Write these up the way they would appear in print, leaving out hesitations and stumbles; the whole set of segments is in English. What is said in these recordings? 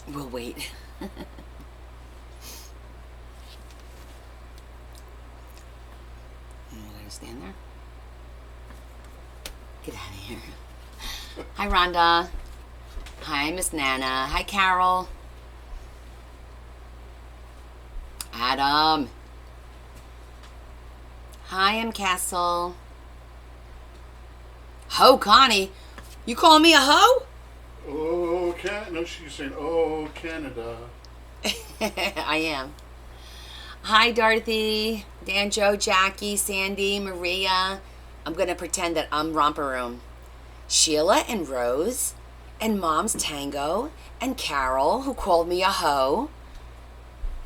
We'll wait. I'm gonna stand there. Get out of here. Hi, Rhonda. Hi, Miss Nana. Hi, Carol. Adam. Hi, M. Castle. Ho, Connie. You calling me a hoe? Oh, no, she's saying, oh, Canada. I am. Hi, Dorothy, Dan, Joe, Jackie, Sandy, Maria. I'm going to pretend that I'm Romper Room. Sheila and Rose and Mom's Tango and Carol, who called me a hoe,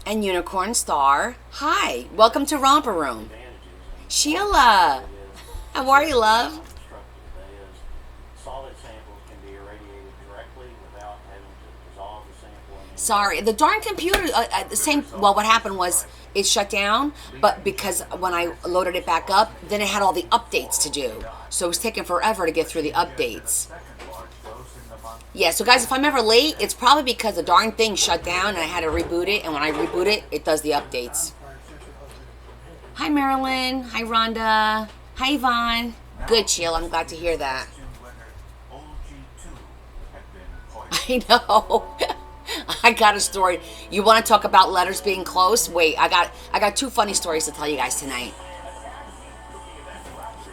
and Unicorn Star. Hi, welcome to Romper Room. Sheila, how are you, love? Sorry, the darn computer, the same, well, what happened was it shut down, but because when I loaded it back up, then it had all the updates to do. So it was taking forever to get through the updates. Yeah, so guys, if I'm ever late, it's probably because the darn thing shut down and I had to reboot it, and when I reboot it, it does the updates. Hi, Marilyn. Hi, Rhonda. Hi, Yvonne. Good, Sheila. I'm glad to hear that. I know. I got a story. You want to talk about letters being close? Wait, I got two funny stories to tell you guys tonight.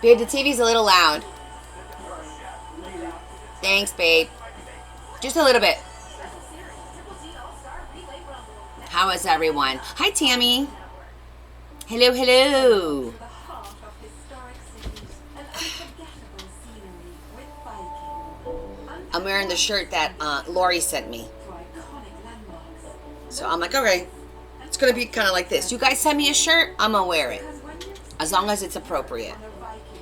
Babe, the TV's a little loud. Thanks, babe. Just a little bit. How is everyone? Hi, Tammy. Hello, hello. I'm wearing the shirt that Lori sent me. So I'm like, okay, it's going to be kind of like this. You guys send me a shirt, I'm going to wear it. As long as it's appropriate.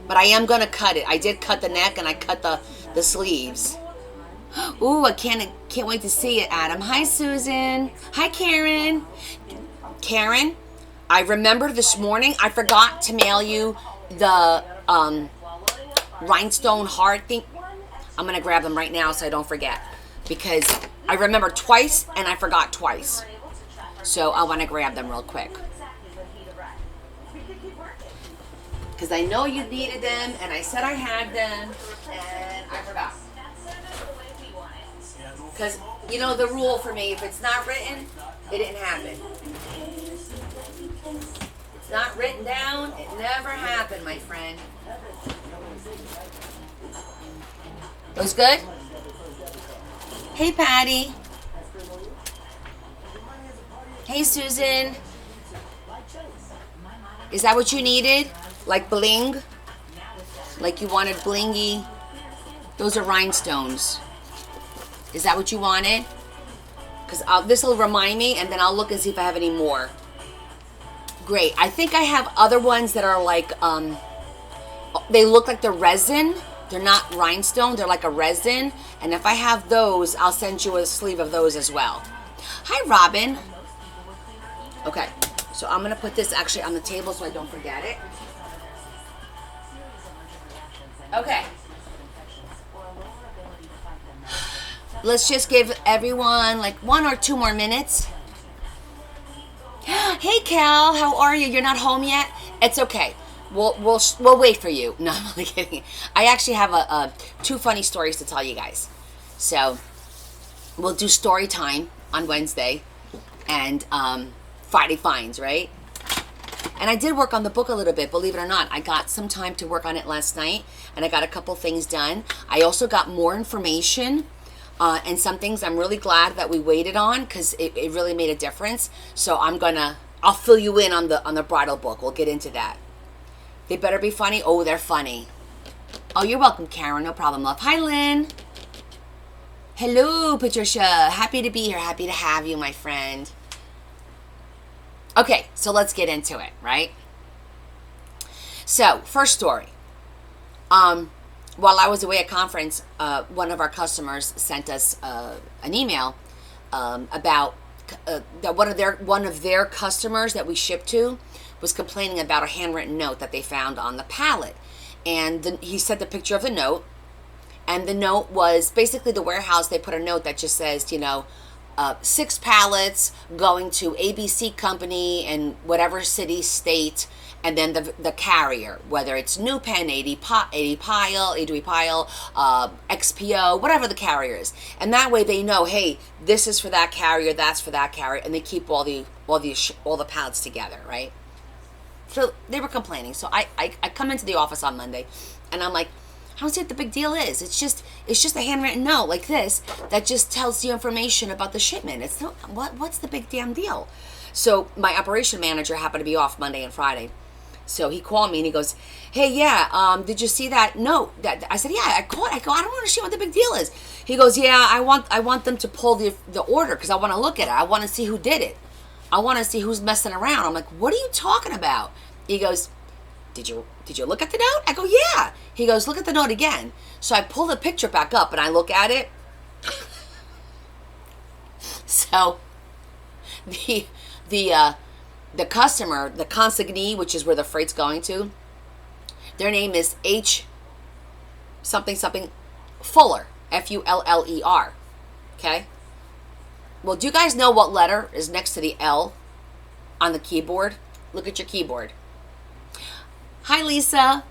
But I am going to cut it. I did cut the neck and I cut the sleeves. Ooh, I can't wait to see it, Adam. Hi, Susan. Hi, Karen. Karen, I remember this morning, I forgot to mail you the rhinestone heart thing. I'm going to grab them right now so I don't forget. Because I remember twice and I forgot twice. So I want to grab them real quick. Because I know you needed them and I said I had them and I forgot. Because, you know, the rule for me, if it's not written, it didn't happen. It's not written down, it never happened, my friend. Those good? Hey, Patty. Hey, Susan. Is that what you needed? Like bling? Like you wanted blingy? Those are rhinestones. Is that what you wanted? Because this will remind me, and then I'll look and see if I have any more. Great. I think I have other ones that are like, they look like the resin. They're not rhinestone. They're like a resin. And if I have those, I'll send you a sleeve of those as well. Hi, Robin. Okay. So I'm going to put this actually on the table so I don't forget it. Okay. Let's just give everyone like 1 or 2 more minutes. Hey, Cal, how are you? You're not home yet? It's okay. We'll wait for you. No, I'm only kidding. I actually have 2 funny stories to tell you guys. So we'll do story time on Wednesday and Friday finds, right? And I did work on the book a little bit, believe it or not. I got some time to work on it last night, and I got a couple things done. I also got more information and some things I'm really glad that we waited on because it really made a difference. So I'll fill you in on the bridal book. We'll get into that. They better be funny. Oh, they're funny. Oh, you're welcome, Karen. No problem, love. Hi, Lynn. Hello, Patricia. Happy to be here. Happy to have you, my friend. Okay, so let's get into it, right? So, first story. While I was away at conference, one of our customers sent us an email about that one of their customers that we shipped to was complaining about a handwritten note that they found on the pallet. And he sent the picture of the note, And the note was basically the warehouse. They put a note that just says, 6 pallets going to ABC company in whatever city, state, and then the carrier, whether it's New Pen, 80 Pile, XPO, whatever the carrier is. And that way they know, hey, this is for that carrier, that's for that carrier, and they keep all the pallets together, right? So they were complaining. So I come into the office on Monday, and I'm like, I don't see what the big deal is. It's just a handwritten note like this that just tells you information about the shipment. It's not, what's the big damn deal? So my operation manager happened to be off Monday and Friday. So he called me and he goes, hey, yeah, did you see that note? I said, yeah, I called. I go, I don't understand what the big deal is. He goes, yeah, I want them to pull the order because I want to look at it. I want to see who did it. I want to see who's messing around. I'm like, what are you talking about? He goes, did you look at the note? I go, yeah. He goes, look at the note again. So I pull the picture back up and I look at it. So the customer, the consignee, which is where the freight's going to, their name is H something Fuller, Fuller. Okay? Well, do you guys know what letter is next to the L on the keyboard? Look at your keyboard. Hi, Lisa.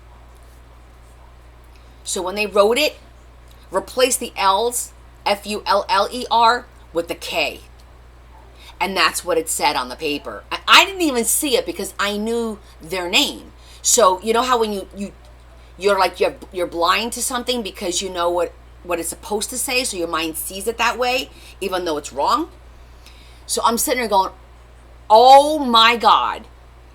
So when they wrote it, replace the L's, Fuller, with the K. And that's what it said on the paper. I didn't even see it because I knew their name. So you know how when you're blind to something because you know what it's supposed to say, so your mind sees it that way, even though it's wrong? So I'm sitting there going, oh my God.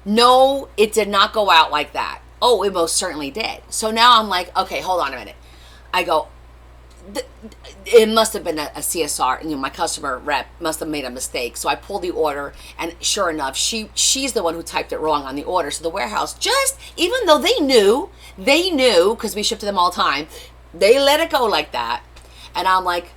No, it did not go out like that. Oh, it most certainly did. So now I'm like, okay, hold on a minute. I go, it must have been a CSR. My customer rep must have made a mistake. So I pulled the order, and sure enough, she's the one who typed it wrong on the order. So the warehouse, even though they knew, because we ship to them all the time, they let it go like that. And I'm like,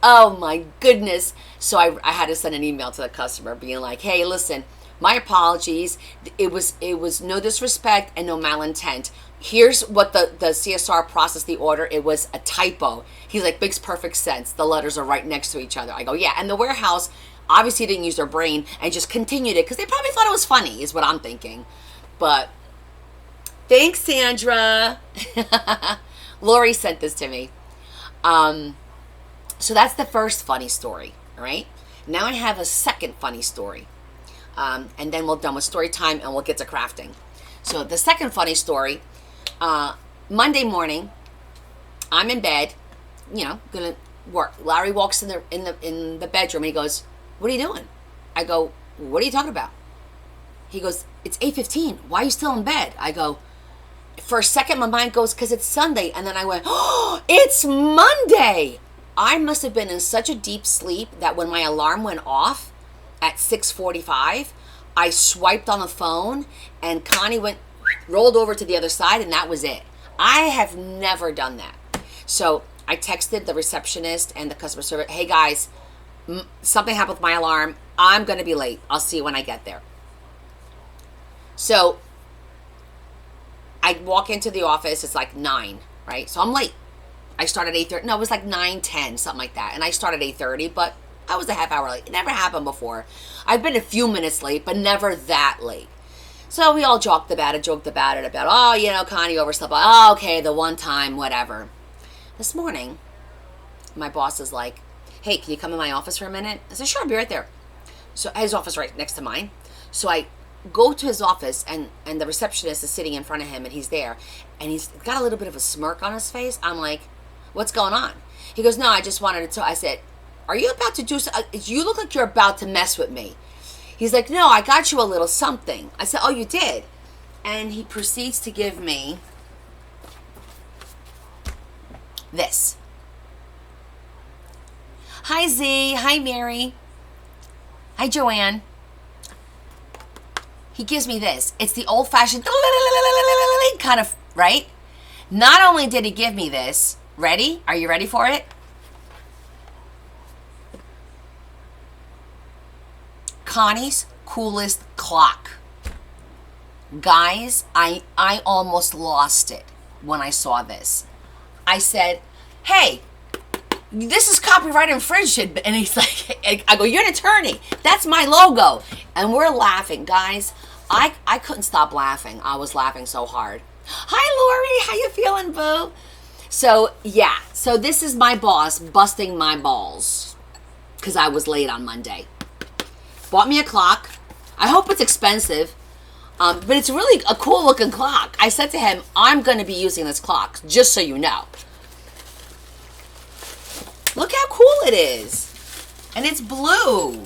oh my goodness. So I had to send an email to the customer being like, hey, listen, my apologies. It was no disrespect and no malintent. Here's what the CSR processed the order. It was a typo. He's like, makes perfect sense. The letters are right next to each other. I go, yeah. And the warehouse obviously didn't use their brain and just continued it because they probably thought it was funny, is what I'm thinking. But thanks, Sandra. Lori sent this to me. So that's the first funny story, all right? Now I have a second funny story. And then we're done with story time and we'll get to crafting. So the second funny story, Monday morning, I'm in bed, gonna work. Larry walks in the bedroom and he goes, what are you doing? I go, what are you talking about? He goes, it's 8:15. Why are you still in bed? I go, for a second my mind goes, because it's Sunday. And then I went, oh, it's Monday. I must have been in such a deep sleep that when my alarm went off at 6:45, I swiped on the phone and Connie rolled over to the other side, and that was it. I have never done that. So I texted the receptionist and the customer service, hey guys, something happened with my alarm. I'm going to be late. I'll see you when I get there. So I walk into the office. It's like 9, right? So I'm late. I started 8:30. No, it was like 9:10, something like that. And I started 8:30, but I was a half hour late. It never happened before. I've been a few minutes late, but never that late. So we all joked about it about, oh, Connie overslept. Oh, okay, the one time, whatever. This morning, my boss is like, hey, can you come in my office for a minute? I said, sure, I'll be right there. So his office right next to mine. So I go to his office, and the receptionist is sitting in front of him, and he's there. And he's got a little bit of a smirk on his face. I'm like, what's going on? He goes, no, I just wanted to I said, are you about to do something? You look like you're about to mess with me. He's like, no, I got you a little something. I said, oh, you did? And he proceeds to give me this. Hi, Z. Hi, Mary. Hi, Joanne. He gives me this. It's the old-fashioned kind of, right? Not only did he give me this, ready? Are you ready for it? Connie's coolest clock. Guys, I almost lost it when I saw this. I said, hey, this is copyright infringement. And he's like, I go, you're an attorney. That's my logo. And we're laughing, guys. I couldn't stop laughing. I was laughing so hard. Hi, Lori. How you feeling, boo? So, yeah. So this is my boss busting my balls because I was late on Monday. Bought me a clock. I hope it's expensive. But it's really a cool looking clock. I said to him, I'm going to be using this clock, just so you know. Look how cool it is. And it's blue.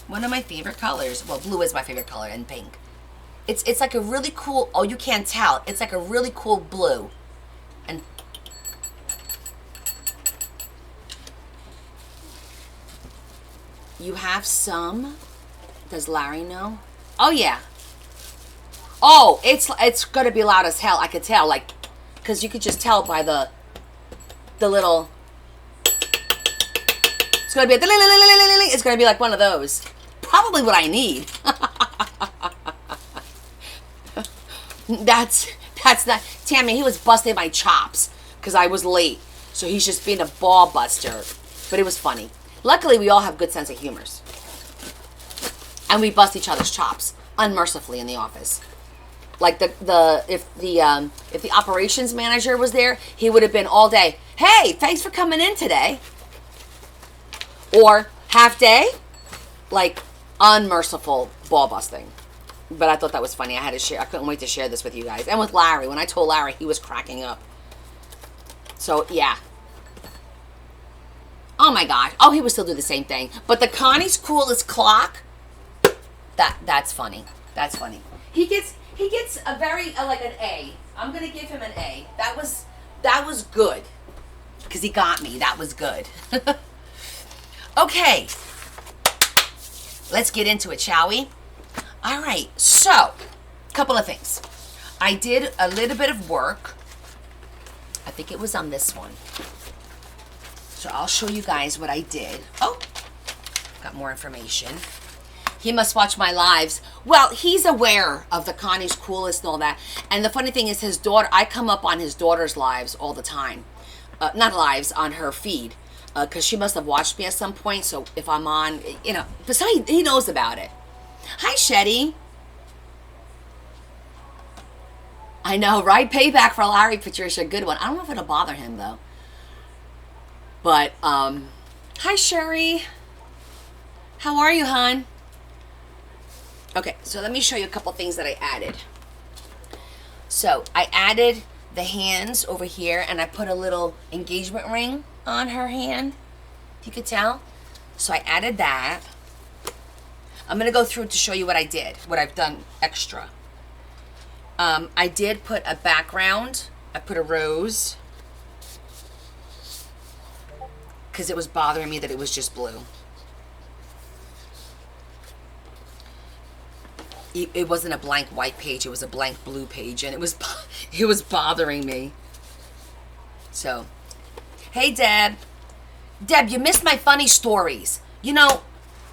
One of my favorite colors. Well, blue is my favorite color, and pink. It's like a really cool, oh, you can't tell. It's like a really cool blue. And you have some. Does Larry know? Oh, yeah. Oh, it's gonna be loud as hell. I could tell, like, because you could just tell by the little. It's gonna be it's gonna be like one of those. Probably what I need. That's not Tammy. He was busting my chops because I was late, so he's just being a ball buster. But it was funny. Luckily, we all have good sense of humors, and we bust each other's chops unmercifully in the office. Like if the operations manager was there, he would have been all day. Hey, thanks for coming in today. Or half day, like unmerciful ball busting. But I thought that was funny. I had to share. I couldn't wait to share this with you guys. And with Larry. When I told Larry, he was cracking up. So, yeah. Oh, my gosh. Oh, he would still do the same thing. But the Connie's coolest clock, that's funny. That's funny. He gets a very, like an A. I'm going to give him an A. That was good. Because he got me. That was good. Okay. Let's get into it, shall we? All right, so, a couple of things. I did a little bit of work. I think it was on this one. So I'll show you guys what I did. Oh, got more information. He must watch my lives. Well, he's aware of the Connie's coolest and all that. And the funny thing is his daughter, I come up on his daughter's lives all the time. Not lives, on her feed. Because she must have watched me at some point. So if I'm on, you know, but so he knows about it. Hi, Shetty. I know, right? Payback for Larry, Patricia. Good one. I don't know if it'll bother him, though. But, hi, Sherry. How are you, hon? Okay, so let me show you a couple things that I added. So, I added the hands over here, and I put a little engagement ring on her hand. If you could tell. So, I added that. I'm going to go through to show you what I did, what I've done extra. I did put a background. I put a rose. Because it was bothering me that it was just blue. It wasn't a blank white page. It was a blank blue page. And it was bothering me. So, hey, Deb. Deb, you missed my funny stories. You know,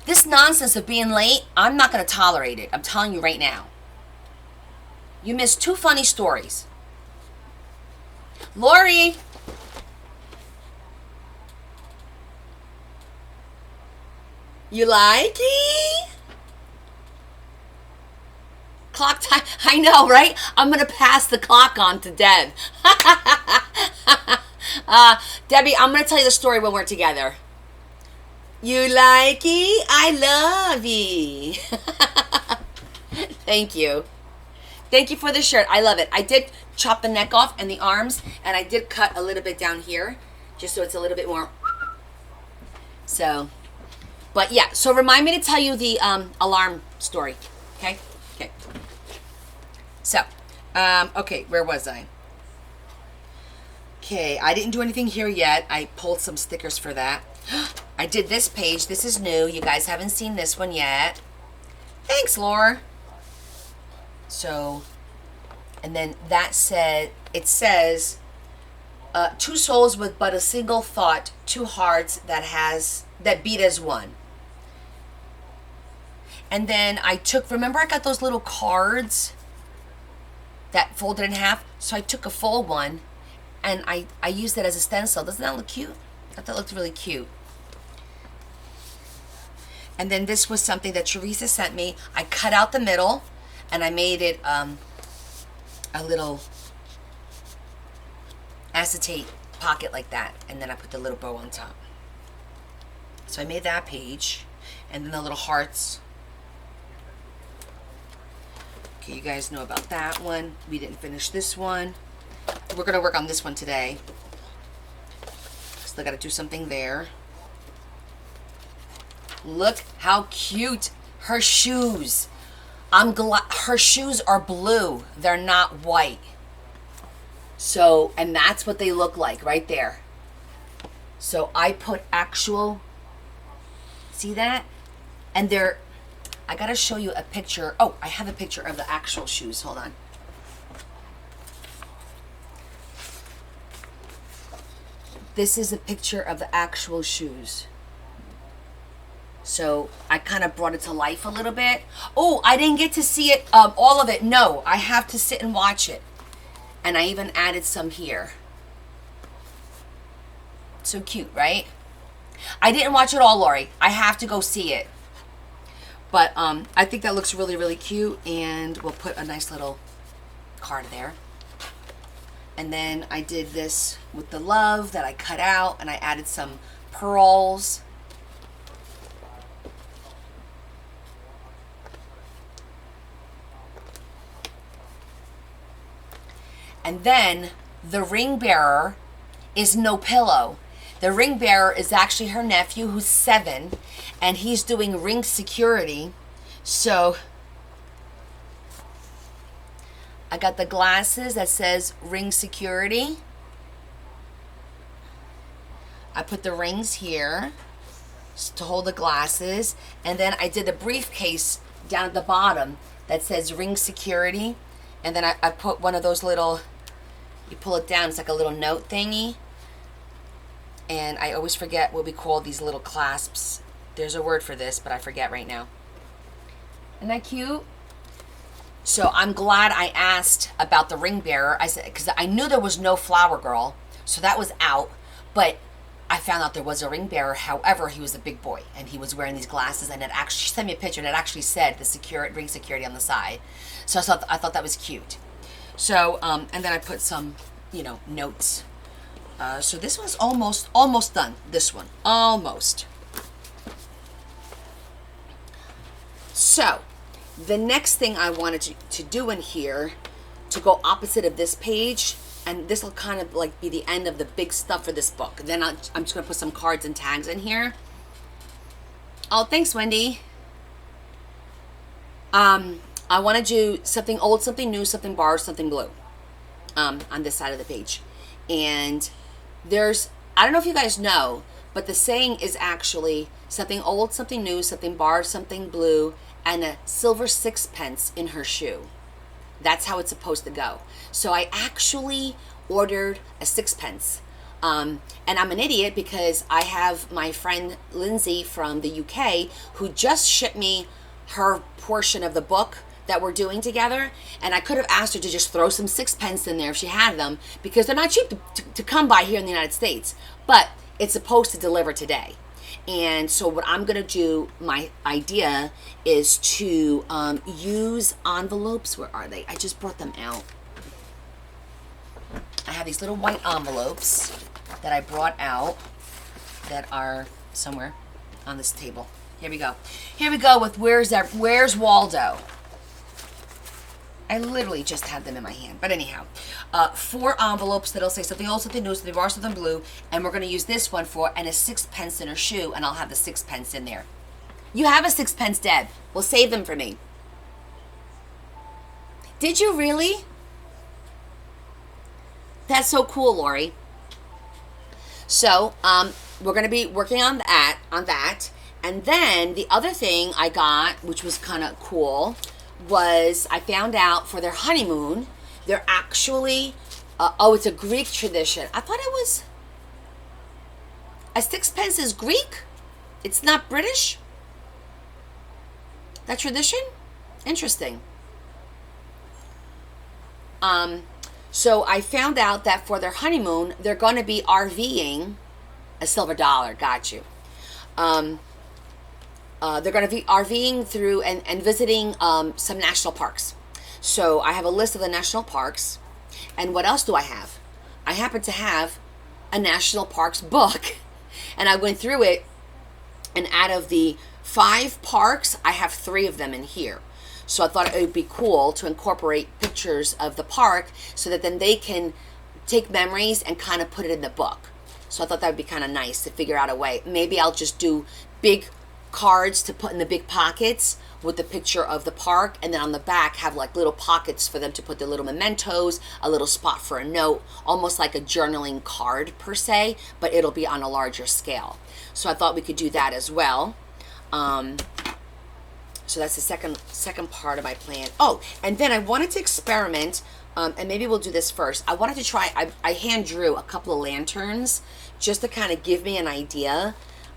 this nonsense of being late, I'm not going to tolerate it. I'm telling you right now. You missed 2 funny stories. Lori. You like it? Clock time. I know, right? I'm going to pass the clock on to Deb. Debbie, I'm going to tell you the story when we're together. You like it? I love it. Thank you. Thank you for the shirt. I love it. I did chop the neck off and the arms, and I did cut a little bit down here, just so it's a little bit more. So, but yeah. So remind me to tell you the alarm story. Okay? Okay. So, okay, where was I? Okay, I didn't do anything here yet. I pulled some stickers for that. I did this page. This is new. You guys haven't seen this one yet. Thanks, Laura. So, and then that said, it says, 2 souls with but a single thought, 2 hearts that beat as one. And then I took, remember I got those little cards that folded in half? So I took a full one and I used it as a stencil. Doesn't that look cute? I thought it looked really cute. And then this was something that Teresa sent me. I cut out the middle, and I made it a little acetate pocket like that, and then I put the little bow on top. So I made that page, and then the little hearts. Okay, you guys know about that one. We didn't finish this one. We're gonna work on this one today. Still gotta do something there. Look how cute her shoes. I'm glad her shoes are blue. They're not white. So, and that's what they look like right there. So I put actual, see that? And they're, I gotta show you a picture. Oh, I have a picture of the actual shoes. Hold on. This is a picture of the actual shoes. So I kind of brought it to life a little bit. Oh, I didn't get to see it, all of it. No, I have to sit and watch it. And I even added some here. So cute, right? I didn't watch it all, Lori. I have to go see it. But I think that looks really, really cute. And we'll put a nice little card there. And then I did this with the love that I cut out. And I added some pearls. And then the ring bearer is No Pillow. The ring bearer is actually her nephew who's 7, and he's doing ring security. So I got the glasses that says ring security. I put the rings here to hold the glasses, and then I did the briefcase down at the bottom that says ring security. And then I put one of those little, you pull it down, it's like a little note thingy. And I always forget what we call these little clasps. There's a word for this, but I forget right now. Isn't that cute? So I'm glad I asked about the ring bearer. I said, because I knew there was no flower girl, so that was out. But I found out there was a ring bearer. However, he was a big boy, and he was wearing these glasses. And it actually, she sent me a picture, and it actually said the ring security on the side. So I thought that was cute. So and then I put some, notes. So this one's almost done. This one, almost. So the next thing I wanted to do in here, to go opposite of this page, and this will kind of like be the end of the big stuff for this book. Then I'm just gonna put some cards and tags in here. Oh, thanks, Wendy. I want to do something old, something new, something borrowed, something blue. On this side of the page, and there's, I don't know if you guys know, but the saying is actually something old, something new, something borrowed, something blue, and a silver sixpence in her shoe. That's how it's supposed to go. So I actually ordered a sixpence. And I'm an idiot because I have my friend Lindsay from the UK who just shipped me her portion of the book that we're doing together, and I could have asked her to just throw some sixpence in there if she had them, because they're not cheap to come by here in the United States, but it's supposed to deliver today. And so what I'm gonna do, my idea is to use envelopes. Where are they? I just brought them out. I have these little white envelopes that I brought out that are somewhere on this table. Here we go. Here we go with Where's Waldo? I literally just had them in my hand. But anyhow, 4 envelopes that'll say something old, something new, something borrowed, something blue. And we're going to use this one for, and a sixpence in her shoe. And I'll have the sixpence in there. You have a sixpence, Deb. Well, save them for me. Did you really? That's so cool, Lori. So, we're going to be working on that. And then the other thing I got, which was kind of cool, was I found out for their honeymoon, they're actually, it's a Greek tradition. I thought it was, a sixpence is Greek? It's not British? That tradition? Interesting. So I found out that for their honeymoon, they're going to be RVing a silver dollar. Got you. Um, they're going to be RVing through and visiting some national parks. So I have a list of the national parks. And what else do I have? I happen to have a national parks book. And I went through it. And out of the 5 parks, I have 3 of them in here. So I thought it would be cool to incorporate pictures of the park so that then they can take memories and kind of put it in the book. So I thought that would be kind of nice to figure out a way. Maybe I'll just do big cards to put in the big pockets with the picture of the park, and then on the back have like little pockets for them to put their little mementos, a little spot for a note, almost like a journaling card per se, but it'll be on a larger scale. So I thought we could do that as well. So that's the second part of my plan. Oh, and then I wanted to experiment, and maybe we'll do this first. I wanted to try, I hand drew a couple of lanterns just to kind of give me an idea.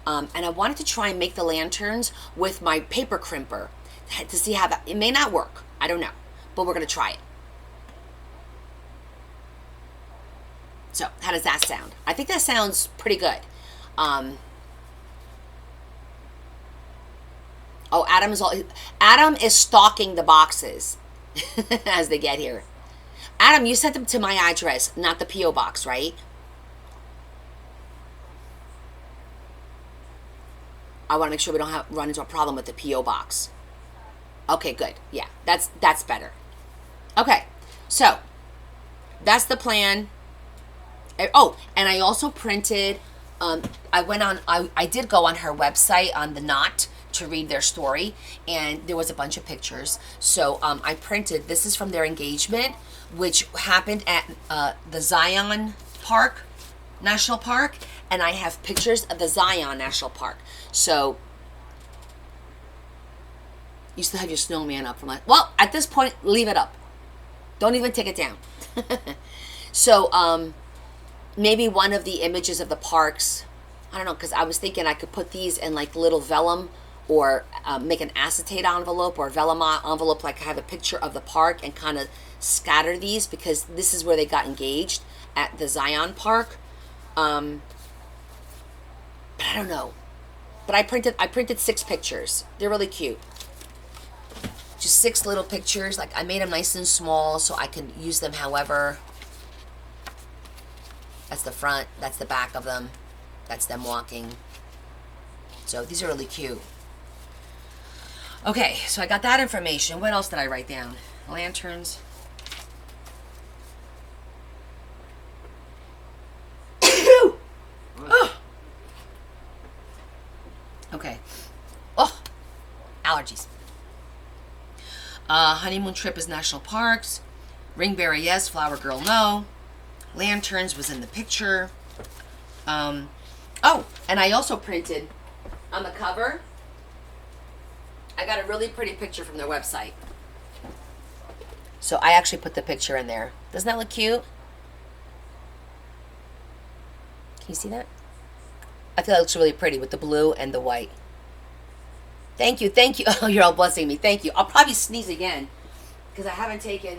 And I wanted to try and make the lanterns with my paper crimper to see how that, it may not work. I don't know, but we're going to try it. So how does that sound? I think that sounds pretty good. Oh, Adam is stalking the boxes as they get here. Adam, you sent them to my address, not the P.O. box, right? I want to make sure we don't run into a problem with the P.O. box. Okay, good. Yeah, that's better. Okay, so that's the plan. Oh, and I also printed, I did go on her website on the Knot to read their story, and there was a bunch of pictures. So I printed, this is from their engagement, which happened at the Zion Park, National Park, and I have pictures of the Zion National Park. So you still have your snowman up from well, at this point, leave it up. Don't even take it down. So maybe one of the images of the parks, I don't know, because I was thinking I could put these in like little vellum, or make an acetate envelope or vellum envelope, like have a picture of the park and kind of scatter these, because this is where they got engaged, at the Zion Park. But I don't know. But I printed 6 pictures. They're really cute. Just 6 little pictures. Like I made them nice and small so I can use them however. That's the front. That's the back of them. That's them walking. So these are really cute. Okay, so I got that information. What else did I write down? Lanterns. Oh. Okay. Oh, allergies. Honeymoon trip is national parks. Ring bearer, yes. Flower girl, no. Lanterns was in the picture. Oh, and I also printed on the cover. I got a really pretty picture from their website. So I actually put the picture in there. Doesn't that look cute? Can you see that? I feel that looks really pretty with the blue and the white. Thank you, thank you. Oh, you're all blessing me. Thank you. I'll probably sneeze again because I haven't taken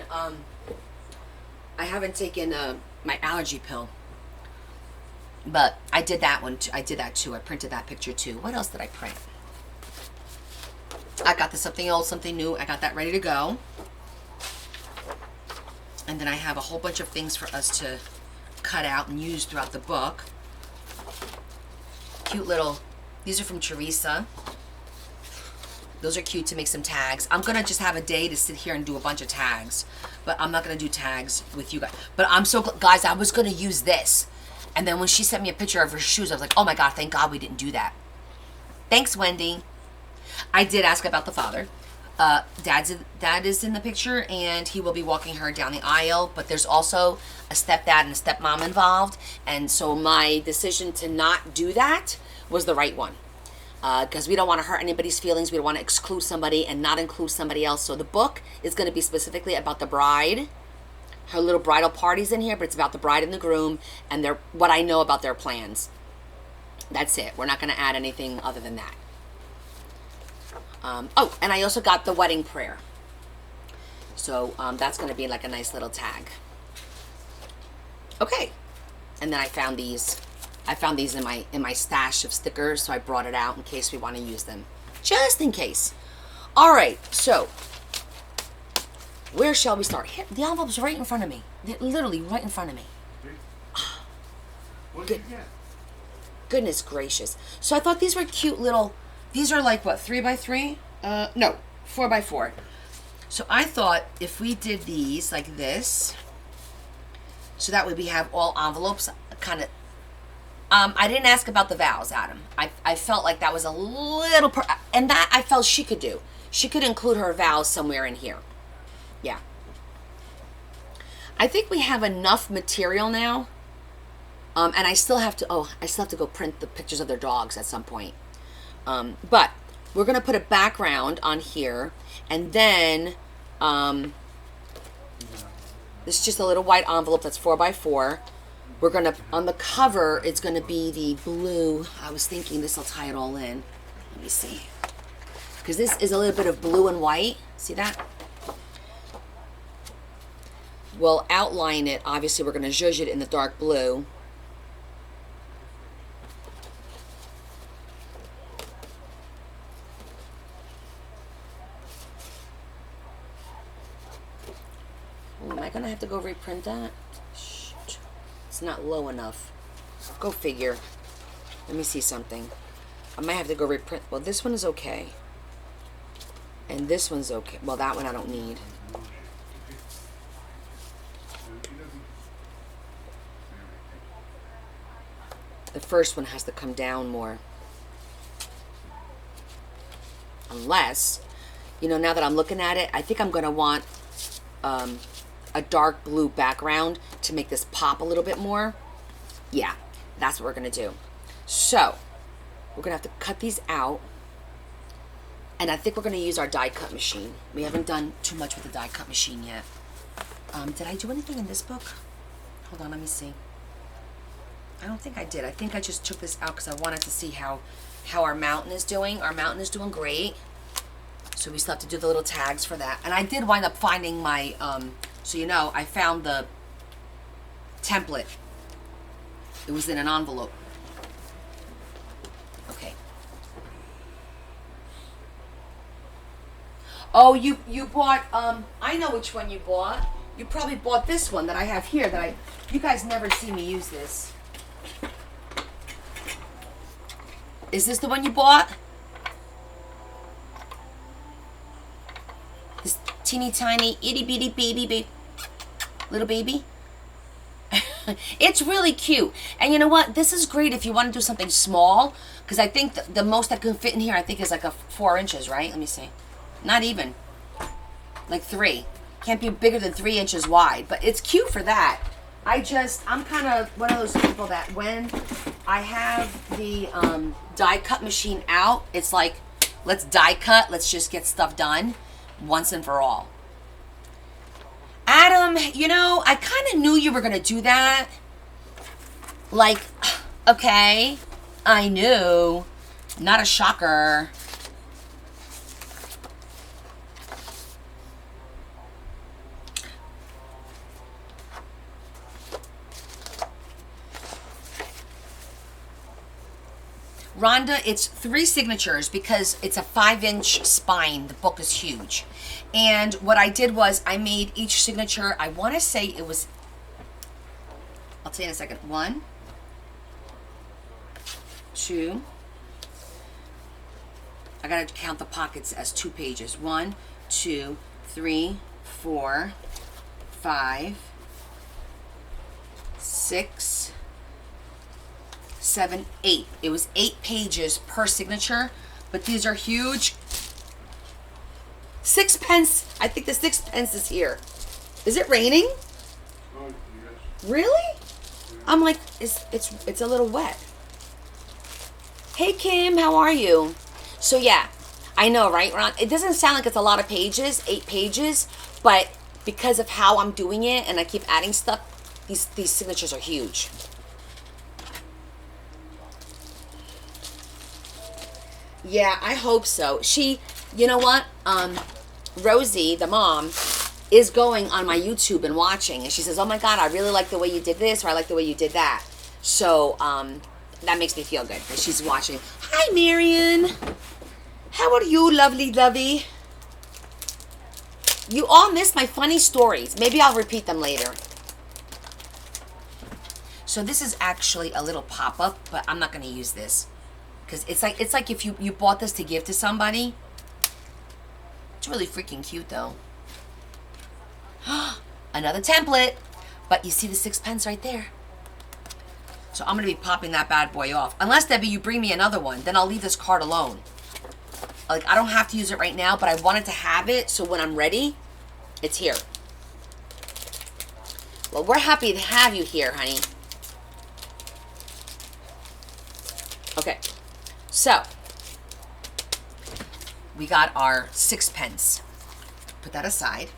my allergy pill. But I did that one. I did that too. I printed that picture too. What else did I print? I got the something old, something new. I got that ready to go. And then I have a whole bunch of things for us to cut out and use throughout the book. Cute little, these are from Teresa. Those are cute to make some tags. I'm going to just have a day to sit here and do a bunch of tags. But I'm not going to do tags with you guys. But I'm so glad, guys, I was going to use this. And then when she sent me a picture of her shoes, I was like, oh my God, thank God we didn't do that. Thanks, Wendy. I did ask about the father. Dad is in the picture, and he will be walking her down the aisle. But there's also a stepdad and a stepmom involved. And so my decision to not do that was the right one. Because we don't want to hurt anybody's feelings. We don't want to exclude somebody and not include somebody else. So the book is going to be specifically about the bride. Her little bridal party's in here, but it's about the bride and the groom and what I know about their plans. That's it. We're not going to add anything other than that. Oh, and I also got the wedding prayer. So that's going to be like a nice little tag. Okay. And then I found these. I found these in my stash of stickers, so I brought it out in case we want to use them. Just in case. All right, so where shall we start? Here, the envelope's right in front of me. They're literally right in front of me. What did you get? Goodness gracious. So I thought these were cute little, these are like what, 3x3? No, 4x4. So I thought if we did these like this, so that way we have all envelopes kind of, I didn't ask about the vowels, Adam. I felt like that was a little, and that I felt she could do. She could include her vowels somewhere in here. Yeah. I think we have enough material now. And I still have to, go print the pictures of their dogs at some point. But we're going to put a background on here. And then, this is just a little white envelope that's 4x4. We're going to, on the cover, it's going to be the blue. I was thinking this will tie it all in. Let me see. Because this is a little bit of blue and white. See that? We'll outline it. Obviously, we're going to zhuzh it in the dark blue. Am I going to have to go reprint that? Shoot. It's not low enough. Go figure. Let me see something. I might have to go reprint. Well, this one is okay. And this one's okay. Well, that one I don't need. The first one has to come down more. Unless, now that I'm looking at it, I think I'm going to want a dark blue background to make this pop a little bit more. Yeah, that's what we're going to do. So, we're going to have to cut these out. And I think we're going to use our die cut machine. We haven't done too much with the die cut machine yet. Did I do anything in this book? Hold on, let me see. I don't think I did. I think I just took this out because I wanted to see how our mountain is doing. Our mountain is doing great. So we still have to do the little tags for that. And I did wind up finding my, I found the template. It was in an envelope. Okay. Oh, you bought, I know which one you bought. You probably bought this one that I have here that you guys never see me use this. Is this the one you bought? This teeny tiny itty bitty baby, little baby. It's really cute. And you know what? This is great if you want to do something small. Because I think the most that can fit in here, I think, is like 4 inches, right? Let me see. Not even. Like 3. Can't be bigger than 3 inches wide. But it's cute for that. I'm kind of one of those people that when I have the die cut machine out, it's like, let's die cut. Let's just get stuff done once and for all. Adam, I kind of knew you were going to do that. Like, okay, I knew. Not a shocker. Rhonda, it's 3 signatures because it's a 5-inch spine. The book is huge. And what I did was I made each signature, I want to say it was, I'll tell you in a second. 1, 2, I got to count the pockets as 2 pages. 1, 2, 3, 4, 5, 6, 7, 8. It was 8 pages per signature, but these are huge. 6pence. I think the 6pence is here. Is it raining? Oh, yes. Really? I'm like, it's a little wet. Hey Kim, how are you? So yeah, I know, right, Ron? It doesn't sound like it's a lot of pages, 8 pages, but because of how I'm doing it and I keep adding stuff, these signatures are huge. Yeah, I hope so. You know what? Rosie, the mom, is going on my YouTube and watching, and she says, "Oh my God, I really like the way you did this, or I like the way you did that." So that makes me feel good that she's watching. Hi, Marion. How are you, lovely, lovey? You all missed my funny stories. Maybe I'll repeat them later. So this is actually a little pop-up, but I'm not going to use this because it's like if you bought this to give to somebody. It's really freaking cute, though. Another template, but you see the 6 pence right there. So I'm going to be popping that bad boy off. Unless, Debbie, you bring me another one, then I'll leave this card alone. Like, I don't have to use it right now, but I wanted to have it so when I'm ready, it's here. Well, we're happy to have you here, honey. Okay, so we got our 6 pence. Put that aside.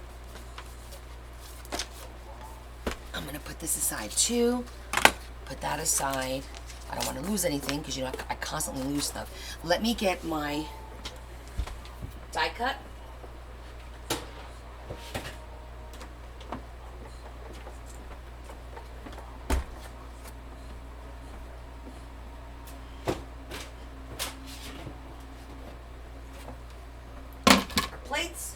I'm going to put this aside too. Put that aside. I don't want to lose anything because, you know, I constantly lose stuff. Let me get my die cut. Our plates.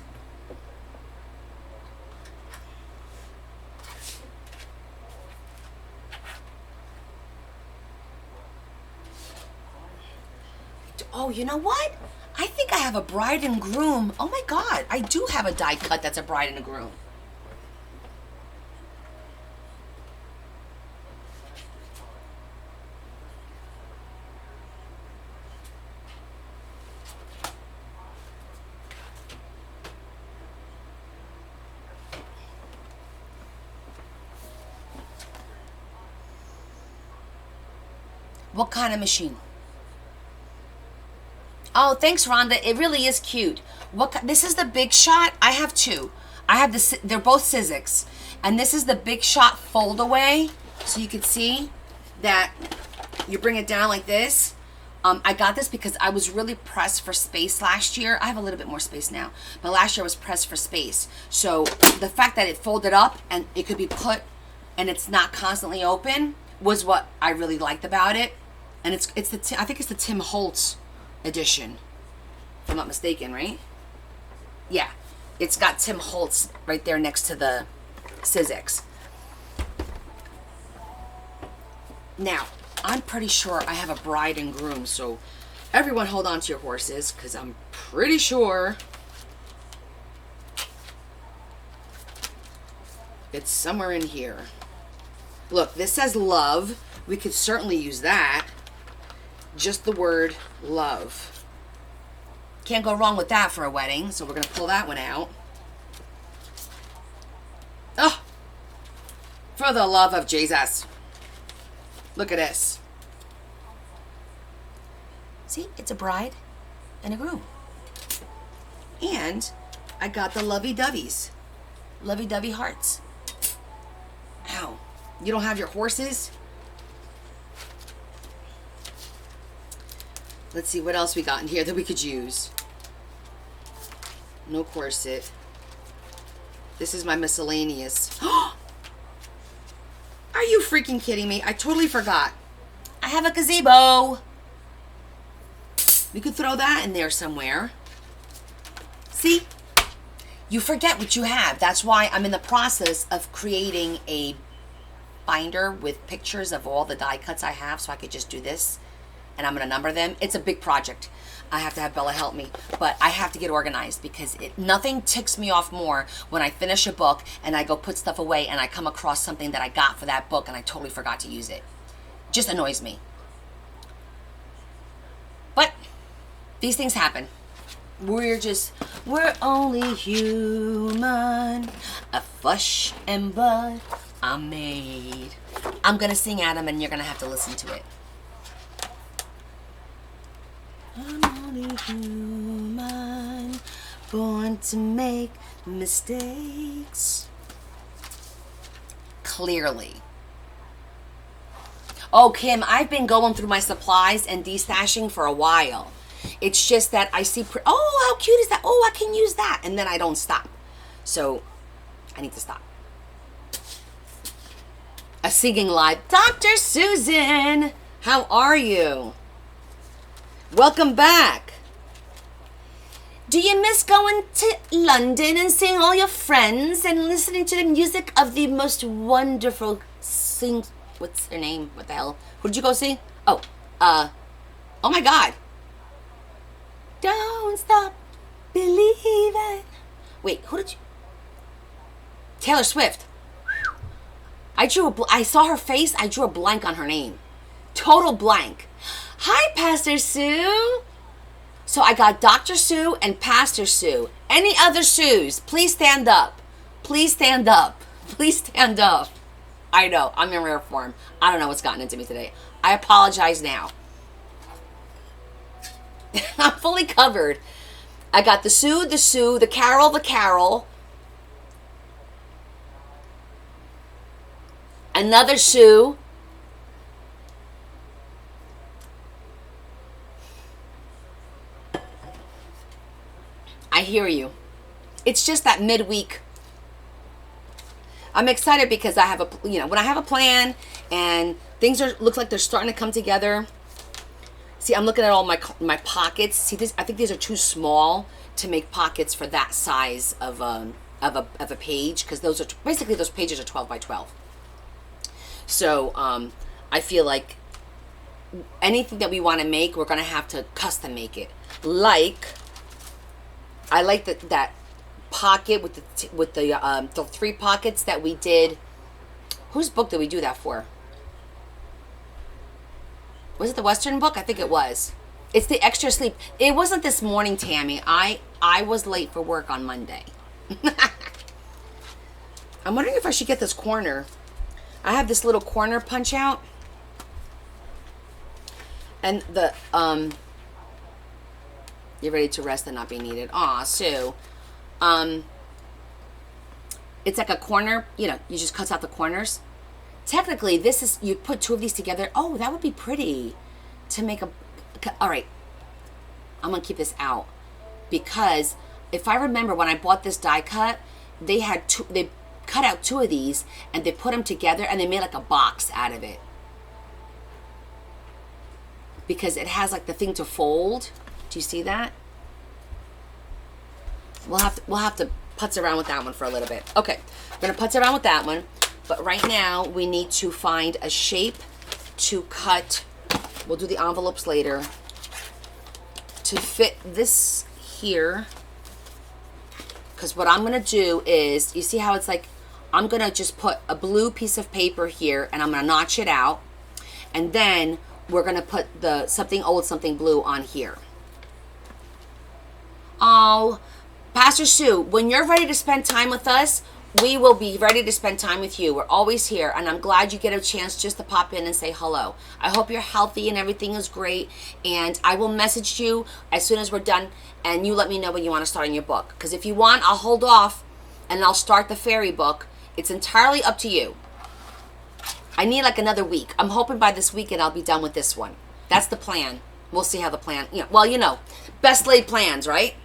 Oh, you know what? I think I have a bride and groom. Oh my God, I do have a die cut that's a bride and a groom. What kind of machine? Oh, thanks, Rhonda. It really is cute. This is the Big Shot. I have two. I have they're both Sizzix. And this is the Big Shot fold away. So you can see that you bring it down like this. I got this because I was really pressed for space last year. I have a little bit more space now. But last year I was pressed for space. So the fact that it folded up and it could be put and it's not constantly open was what I really liked about it. And I think it's the Tim Holtz edition, if I'm not mistaken, right? Yeah, it's got Tim Holtz right there next to the Sizzix. Now, I'm pretty sure I have a bride and groom, so everyone hold on to your horses, because I'm pretty sure it's somewhere in here. Look, this says love. We could certainly use that. Just the word love. Can't go wrong with that for a wedding, so we're going to pull that one out. Oh, for the love of Jesus. Look at this. See, it's a bride and a groom. And I got the lovey-doveys. Lovey-dovey hearts. Ow. You don't have your horses? Let's see what else we got in here that we could use. No corset. This is my miscellaneous. Are you freaking kidding me? I totally forgot. I have a gazebo. We could throw that in there somewhere. See? You forget what you have. That's why I'm in the process of creating a binder with pictures of all the die cuts I have so I could just do this. And I'm going to number them. It's a big project. I have to have Bella help me. But I have to get organized because nothing ticks me off more when I finish a book and I go put stuff away and I come across something that I got for that book and I totally forgot to use it. Just annoys me. But these things happen. We're only human. A flesh and blood are made. I'm going to sing Adam and you're going to have to listen to it. I'm only human, born to make mistakes. Clearly. Oh, Kim, I've been going through my supplies and destashing for a while. It's just that I see, oh, how cute is that? Oh, I can use that. And then I don't stop. So I need to stop. A singing live. Dr. Susan, how are you? Welcome back. Do you miss going to London and seeing all your friends and listening to the music of the most wonderful what's her name? What the hell? Who did you go see? Oh my God. Don't stop believing. Wait, who did you? Taylor Swift. I saw her face. I drew a blank on her name. Total blank. Hi, Pastor Sue. So I got Dr. Sue and Pastor Sue. Any other Sues, please stand up. Please stand up. Please stand up. I know, I'm in rare form. I don't know what's gotten into me today. I apologize now. I'm fully covered. I got the Sue, the Carol. Another Sue. I hear you. It's just that midweek. I'm excited because I have when I have a plan and things look like they're starting to come together. See, I'm looking at all my pockets. See, I think these are too small to make pockets for that size of a page, because those pages are 12 by 12. So I feel like anything that we want to make, we're gonna have to custom make it. I like that pocket with the 3 pockets that we did. Whose book did we do that for? Was it the Western book? I think it was. It's the extra sleep. It wasn't this morning, Tammy. I was late for work on Monday. I'm wondering if I should get this corner. I have this little corner punch out. And the you're ready to rest and not be needed. Aw, Sue. It's like a corner, you just cut out the corners. Technically, you put 2 of these together. Oh, that would be pretty to make all right. I'm going to keep this out because if I remember when I bought this die cut, they cut out 2 of these and they put them together and they made like a box out of it. Because it has like the thing to fold. Do you see that? We'll have to putz around with that one for a little bit. Okay, we're gonna putz around with that one, but right now we need to find a shape to cut. We'll do the envelopes later to fit this here. Because what I'm gonna do is, you see how it's like, I'm gonna just put a blue piece of paper here and I'm gonna notch it out, and then we're gonna put the something old, something blue on here. Oh, Pastor Sue, when you're ready to spend time with us, we will be ready to spend time with you. We're always here, and I'm glad you get a chance just to pop in and say hello. I hope you're healthy and everything is great, and I will message you as soon as we're done, and you let me know when you want to start on your book. Because if you want, I'll hold off, and I'll start the fairy book. It's entirely up to you. I need like another week. I'm hoping by this weekend I'll be done with this one. That's the plan. We'll see how the plan, best laid plans, right?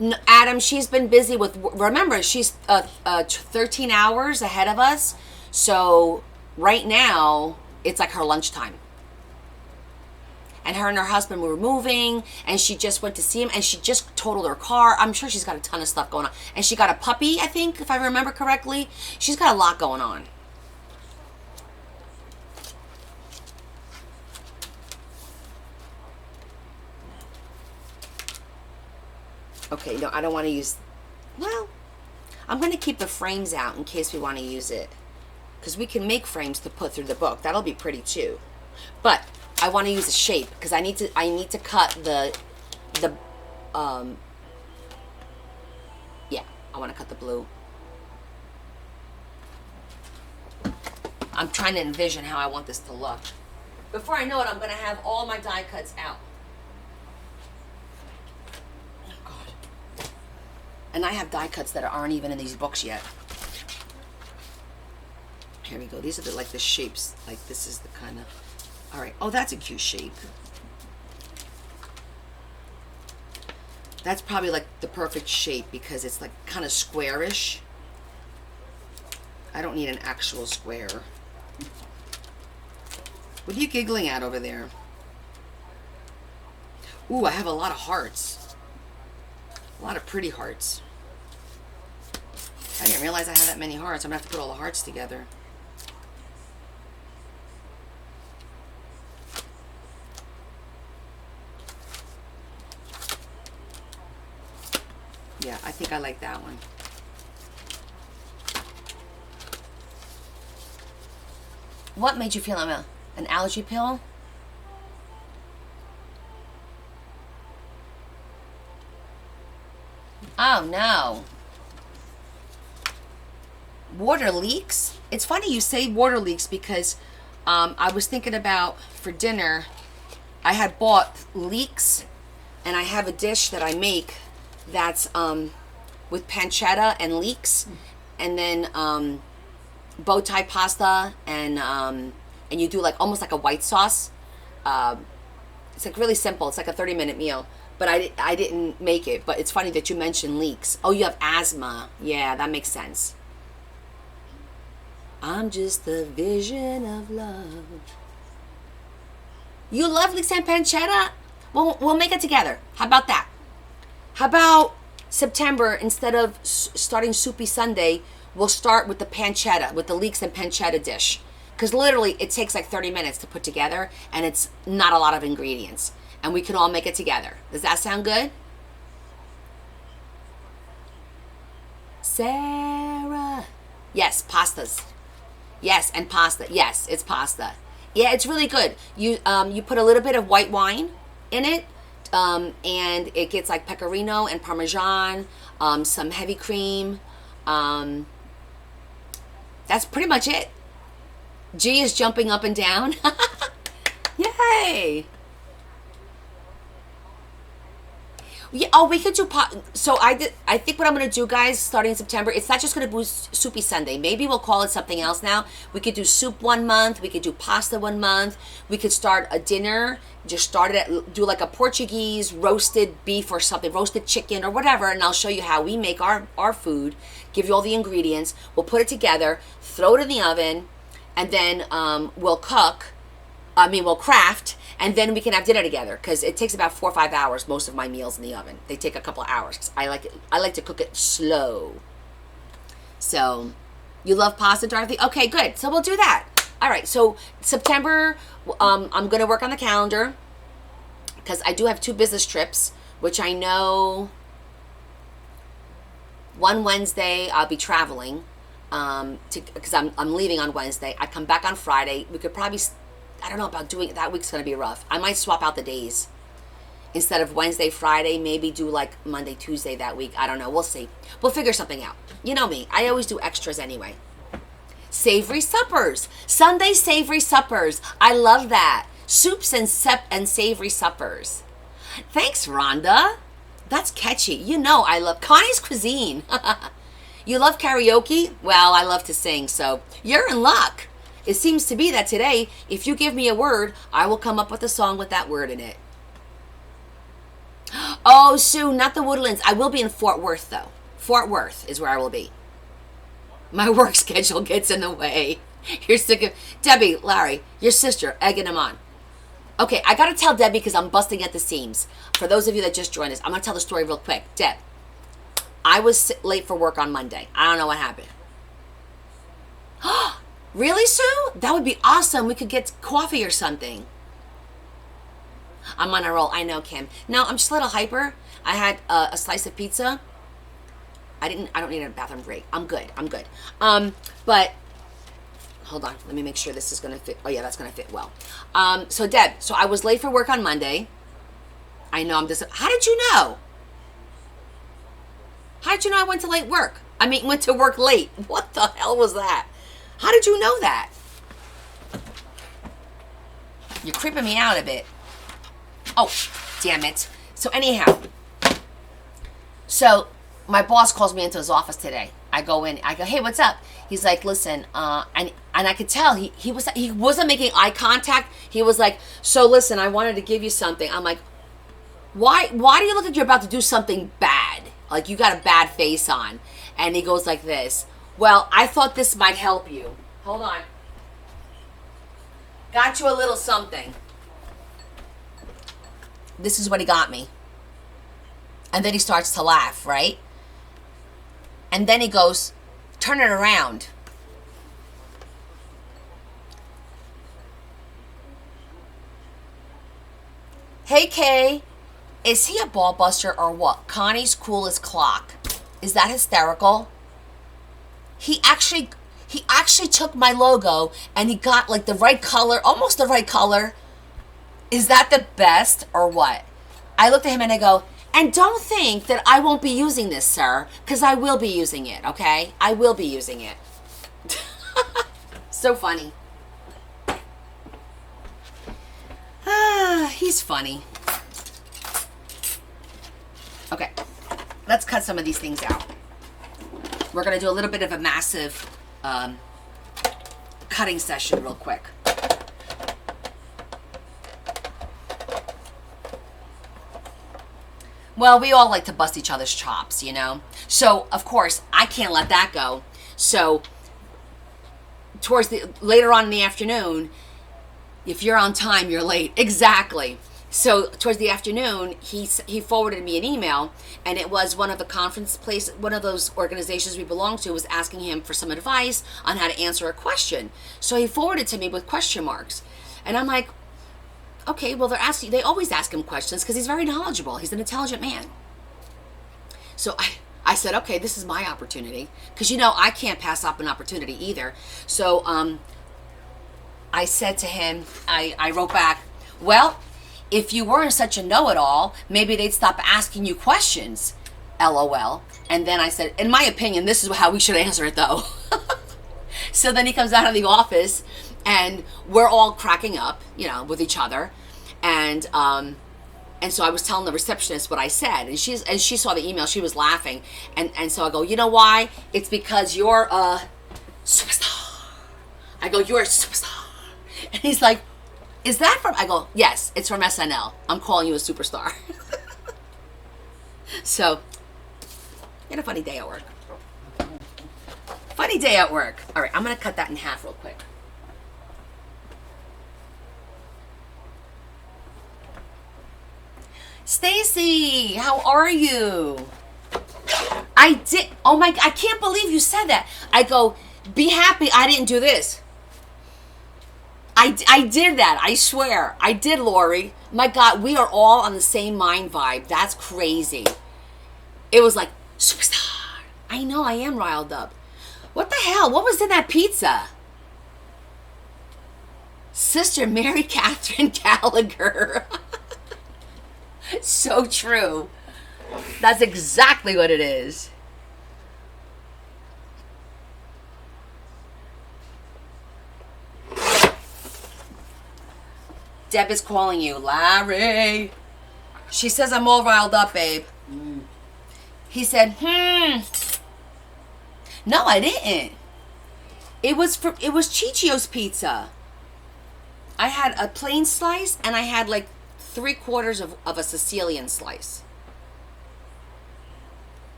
No, Adam, she's been busy with, remember, she's 13 hours ahead of us. So right now, it's like her lunchtime. And her husband were moving, and she just went to see him, and she just totaled her car. I'm sure she's got a ton of stuff going on. And she got a puppy, I think, if I remember correctly. She's got a lot going on. Okay, no, I don't want to use, I'm going to keep the frames out in case we want to use it. Because we can make frames to put through the book. That'll be pretty too. But I want to use a shape because I need to cut I want to cut the blue. I'm trying to envision how I want this to look. Before I know it, I'm going to have all my die cuts out. And I have die cuts that aren't even in these books yet. Here we go. These are the shapes. Like this is the kind of. All right. Oh, that's a cute shape. That's probably like the perfect shape because it's like kind of squarish. I don't need an actual square. What are you giggling at over there? Ooh, I have a lot of hearts. A lot of pretty hearts. I didn't realize I had that many hearts. I'm going to have to put all the hearts together. Yeah, I think I like that one. What made you feel like an allergy pill? Oh no. Water leaks? It's funny you say water leaks because I was thinking about for dinner, I had bought leeks and I have a dish that I make that's with pancetta and leeks and then bow tie pasta and you do like almost like a white sauce. It's like really simple. It's like a 30-minute meal. But I didn't make it. But it's funny that you mentioned leeks. Oh, you have asthma. Yeah, that makes sense. I'm just the vision of love. You love leeks and pancetta? Well, we'll make it together. How about that? How about September, instead of starting Soupy Sunday, we'll start with the pancetta, with the leeks and pancetta dish. Because literally, it takes like 30 minutes to put together, and it's not a lot of ingredients. And we can all make it together. Does that sound good? Sarah. Yes, pastas. Yes, and pasta. Yes, it's pasta. Yeah, it's really good. You put a little bit of white wine in it, and it gets like pecorino and parmesan, some heavy cream. That's pretty much it. G is jumping up and down. Yay! Yeah, oh, we could do so I think what I'm gonna do, guys, starting in September, it's not just gonna be Soupy Sunday. Maybe we'll call it something else now. We could do soup 1 month. We could do pasta 1 month. We could start a dinner. Just start it do like a Portuguese roasted beef or something, roasted chicken or whatever, and I'll show you how we make our food. Give you all the ingredients. We'll put it together, throw it in the oven, and then we'll cook. We'll craft, and then we can have dinner together because it takes about 4 or 5 hours. Most of my meals in the oven, they take a couple of hours. 'Cause I like to cook it slow. So, you love pasta, Dorothy? Okay, good. So we'll do that. All right. So September, I'm gonna work on the calendar because I do have 2 business trips, which I know. One Wednesday I'll be traveling, because I'm leaving on Wednesday. I come back on Friday. We could probably. I don't know about doing it. That week's going to be rough. I might swap out the days. Instead of Wednesday, Friday, maybe do like Monday, Tuesday that week. I don't know. We'll see. We'll figure something out. You know me. I always do extras anyway. Savory suppers. Sunday savory suppers. I love that. Soups and savory suppers. Thanks, Rhonda. That's catchy. You know I love Connie's cuisine. You love karaoke? Well, I love to sing, so you're in luck. It seems to be that today, if you give me a word, I will come up with a song with that word in it. Oh, Sue, not the Woodlands. I will be in Fort Worth, though. Fort Worth is where I will be. My work schedule gets in the way. You're sick of... Debbie, Larry, your sister, egging him on. Okay, I got to tell Debbie because I'm busting at the seams. For those of you that just joined us, I'm going to tell the story real quick. Deb, I was late for work on Monday. I don't know what happened. Really, Sue? That would be awesome. We could get coffee or something. I'm on a roll. I know, Kim. No, I'm just a little hyper. I had a slice of pizza. I don't need a bathroom break. I'm good. But hold on. Let me make sure this is going to fit. Oh, yeah, that's going to fit well. So, Deb, I was late for work on Monday. I know I'm just... How did you know? How did you know I went to work late? What the hell was that? How did you know that? You're creeping me out a bit. Oh, damn it. So anyhow, my boss calls me into his office today. I go in. I go, hey, what's up? He's like, listen, and I could tell he wasn't making eye contact. He was like, so listen, I wanted to give you something. I'm like, why do you look like you're about to do something bad? Like you got a bad face on. And he goes like this. Well, I thought this might help you. Hold on. Got you a little something. This is what he got me. And then he starts to laugh, right? And then he goes, turn it around. Hey, Kay, is he a ball buster or what? Connie's coolest clock. Is that hysterical? He actually took my logo and he got like the right color, almost the right color. Is that the best or what? I looked at him and I go, and don't think that I won't be using this, sir, because I will be using it, okay? I will be using it. So funny. He's funny. Okay, let's cut some of these things out. We're going to do a little bit of a massive cutting session real quick. Well, we all like to bust each other's chops, you know? So, of course, I can't let that go. So, later on in the afternoon, if you're on time, you're late. Exactly. So towards the afternoon, he forwarded me an email, and it was one of those organizations we belong to was asking him for some advice on how to answer a question. So he forwarded to me with question marks, and I'm like, okay, well they always ask him questions because he's very knowledgeable. He's an intelligent man. So I said, okay, this is my opportunity because I can't pass up an opportunity either. So I said to him, I wrote back, well, if you weren't such a know-it-all, maybe they'd stop asking you questions, LOL. And then I said, in my opinion, this is how we should answer it, though. So then he comes out of the office, and we're all cracking up, with each other. And so I was telling the receptionist what I said, and she saw the email. She was laughing, and so I go, you know why? It's because you're a superstar. I go, you're a superstar. And he's like, is that from? I go, yes, it's from SNL. I'm calling you a superstar. So, you had a funny day at work. Funny day at work. All right, I'm going to cut that in half real quick. Stacy, how are you? I did. Oh my, I can't believe you said that. I go, be happy I didn't do this. I did that. I swear. I did, Lori. My God, we are all on the same mind vibe. That's crazy. It was like, superstar. I know, I am riled up. What the hell? What was in that pizza? Sister Mary Catherine Gallagher. So true. That's exactly what it is. Deb is calling you. Larry. She says I'm all riled up, babe. He said, No, I didn't. It was Chichio's pizza. I had a plain slice and I had like 3/4 of a Sicilian slice.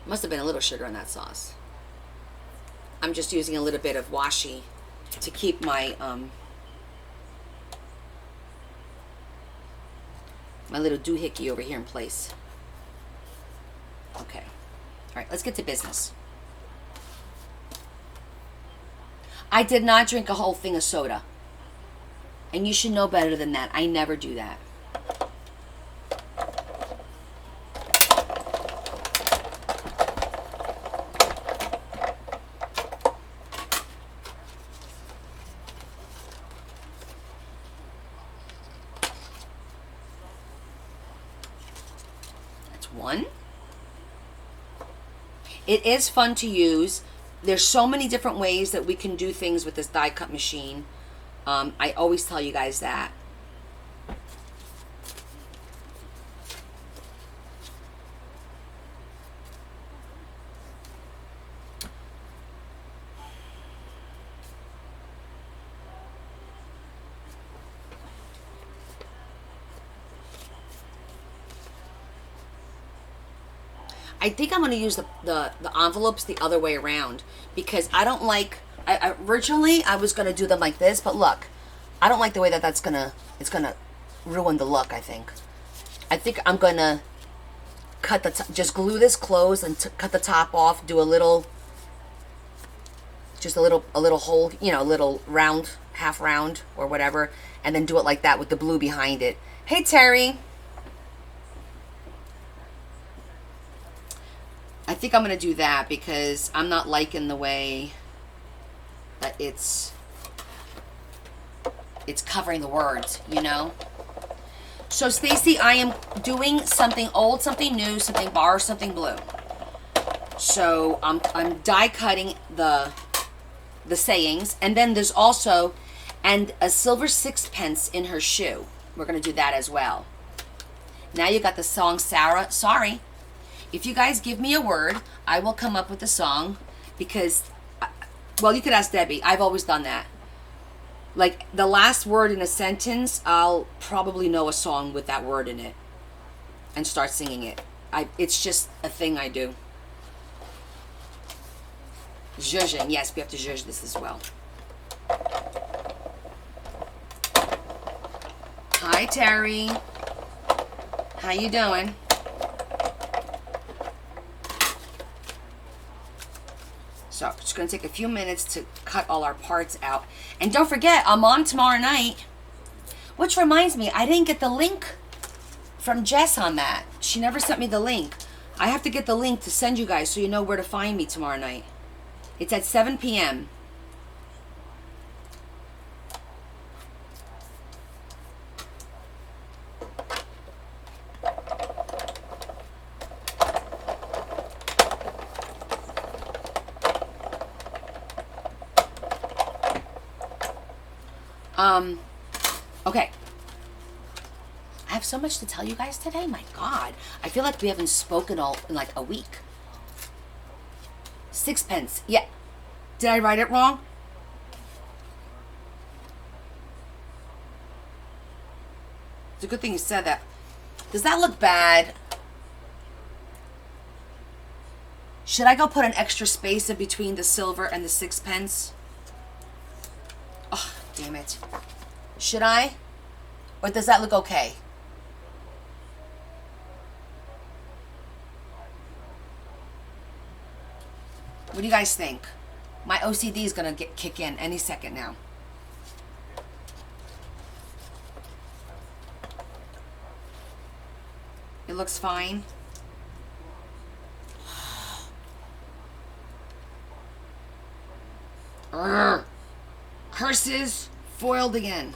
Must have been a little sugar in that sauce. I'm just using a little bit of washi to keep my my little doohickey over here in place. Okay. All right, let's get to business. I did not drink a whole thing of soda. And you should know better than that. I never do that. One. It is fun to use. There's so many different ways that we can do things with this die cut machine. I always tell you guys that. I think I'm going to use the envelopes the other way around because I don't like, originally I was going to do them like this, but look, I don't like the way that it's going to ruin the look, I think. I think I'm going to cut just glue this closed and cut the top off, do a little, just a little hole, you know, a little round, half round or whatever, and then do it like that with the blue behind it. Hey, Terry. I think I'm going to do that because I'm not liking the way that it's covering the words, you know? So, Stacy, I am doing something old, something new, something bar, something blue. So, I'm die cutting the sayings, and then there's also and a silver sixpence in her shoe. We're going to do that as well. Now you got the song Sarah. Sorry. If you guys give me a word, I will come up with a song because, well, you could ask Debbie. I've always done that. Like, the last word in a sentence, I'll probably know a song with that word in it and start singing it. It's just a thing I do. Zhuzhing. Yes, we have to zhuzh this as well. Hi, Terry. How you doing? So, it's going to take a few minutes to cut all our parts out. And don't forget, I'm on tomorrow night. Which reminds me, I didn't get the link from Jess on that. She never sent me the link. I have to get the link to send you guys so you know where to find me tomorrow night. It's at 7 p.m. Okay. I have so much to tell you guys today. My God. I feel like we haven't spoken all in like a week. Sixpence. Yeah. Did I write it wrong? It's a good thing you said that. Does that look bad? Should I go put an extra space in between the silver and the sixpence? Oh, damn it. Should I? Or does that look okay? What do you guys think? My OCD is going to kick in any second now. It looks fine. Urgh. Curses foiled again.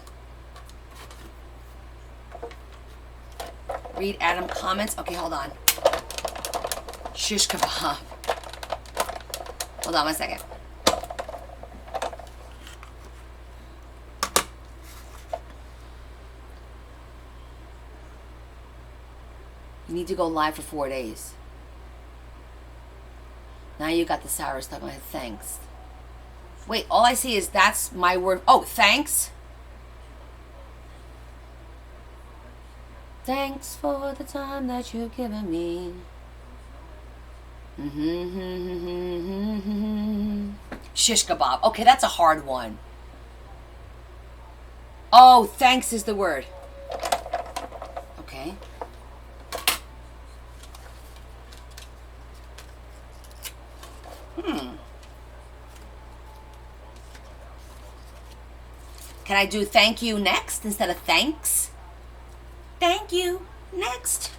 Read Adam comments. Okay, hold on. Shish kebab. Hold on 1 second. You need to go live for 4 days. Now you got the sour stuff. Thanks. Wait, all I see is that's my word. Oh, thanks. Thanks for the time that you've given me. Shish kebab. Okay, that's a hard one. Oh, thanks is the word. Okay. Can I do thank you next instead of thanks? Thank you next.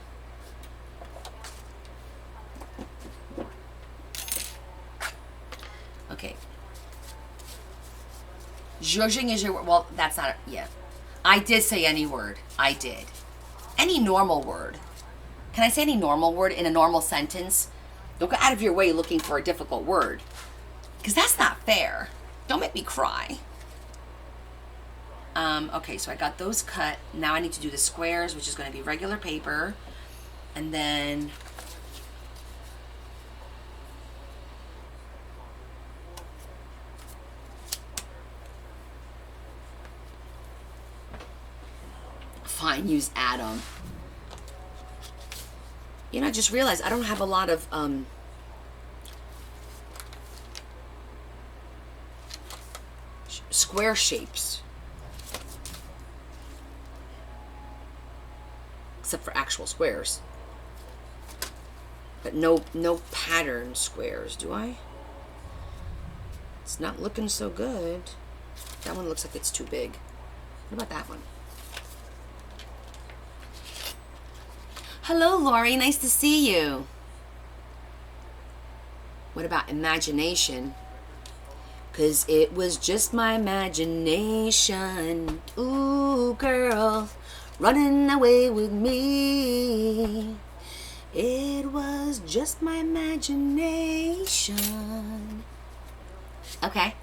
Okay. Zhuzhing is your word. Well, that's not, yeah. I did say any word. I did. Any normal word. Can I say any normal word in a normal sentence? Don't go out of your way looking for a difficult word. Because that's not fair. Don't make me cry. Okay, so I got those cut. Now I need to do the squares, which is going to be regular paper. And then fine, use Adam. You know, I just realized I don't have a lot of square shapes. Except for actual squares. But no pattern squares, do I? It's not looking so good. That one looks like it's too big. What about that one? Hello, Lori. Nice to see you. What about imagination? 'Cause it was just my imagination. Ooh, girl, running away with me. It was just my imagination. Okay.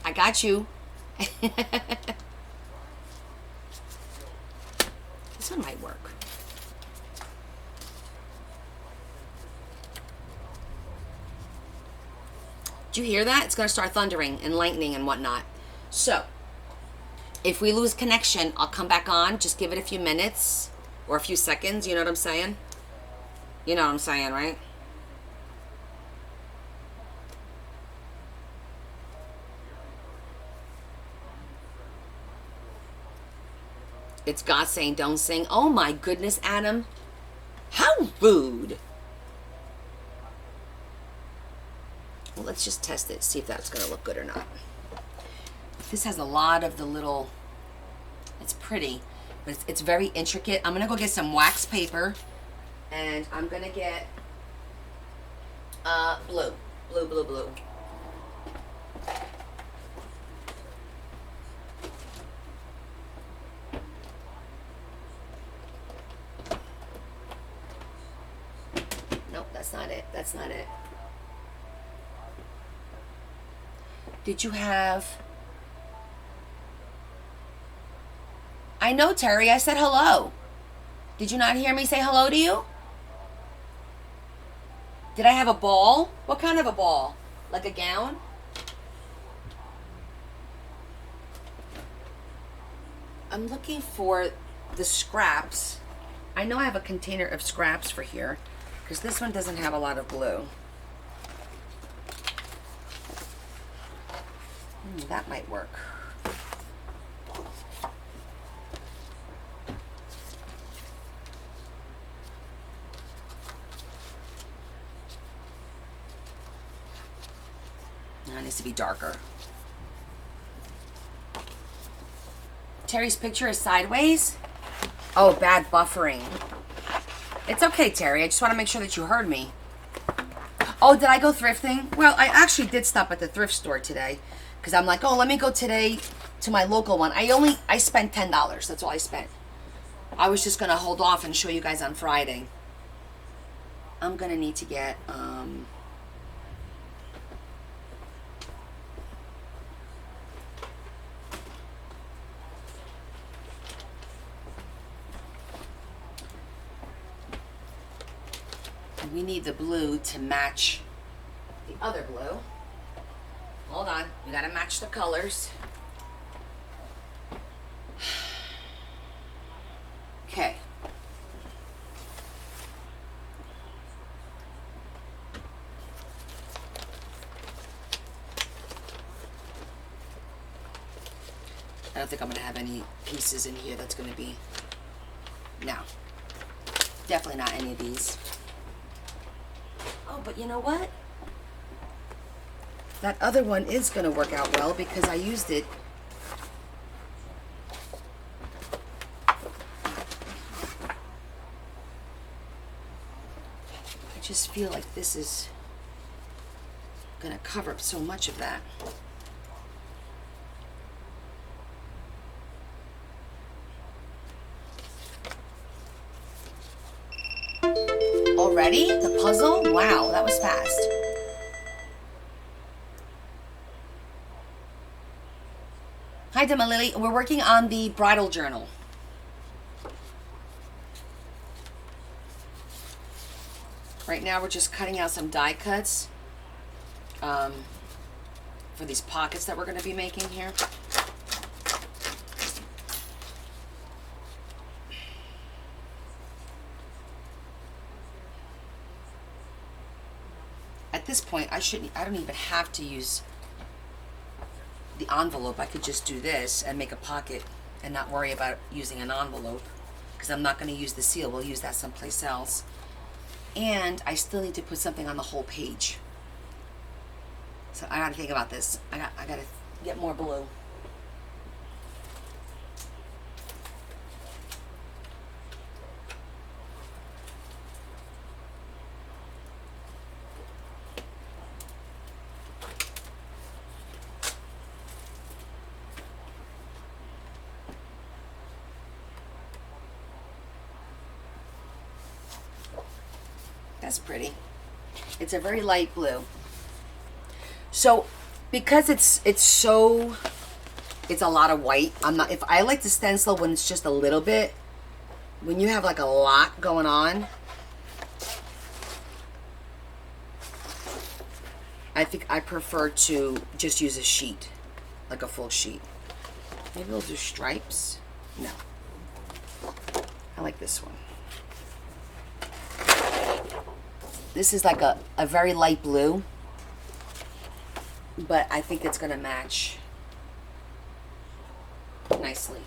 I got you. This one might work. Do you hear that? It's going to start thundering and lightning and whatnot. So, if we lose connection, I'll come back on. Just give it a few minutes or a few seconds. You know what I'm saying? You know what I'm saying, right? It's God saying don't sing. Oh my goodness, Adam. How rude. Well, let's just test it. See if that's going to look good or not. This has a lot of the little... It's pretty, but it's very intricate. I'm going to go get some wax paper. And I'm going to get blue. Blue. Nope, that's not it. That's not it. Did you have... I know, Terry. I said hello. Did you not hear me say hello to you? Did I have a ball? What kind of a ball? Like a gown? I'm looking for the scraps. I know I have a container of scraps for here, because this one doesn't have a lot of glue. That might work. Now it needs to be darker. Terry's picture is sideways. Oh, bad buffering. It's okay, Terry. I just want to make sure that you heard me. Oh, did I go thrifting? Well, I actually did stop at the thrift store today. Because I'm like, oh, let me go today to my local one. I spent $10. That's all I spent. I was just going to hold off and show you guys on Friday. I'm going to need to get... we need the blue to match the other blue. Hold on, we gotta match the colors. Okay. I don't think I'm gonna have any pieces in here that's gonna be... No. Definitely not any of these. Oh, but you know what? That other one is going to work out well because I used it. I just feel like this is going to cover up so much of that. Already? The puzzle? Wow, that was fast. Hi, Dema Lily. We're working on the bridal journal. Right now, we're just cutting out some die cuts for these pockets that we're going to be making here. at this point, I don't even have to use the envelope. I could just do this and make a pocket and not worry about using an envelope, because I'm not going to use the seal. We'll use that someplace else. And I still need to put something on the whole page. So I got to think about this. I got to get more blue. That's pretty. It's a very light blue. So because it's a lot of white, if I like to stencil when it's just a little bit, when you have like a lot going on, I think I prefer to just use a sheet, like a full sheet. Maybe we'll do stripes. No, I like this one. This is like a very light blue, but I think it's gonna match nicely.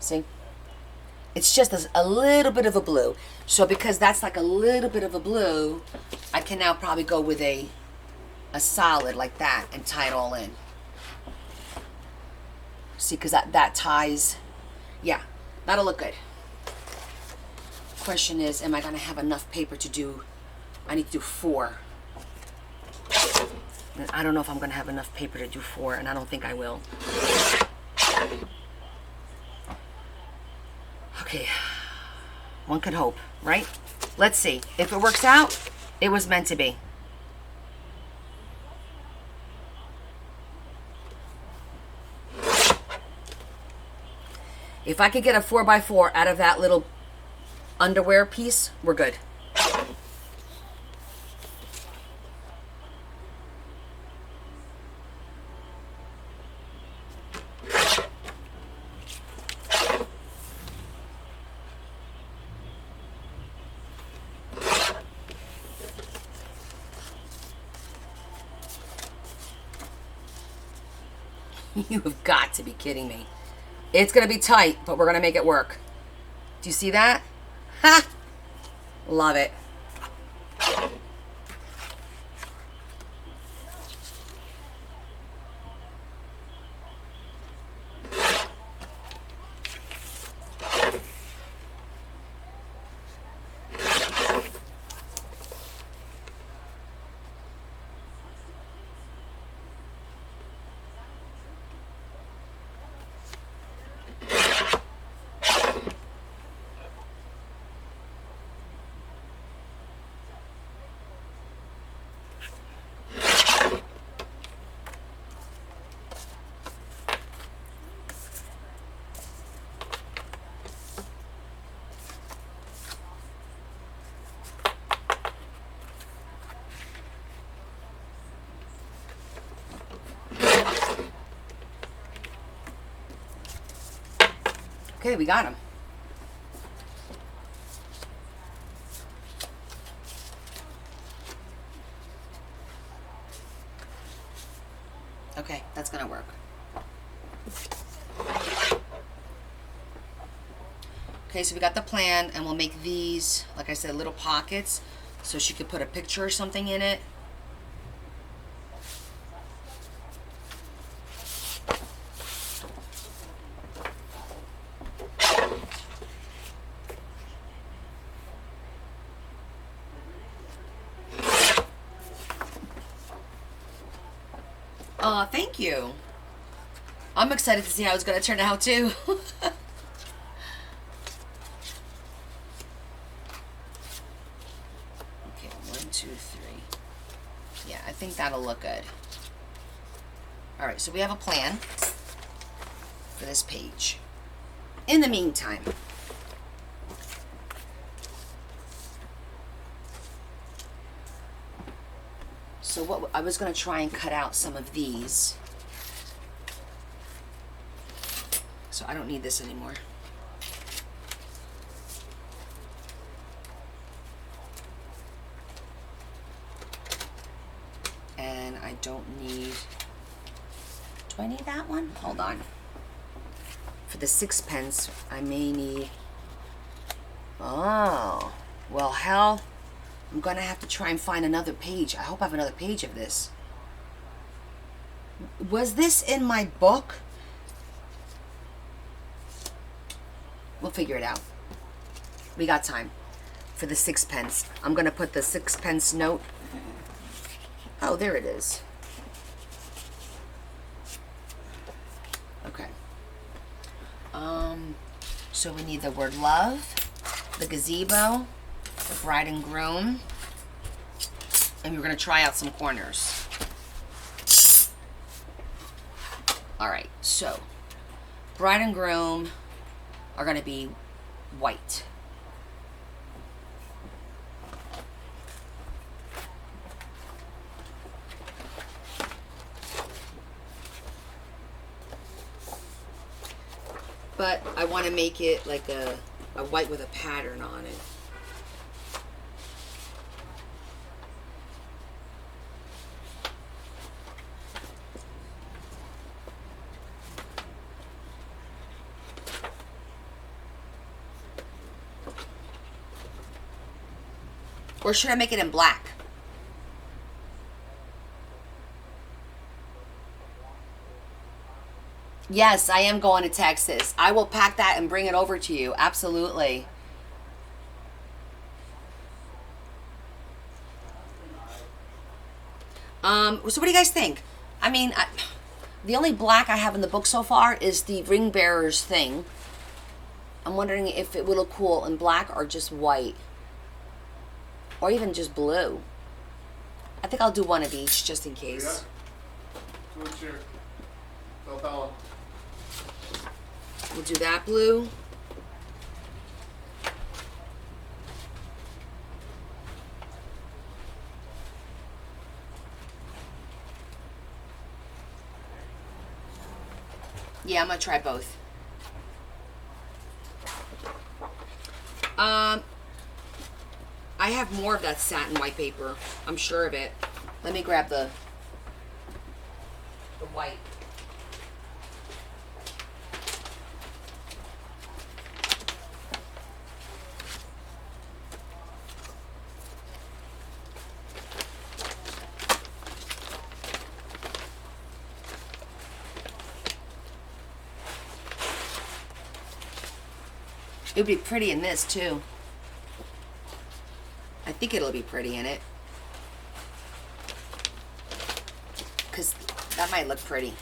See? It's just a little bit of a blue. So because that's like a little bit of a blue, I can now probably go with a solid like that and tie it all in. See, because that ties. Yeah, that'll look good. Question is, am I going to have enough paper to do? I need to do 4. And I don't know if I'm going to have enough paper to do 4, and I don't think I will. Okay, one could hope, right? Let's see. If it works out, it was meant to be. If I could get a 4x4 out of that little underwear piece, we're good. You have got to be kidding me. It's going to be tight, but we're going to make it work. Do you see that? Ha! Love it. Okay, we got them. Okay, that's gonna work. Okay, so we got the plan, and we'll make these, like I said, little pockets, so she could put a picture or something in it. Thank you. I'm excited to see how it's going to turn out too. Okay, 1, 2, 3. Yeah, I think that'll look good. All right, so we have a plan for this page. In the meantime, so what I was going to try and cut out some of these. So I don't need this anymore. don't need... Do I need that one? Hold on. For the 6 pence, I may need... Oh. Well, hell, I'm going to have to try and find another page. I hope I have another page of this. Was this in my book? We'll figure it out. We got time for the 6 pence. I'm going to put the 6 pence note. Oh, there it is. Okay. So we need the word love, the gazebo, the bride and groom, and we're going to try out some corners. All right, so bride and groom are going to be white. But I want to make it like a white with a pattern on it. Or should I make it in black? Yes, I am going to Texas. I will pack that and bring it over to you. Absolutely. So what do you guys think? I mean, the only black I have in the book so far is the ring bearer's thing. I'm wondering if it would look cool in black or just white. Or even just blue. I think I'll do one of each just in case. What's your Bella? We'll do that blue. Yeah, I'm gonna try both. I have more of that satin white paper. I'm sure of it. Let me grab the white. It would be pretty in this too. I think it'll be pretty in it. Because that might look pretty.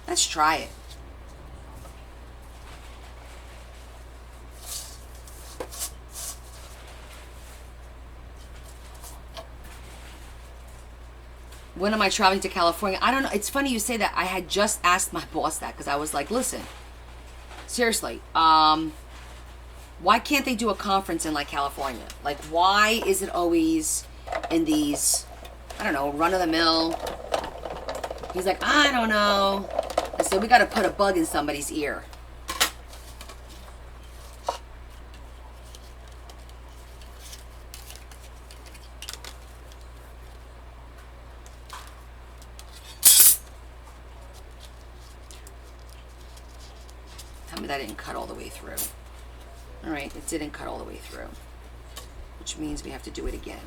Let's try it. When am I traveling to California? I don't know. It's funny you say that. I had just asked my boss that because I was like, listen, seriously, why can't they do a conference in like California? Like, why is it always in these, I don't know, run of the mill? He's like, I don't know. I said, we got to put a bug in somebody's ear. Tell me that didn't cut all the way through. All right, it didn't cut all the way through, which means we have to do it again.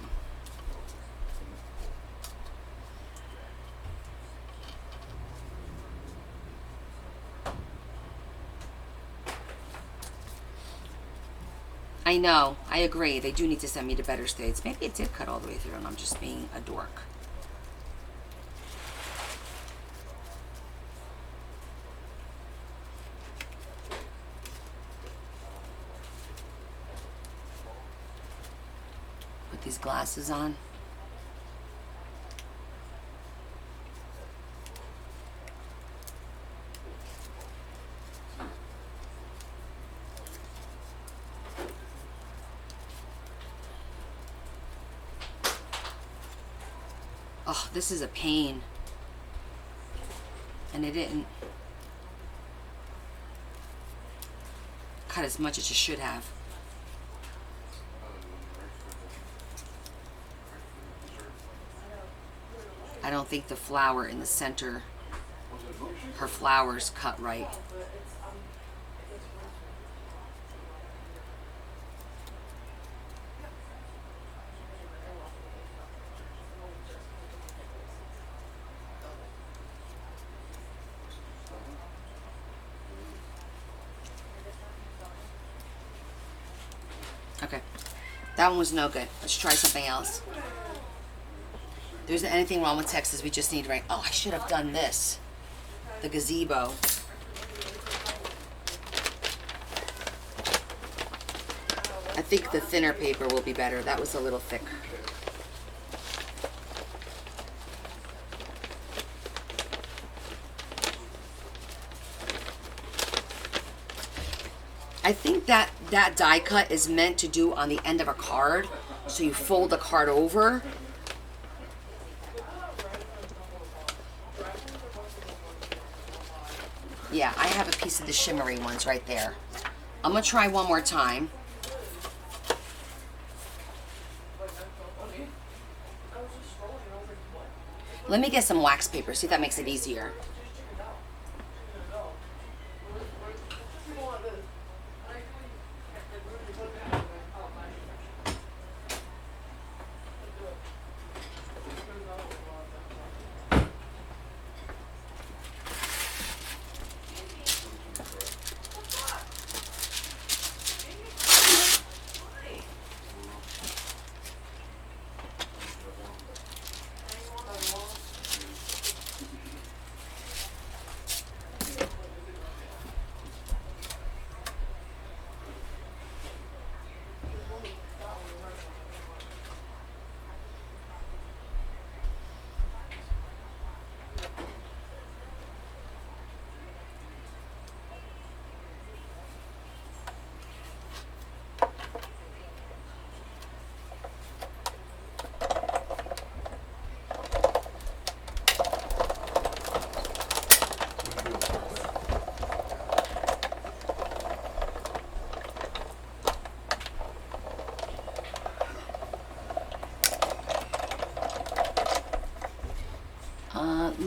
I know, I agree. They do need to send me to better states. Maybe it did cut all the way through and I'm just being a dork. Put these glasses on. Oh, this is a pain. And it didn't cut as much as it should have. I don't think the flower in the center, her flower's cut right. Okay, that one was no good. Let's try something else. There isn't anything wrong with Texas. We just need right. Oh, I should have done this. The gazebo. I think the thinner paper will be better. That was a little thick. I think that die cut is meant to do on the end of a card. So you fold the card over. Yeah, I have a piece of the shimmery ones right there. I'm going to try one more time. Let me get some wax paper, see if that makes it easier.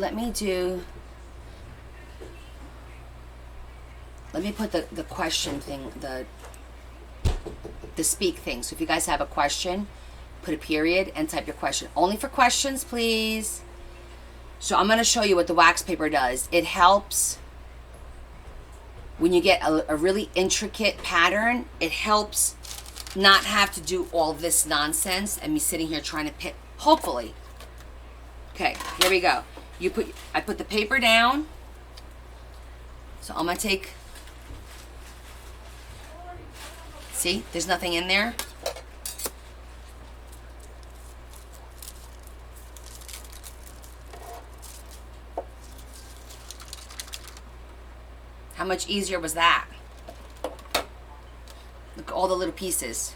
Let me put the question thing, the speak thing. So if you guys have a question, put a period and type your question. Only for questions, please. So I'm going to show you what the wax paper does. It helps when you get a really intricate pattern. It helps not have to do all this nonsense and me sitting here trying to pick, hopefully. Okay, here we go. I put the paper down. So I'm going to take, see, there's nothing in there. How much easier was that? Look at all the little pieces.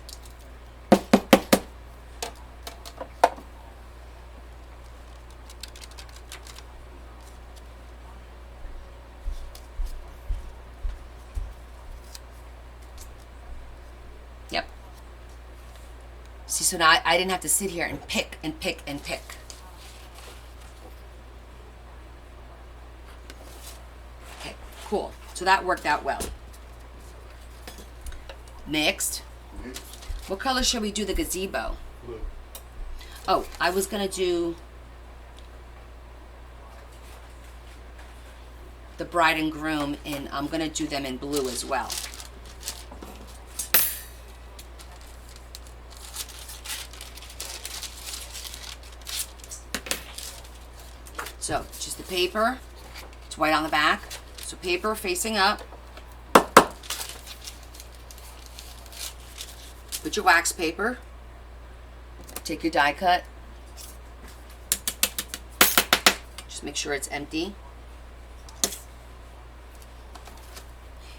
Yep. See, so now I didn't have to sit here and pick and pick and pick. Okay, cool. So that worked out well. Next, what color should we do the gazebo? Blue. Oh, I was going to do the bride and groom in, I'm going to do them in blue as well. So, just the paper. It's white on the back. So paper facing up. Put your wax paper. Take your die cut. Just make sure it's empty.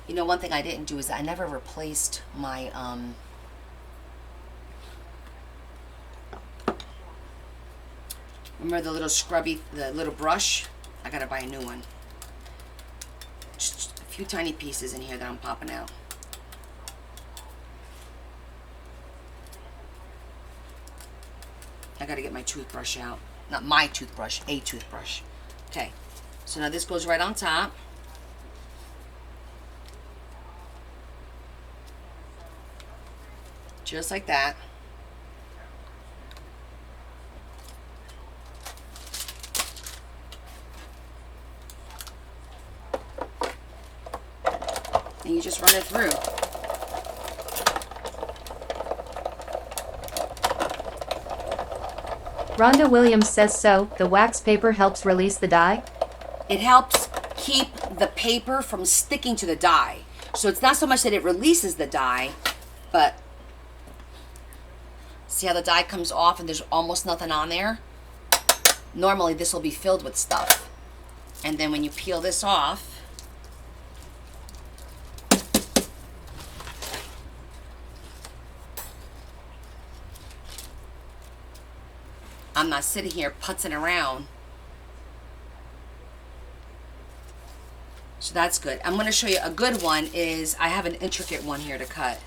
You know, one thing I didn't do is I never replaced my remember the little scrubby, the little brush? I gotta buy a new one. Just a few tiny pieces in here that I'm popping out. I gotta get my toothbrush out. Not my toothbrush, a toothbrush. Okay, so now this goes right on top. Just like that. And you just run it through. Rhonda Williams says so. The wax paper helps release the dye? It helps keep the paper from sticking to the dye. So it's not so much that it releases the dye, but see how the dye comes off and there's almost nothing on there? Normally this will be filled with stuff. And then when you peel this off, I'm not sitting here putzing around. So that's good. I'm going to show you a good one is, I have an intricate one here to cut.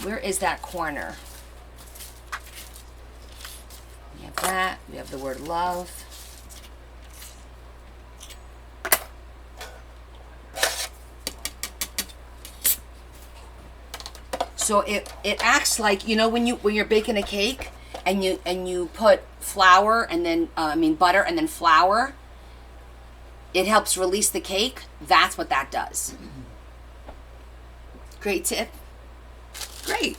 Where is that corner? We have that. We have the word love. So it acts like, you know, when you're baking a cake and you put flour and then butter and then flour, it helps release the cake. That's what that does. Great tip. Great.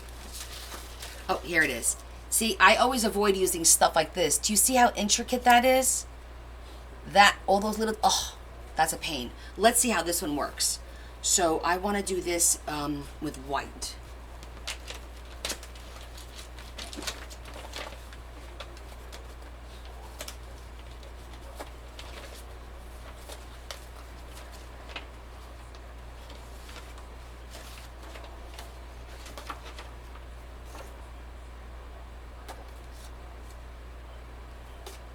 Oh, here it is. See, I always avoid using stuff like this. Do you see how intricate that is? That, all those little, oh, that's a pain. Let's see how this one works. So I want to do this with white.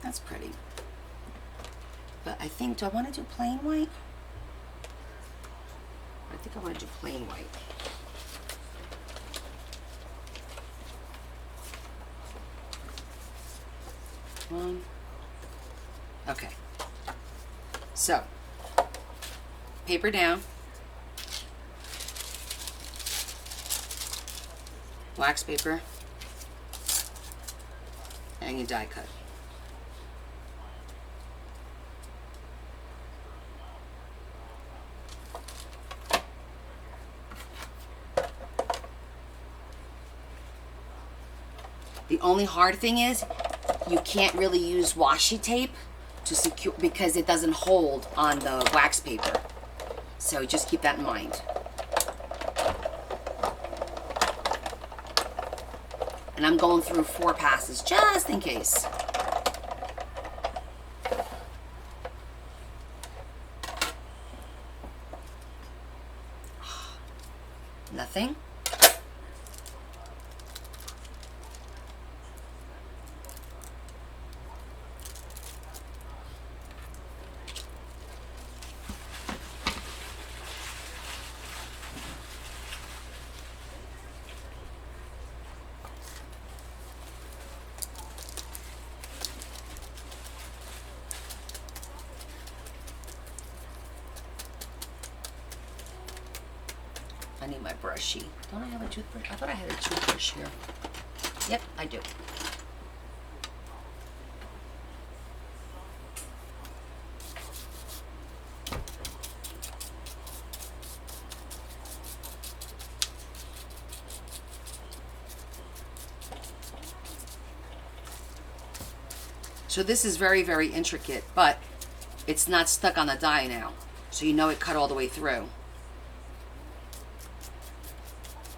That's pretty. But I think, do I want to do plain white? I think I want to do plain white. One. Okay. So, paper down. Wax paper. And you die cut. The only hard thing is you can't really use washi tape to secure because it doesn't hold on the wax paper. So just keep that in mind. And I'm going through 4 passes just in case. Nothing. I need my brushy. Don't I have a toothbrush? I thought I had a toothbrush here. Yep, I do. So this is very, very intricate, but it's not stuck on the die now. So you know it cut all the way through.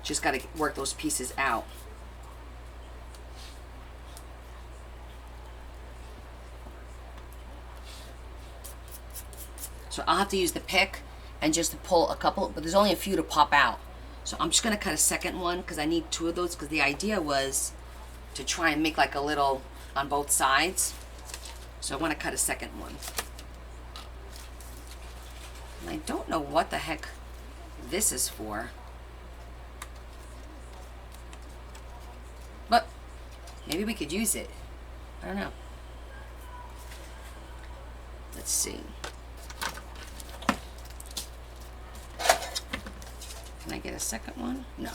Just got to work those pieces out. So I'll have to use the pick and just to pull a couple, but there's only a few to pop out. So I'm just going to cut a second one because I need 2 of those because the idea was to try and make like a little on both sides. So I want to cut a second one. And I don't know what the heck this is for. But maybe we could use it. I don't know. Let's see. Can I get a second one? No.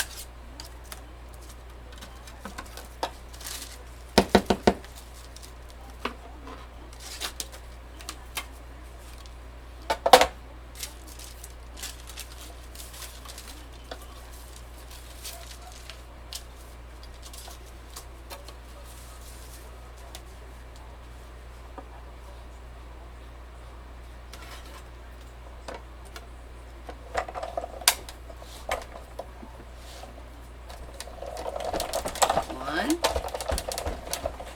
One,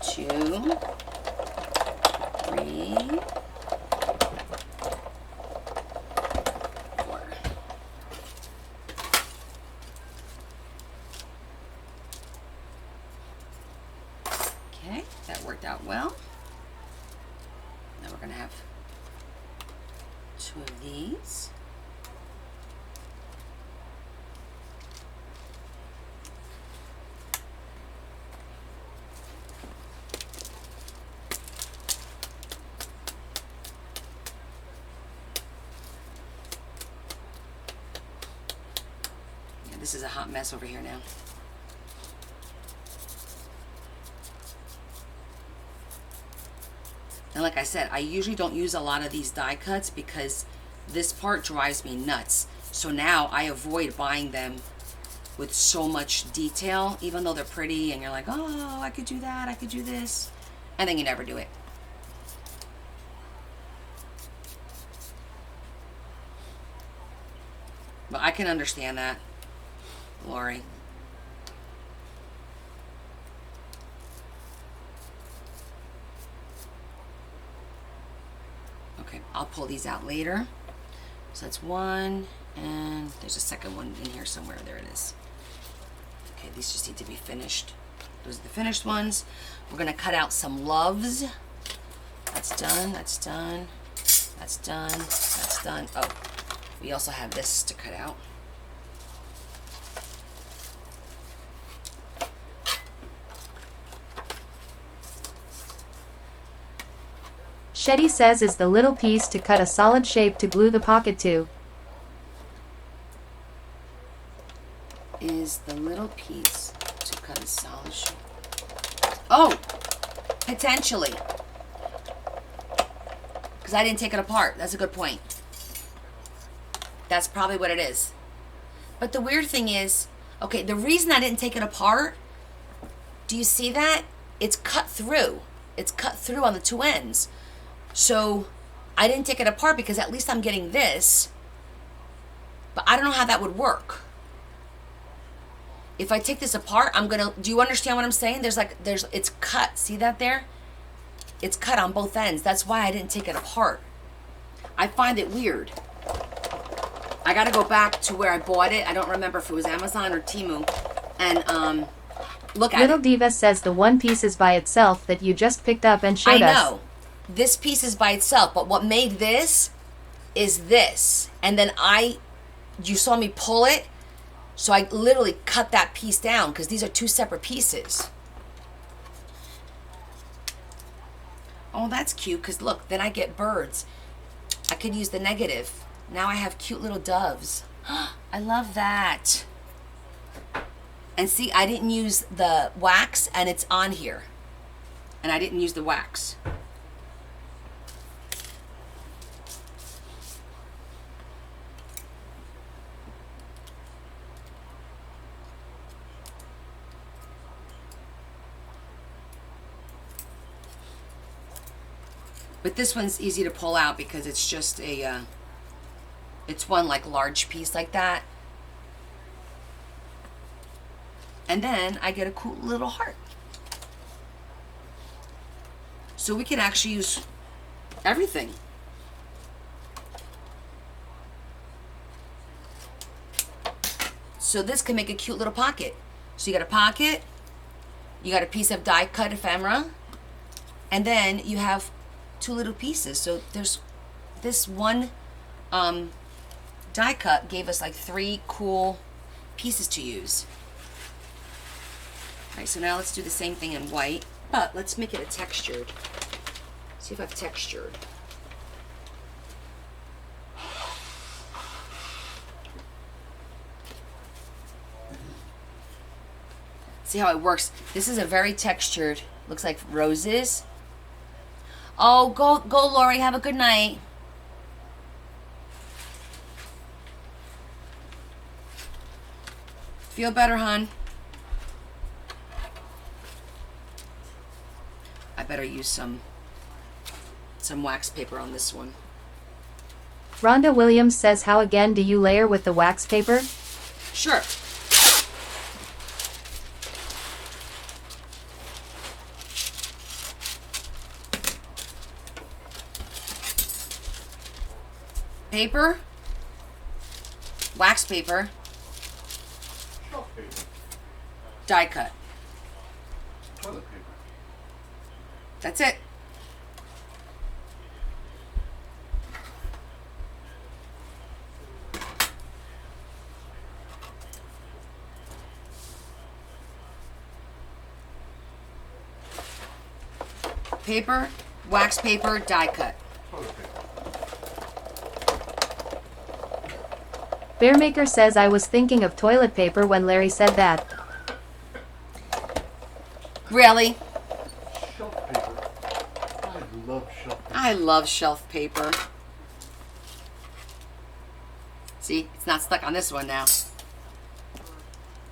two, three, four. Okay, that worked out well. Now we're going to have 2 of these. Yeah, this is a hot mess over here now. And like I said, I usually don't use a lot of these die cuts because this part drives me nuts. So now I avoid buying them with so much detail, even though they're pretty and you're like, oh, I could do that, I could do this. And then you never do it. But I can understand that, Lori. Okay, I'll pull these out later. So that's one, and there's a second one in here somewhere. There it is. Okay, these just need to be finished. Those are the finished ones. We're gonna cut out some loves. That's done, that's done, that's done, that's done. Oh, we also have this to cut out. Shetty says is the little piece to cut a solid shape to glue the pocket to. Is the little piece to cut a solid shape. Oh, potentially. Because I didn't take it apart. That's a good point. That's probably what it is. But the weird thing is, okay, the reason I didn't take it apart, do you see that? It's cut through. It's cut through on the 2 ends. So I didn't take it apart because at least I'm getting this. But I don't know how that would work. If I take this apart, I'm gonna, do you understand what I'm saying? It's cut, see that there? It's cut on both ends. That's why I didn't take it apart. I find it weird. I gotta go back to where I bought it. I don't remember if it was Amazon or Temu. And look at Little it. Diva says the one piece is by itself that you just picked up and showed us. I know. This piece is by itself, but what made this is this. And then you saw me pull it, so I literally cut that piece down because these are 2 separate pieces. Oh, that's cute because look, then I get birds. I could use the negative. Now I have cute little doves. I love that. And see, I didn't use the wax and it's on here. And I didn't use the wax. But this one's easy to pull out because it's just a, it's one like large piece like that. And then I get a cool little heart. So we can actually use everything. So this can make a cute little pocket. So you got a pocket, you got a piece of die cut ephemera, and then you have 2 little pieces. So there's this one die cut gave us like 3 cool pieces to use. All right, so now let's do the same thing in white, but let's make it a textured. See if I've textured. See how it works. This is a very textured, looks like roses. Oh, go, Lori. Have a good night. Feel better, hon. I better use some wax paper on this one. Rhonda Williams says, how again do you layer with the wax paper? Sure. Paper, wax paper, Shelf paper. die cut. Toilet paper. That's it. Paper, wax paper, die cut. Toilet paper. Bearmaker says, I was thinking of toilet paper when Larry said that. Really? Shelf paper. I love shelf paper. I love shelf paper. See, it's not stuck on this one now.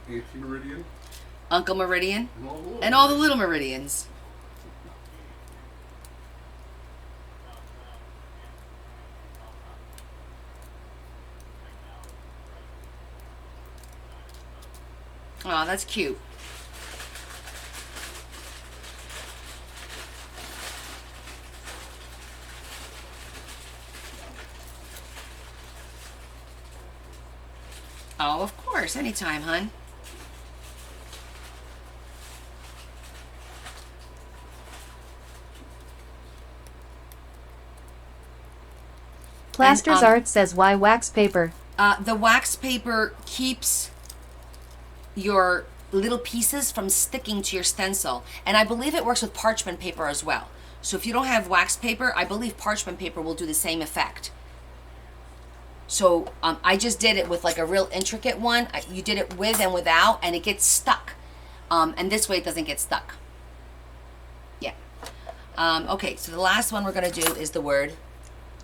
Auntie Meridian. Uncle Meridian And all the little and all the little meridians. Oh, that's cute. Oh, of course. Anytime, hun. Plaster's And, Art says, why wax paper? The wax paper keeps your little pieces from sticking to your stencil. And I believe it works with parchment paper as well. So if you don't have wax paper, I believe parchment paper will do the same effect. So I just did it with like a real intricate one. You did it with and without, and it gets stuck. And this way it doesn't get stuck. Yeah. Okay, so the last one we're going to do is the word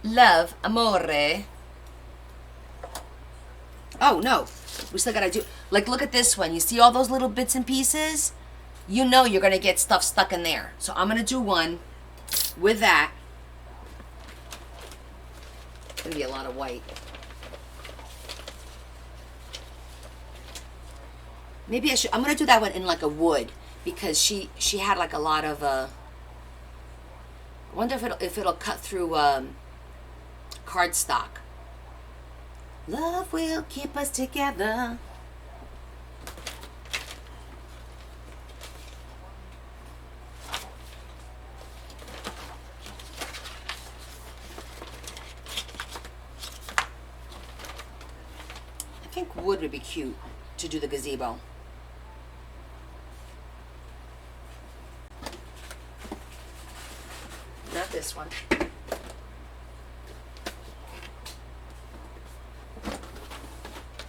love, amore. Oh, no. We still got to do, like, look at this one. You see all those little bits and pieces? You know you're going to get stuff stuck in there. So I'm going to do one with that. It's going to be a lot of white. Maybe I should, I'm going to do that one in like a wood, because she had like a lot of, I wonder if it'll cut through cardstock. Love will keep us together. I think wood would be cute to do the gazebo. Not this one.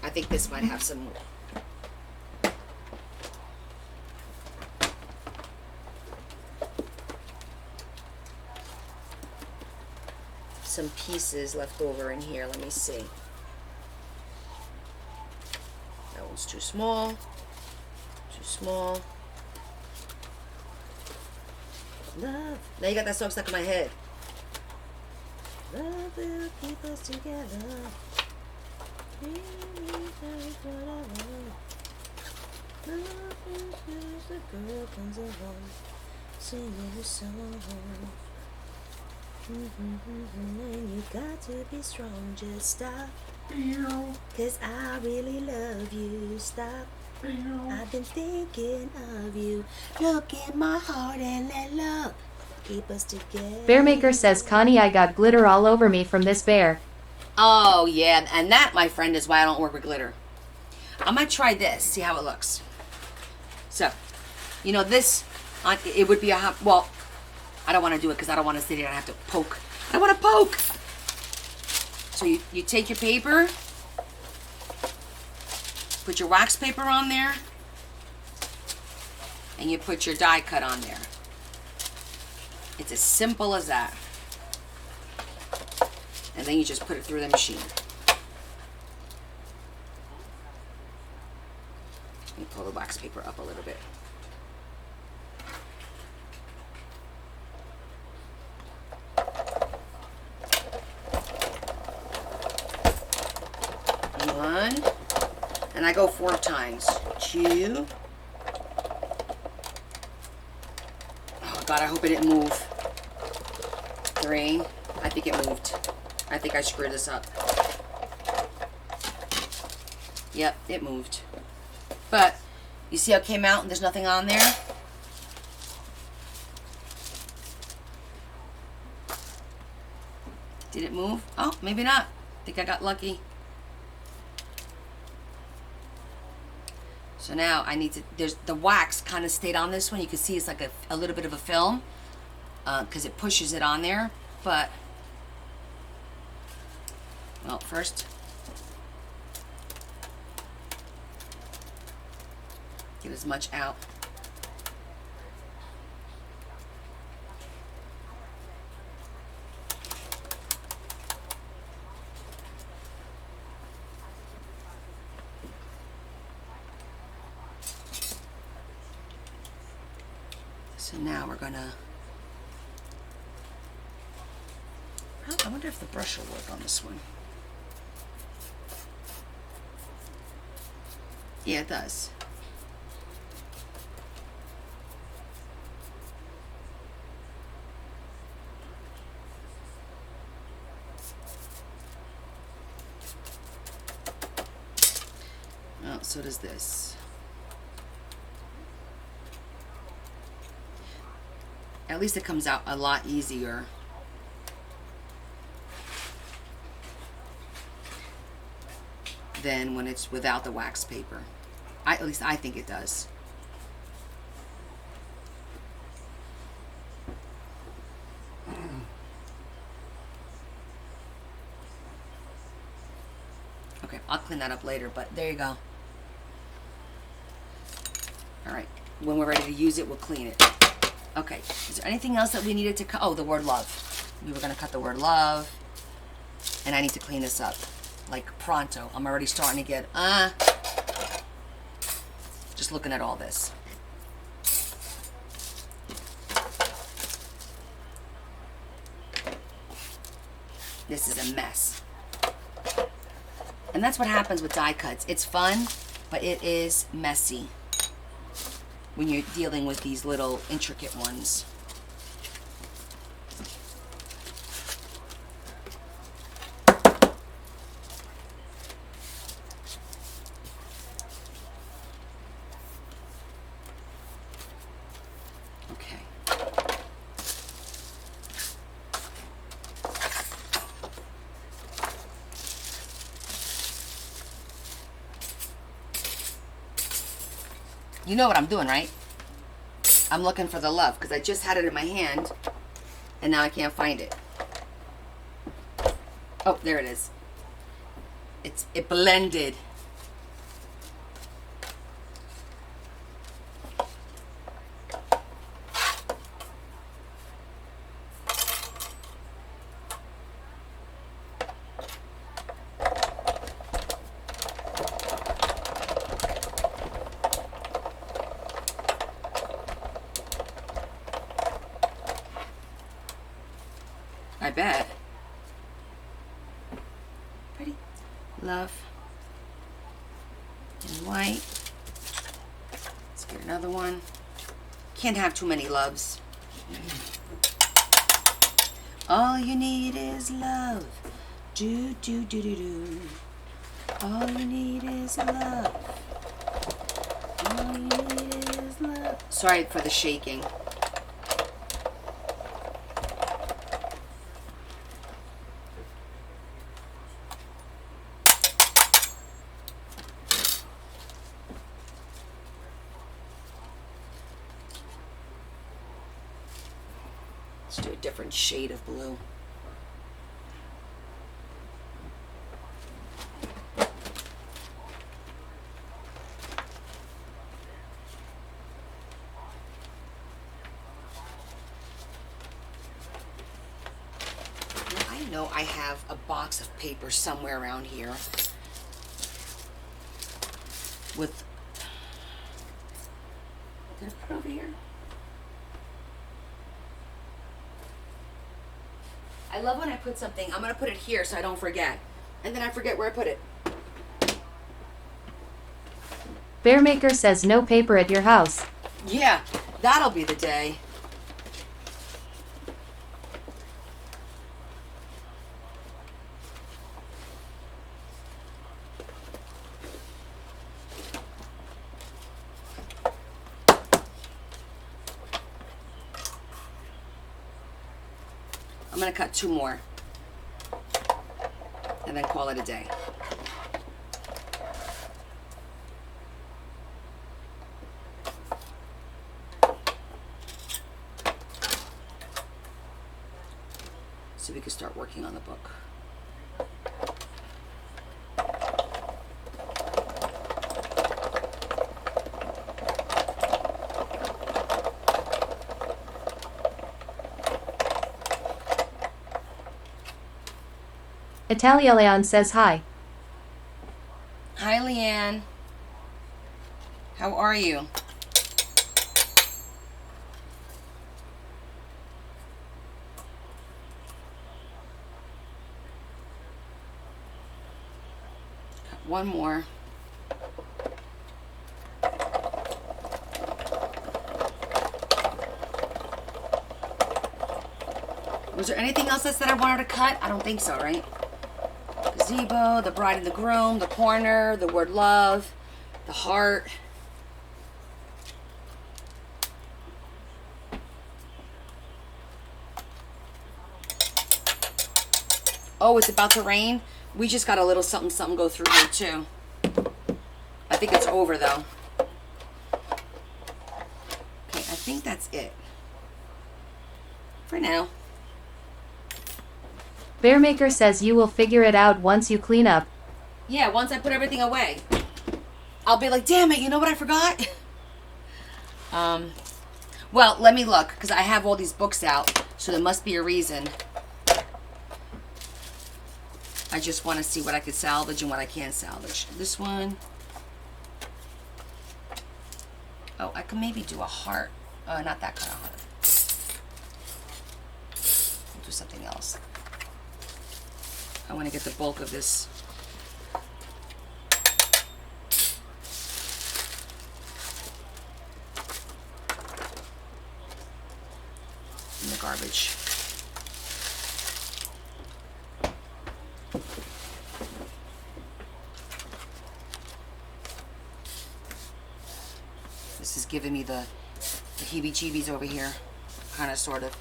I think this might have some pieces left over in here. Let me see. That one's too small. Too small. Love. Now you got that song stuck in my head. Love will keep us together. The girl comes along, singing a song. And you got to be strong, just stop. Cause I really love you, stop. I've been thinking of you. Look in my heart and let love keep us together. Bearmaker says, Connie, I got glitter all over me from this bear. Oh, yeah. And that, my friend, is why I don't work with glitter. I'm going to try this, see how it looks. So, you know, this, it would be a, well, I don't want to do it because I don't want to sit here and have to poke. I want to poke. So you take your paper, put your wax paper on there, and you put your die cut on there. It's as simple as that. And then you just put it through the machine. Let me pull the wax paper up a little bit. One, and I go 4 times. 2. Oh God, I hope it didn't move. 3. I think it moved. I think I screwed this up. Yep, it moved. But you see how it came out and there's nothing on there? Did it move? Oh, maybe not. I think I got lucky. So now I need to, there's the wax kind of stayed on this one. You can see it's like a little bit of a film because it pushes it on there. But, well, first, get as much out. So now we're gonna, I wonder if the brush will work on this one. Yeah, it does. Oh, so does this. At least it comes out a lot easier. Than when it's without the wax paper. At least I think it does. Okay, I'll clean that up later, but there you go. All right, when we're ready to use it, we'll clean it. Okay, is there anything else that we needed to cut? Oh, the word love. We were gonna cut the word love, and I need to clean this up, like pronto. I'm already starting to get, just looking at all this. This is a mess. And that's what happens with die cuts. It's fun, but it is messy when you're dealing with these little intricate ones. Okay. You know what I'm doing, right? I'm looking for the love because I just had it in my hand and now I can't find it. Oh, there it is. It blended. I bet. Pretty. Love. And white. Let's get another one. Can't have too many loves. All you need is love. Do, do, do, do, do. All you need is love. All you need is love. Sorry for the shaking. Let's do a different shade of blue. know I have a box of paper somewhere around here with, did I put it over here? I love when I put something, I'm going to put it here so I don't forget. And then I forget where I put it. Bearmaker says no paper at your house. Yeah, that'll be the day. I'm going to cut 2 more and then call it a day. So we can start working on the book. Italia Leon says hi. Hi, Leanne. How are you? Got 1 more. Was there anything else that I wanted to cut? I don't think so, right? Gazebo, the bride and the groom, the corner, the word love, the heart. Oh, it's about to rain. We just got a little something something go through here too. I think it's over though. Okay, I think that's it for now. Bearmaker says you will figure it out once you clean up. Yeah, once I put everything away. I'll be like, damn it, you know what I forgot? Well, let me look, because I have all these books out, so there must be a reason. I just want to see what I could salvage and what I can't salvage. This one. Oh, I could maybe do a heart. Not that kind of heart. We'll do something else. I want to get the bulk of this. In the garbage. This is giving me the heebie-jeebies over here. Kind of, sort of.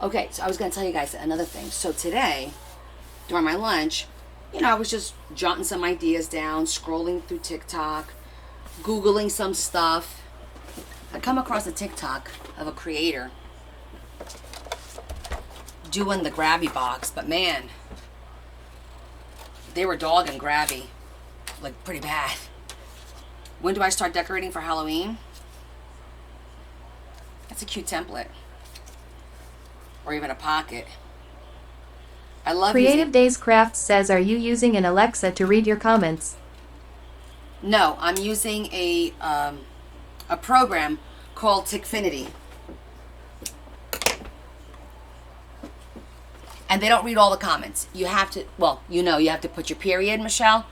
Okay, so I was going to tell you guys another thing. So today, during my lunch, you know, I was just jotting some ideas down, scrolling through TikTok, Googling some stuff. I come across a TikTok of a creator doing the grabby box, but man, they were dogging grabby, like pretty bad. When do I start decorating for Halloween? That's a cute template. Or even a pocket. I love Creative Days Crafts says, are you using an Alexa to read your comments? No, I'm using a program called Tickfinity. And they don't read all the comments. You have to, well, you know, you have to put your period, Michelle.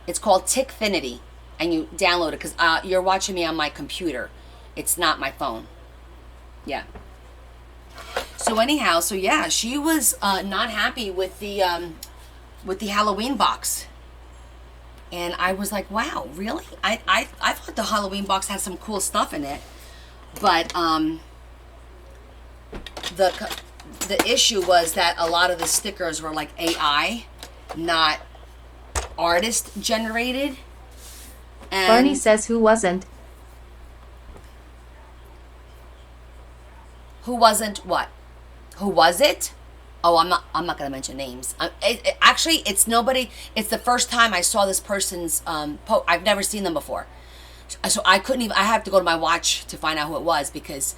It's called Tickfinity. And you download it because you're watching me on my computer. It's not my phone. Yeah. So anyhow, so yeah, she was not happy with the Halloween box, and I was like, wow, really? I thought the Halloween box had some cool stuff in it, but the issue was that a lot of the stickers were like AI, not artist generated. And Barney says, who wasn't? Who wasn't what? Who was it? Oh, I'm not gonna mention names. Actually, it's nobody. It's the first time I saw this person's I've never seen them before, so I couldn't even. I have to go to my watch to find out who it was because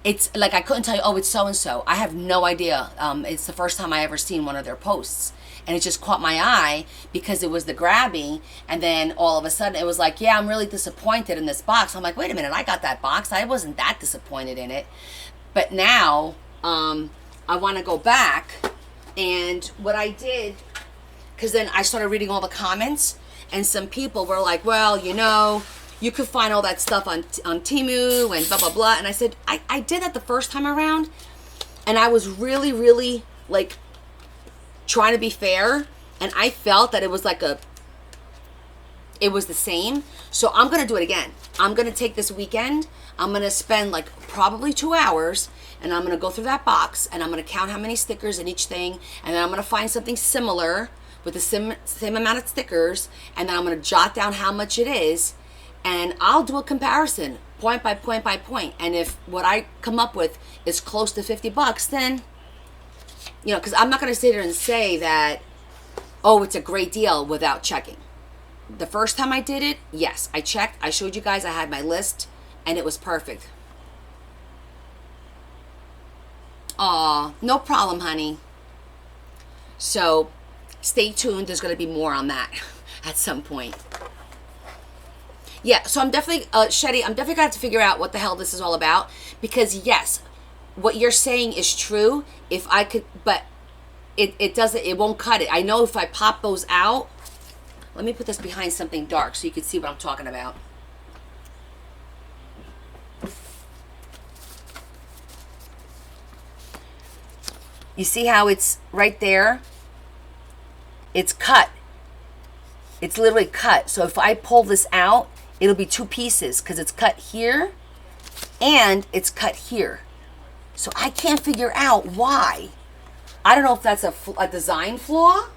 it's like I couldn't tell you. Oh, it's so and so. I have no idea. It's the first time I ever seen one of their posts, and it just caught my eye because it was the grabbing, and then all of a sudden it was like, yeah, I'm really disappointed in this box. I'm like, wait a minute, I got that box. I wasn't that disappointed in it, but now I want to go back, and what I did, because then I started reading all the comments, and some people were like, well, you know, you could find all that stuff on Temu and blah, blah, blah. And I said, I did that the first time around, and I was really, really, like, trying to be fair, and I felt that it was like it was the same. So I'm going to do it again. I'm going to take this weekend. I'm going to spend like probably 2 hours, and I'm going to go through that box, and I'm going to count how many stickers in each thing, and then I'm going to find something similar with the same amount of stickers, and then I'm going to jot down how much it is, and I'll do a comparison point by point by point. And if what I come up with is close to $50, then, you know, because I'm not going to sit here and say that, oh, it's a great deal without checking. The first time I did it, yes, I checked. I showed you guys I had my list, and it was perfect. Aw, no problem, honey. So stay tuned. There's going to be more on that at some point. Yeah, so I'm definitely, Shetty, I'm definitely going to have to figure out what the hell this is all about. Because, yes, what you're saying is true. If I could, but it doesn't, it won't cut it. I know if I pop those out, let me put this behind something dark so you can see what I'm talking about. You see how it's right there? It's cut. It's literally cut. So if I pull this out, it'll be 2 pieces because it's cut here and it's cut here. So I can't figure out why. I don't know if that's a design flaw,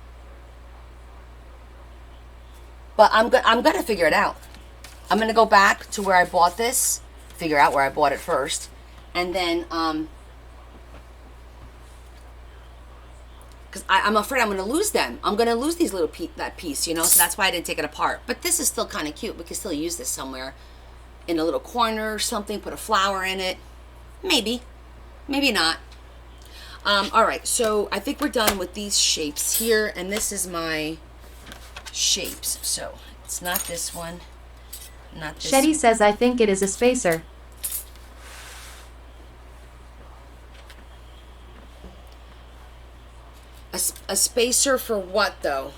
but I'm going to figure it out. I'm going to go back to where I bought this, figure out where I bought it first, and then because I'm afraid I'm going to lose them. I'm going to lose these little that piece, you know, so that's why I didn't take it apart. But this is still kind of cute. We can still use this somewhere in a little corner or something, put a flower in it. Maybe. Maybe not. All right, so I think we're done with these shapes here, and this is my shapes. So it's not this one, not this Shetty says, I think it is a spacer. A spacer for what, though?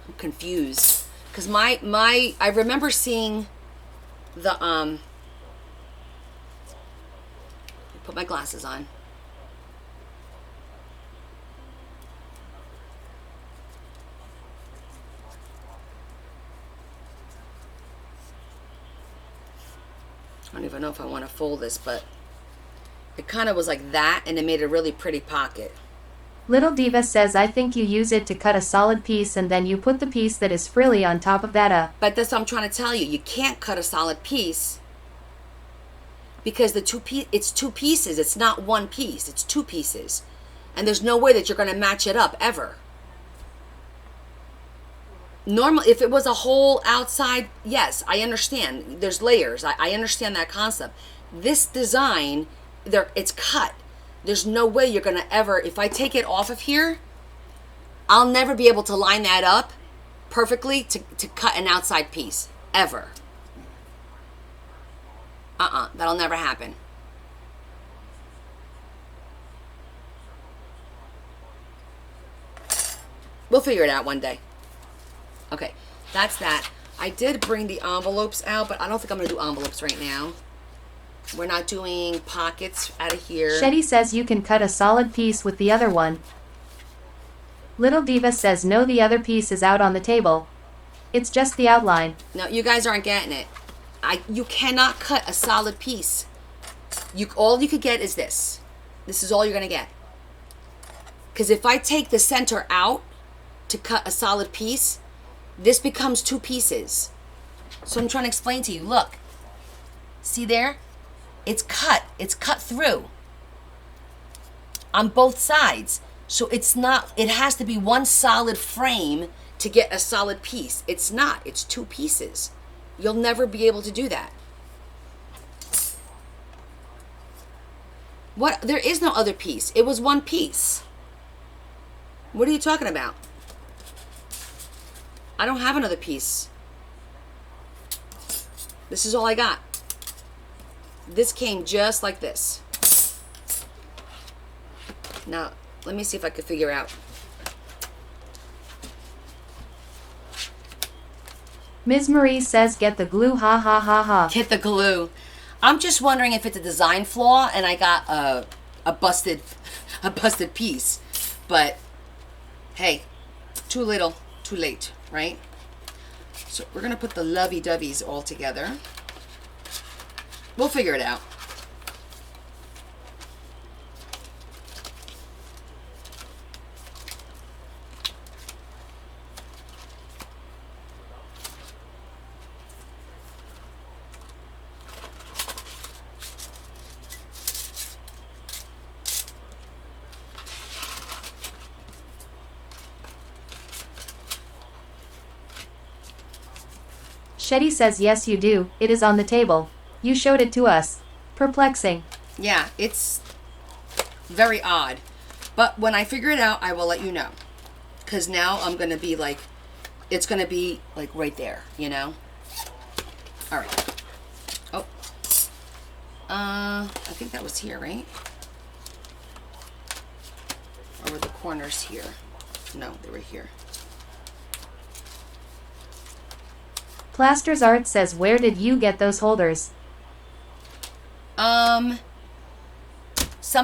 I'm confused. Because I remember seeing the, put my glasses on. I don't even know if I want to fold this, but it kind of was like that, and it made a really pretty pocket. Little Diva says, I think you use it to cut a solid piece and then you put the piece that is frilly on top of that. But that's what I'm trying to tell you. You can't cut a solid piece because it's 2 pieces. It's not 1 piece. It's 2 pieces. And there's no way that you're going to match it up ever. Normal, if it was a whole outside, yes, I understand. There's layers. I understand that concept. This design, it's cut. There's no way you're going to ever, if I take it off of here, I'll never be able to line that up perfectly to cut an outside piece. Ever. That'll never happen. We'll figure it out one day. Okay, that's that. I did bring the envelopes out, but I don't think I'm going to do envelopes right now. We're not doing pockets out of here. Shetty says you can cut a solid piece with the other one. Little Diva says no, the other piece is out on the table. It's just the outline. No, you guys aren't getting it. You cannot cut a solid piece. All you could get is this. This is all you're going to get. Because if I take the center out to cut a solid piece, this becomes 2 pieces. So I'm trying to explain to you. Look. See there? It's cut. It's cut through. on both sides. So it's not, it has to be one solid frame to get a solid piece. It's not, it's two pieces. You'll never be able to do that. What? There is no other piece. It was one piece. What are you talking about? I don't have another piece. This is all I got. This came just like this. Now, let me see if I can figure out. Ms. Marie says get the glue, ha ha ha ha. Get the glue. I'm just wondering if it's a design flaw and I got a busted piece. But hey, too little, too late, right? So we're gonna put the lovey-doveys all together. We'll figure it out. Shetty says yes you do, it is on the table. You showed it to us. Perplexing. Yeah, it's very odd. But when I figure it out, I will let you know. Because now I'm going to be like, it's going to be like right there, you know? All right. Oh. I think that was here, right? Or were the corners here? No, they were here. Plasters Art says where did you get those holders? Some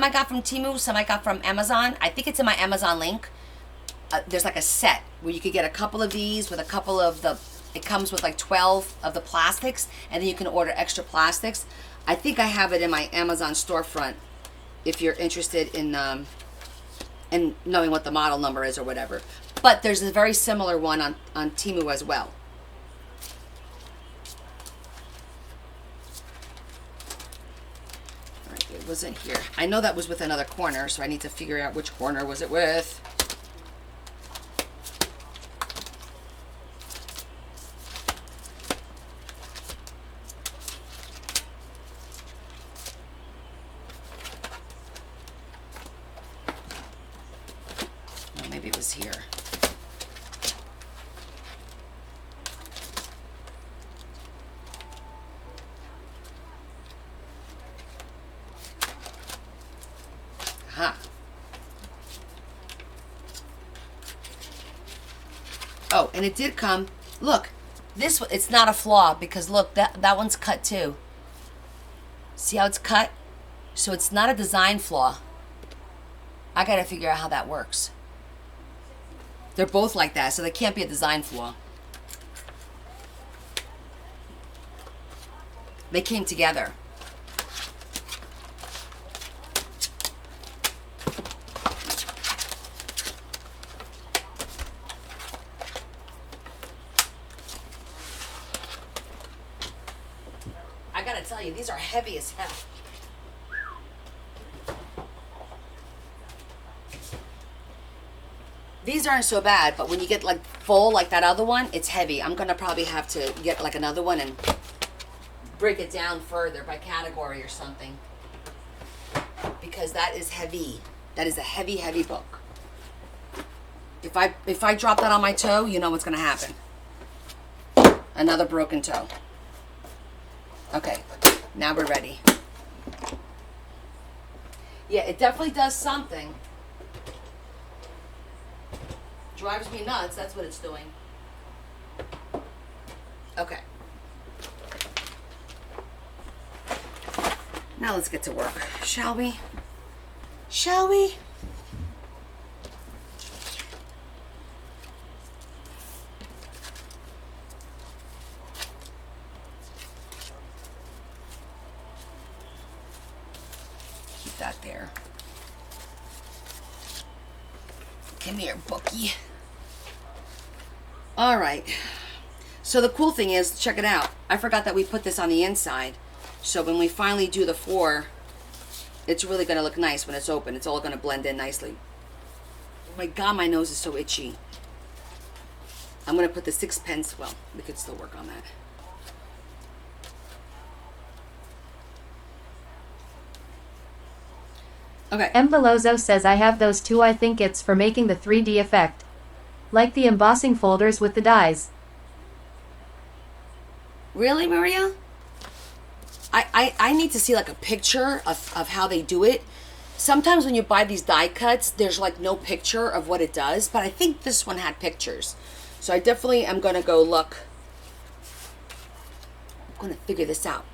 I got from Temu, some I got from Amazon. I think it's in my Amazon link. There's like a set where you could get a couple of these with a couple of the, it comes with like 12 of the plastics, and then you can order extra plastics. I think I have it in my Amazon storefront if you're interested in knowing what the model number is or whatever. But there's a very similar one on Temu as well. It wasn't here. I know that was with another corner, so I need to figure out which corner was it with. Well, maybe it was here. Huh. Oh, and it did come. Look, this it's not a flaw because look, that one's cut too. See how it's cut? So it's not a design flaw. I gotta figure out how that works. They're both like that, so they can't be a design flaw. They came together. I gotta tell you, these are heavy as hell. These aren't so bad, but when you get like full like that other one, it's heavy. I'm gonna probably have to get like another one and break it down further by category or something. Because that is heavy. That is a heavy, heavy book. If I drop that on my toe, you know what's gonna happen. Another broken toe. Okay, now we're ready. Yeah, it definitely does something. Drives me nuts, that's what it's doing. Okay. Now let's get to work, shall we? Shall we? Keep that there. Come here, bookie. All right. So the cool thing is, check it out. I forgot that we put this on the inside. So when we finally do the floor, It's really going to look nice when it's open. It's all going to blend in nicely. Oh my God, my nose is so itchy. I'm going to put the 6 pence. Well, we could still work on that. Okay. M. Velozo says I have those too. I think it's for making the 3D effect. Like the embossing folders with the dies. Really, Maria? I need to see like a picture of how they do it. Sometimes when you buy these die cuts, there's like no picture of what it does, but I think this one had pictures. So I definitely am going to go look. I'm going to figure this out.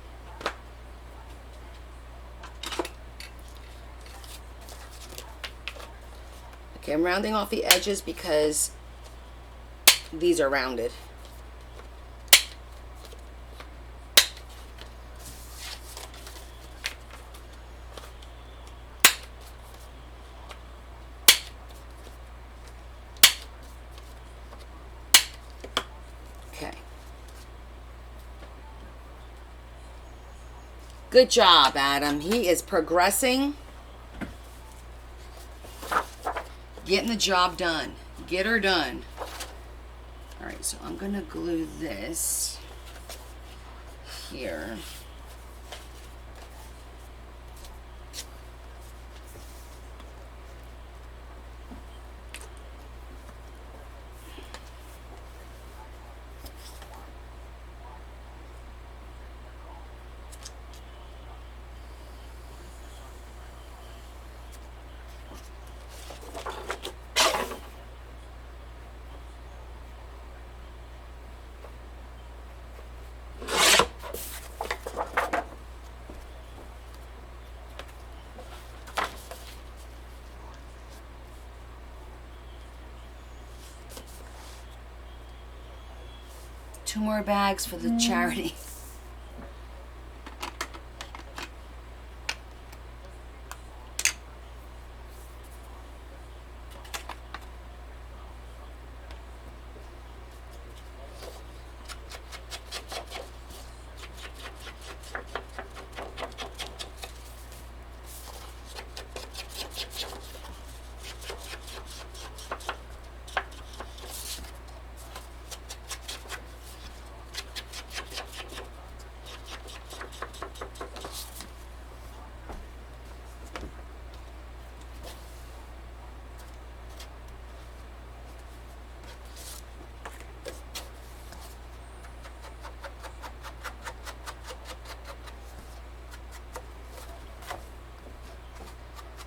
Okay, I'm rounding off the edges because these are rounded. Okay. Good job, Adam. He is progressing. Getting the job done. Get her done. All right, so I'm going to glue this here. Two more bags for the charity.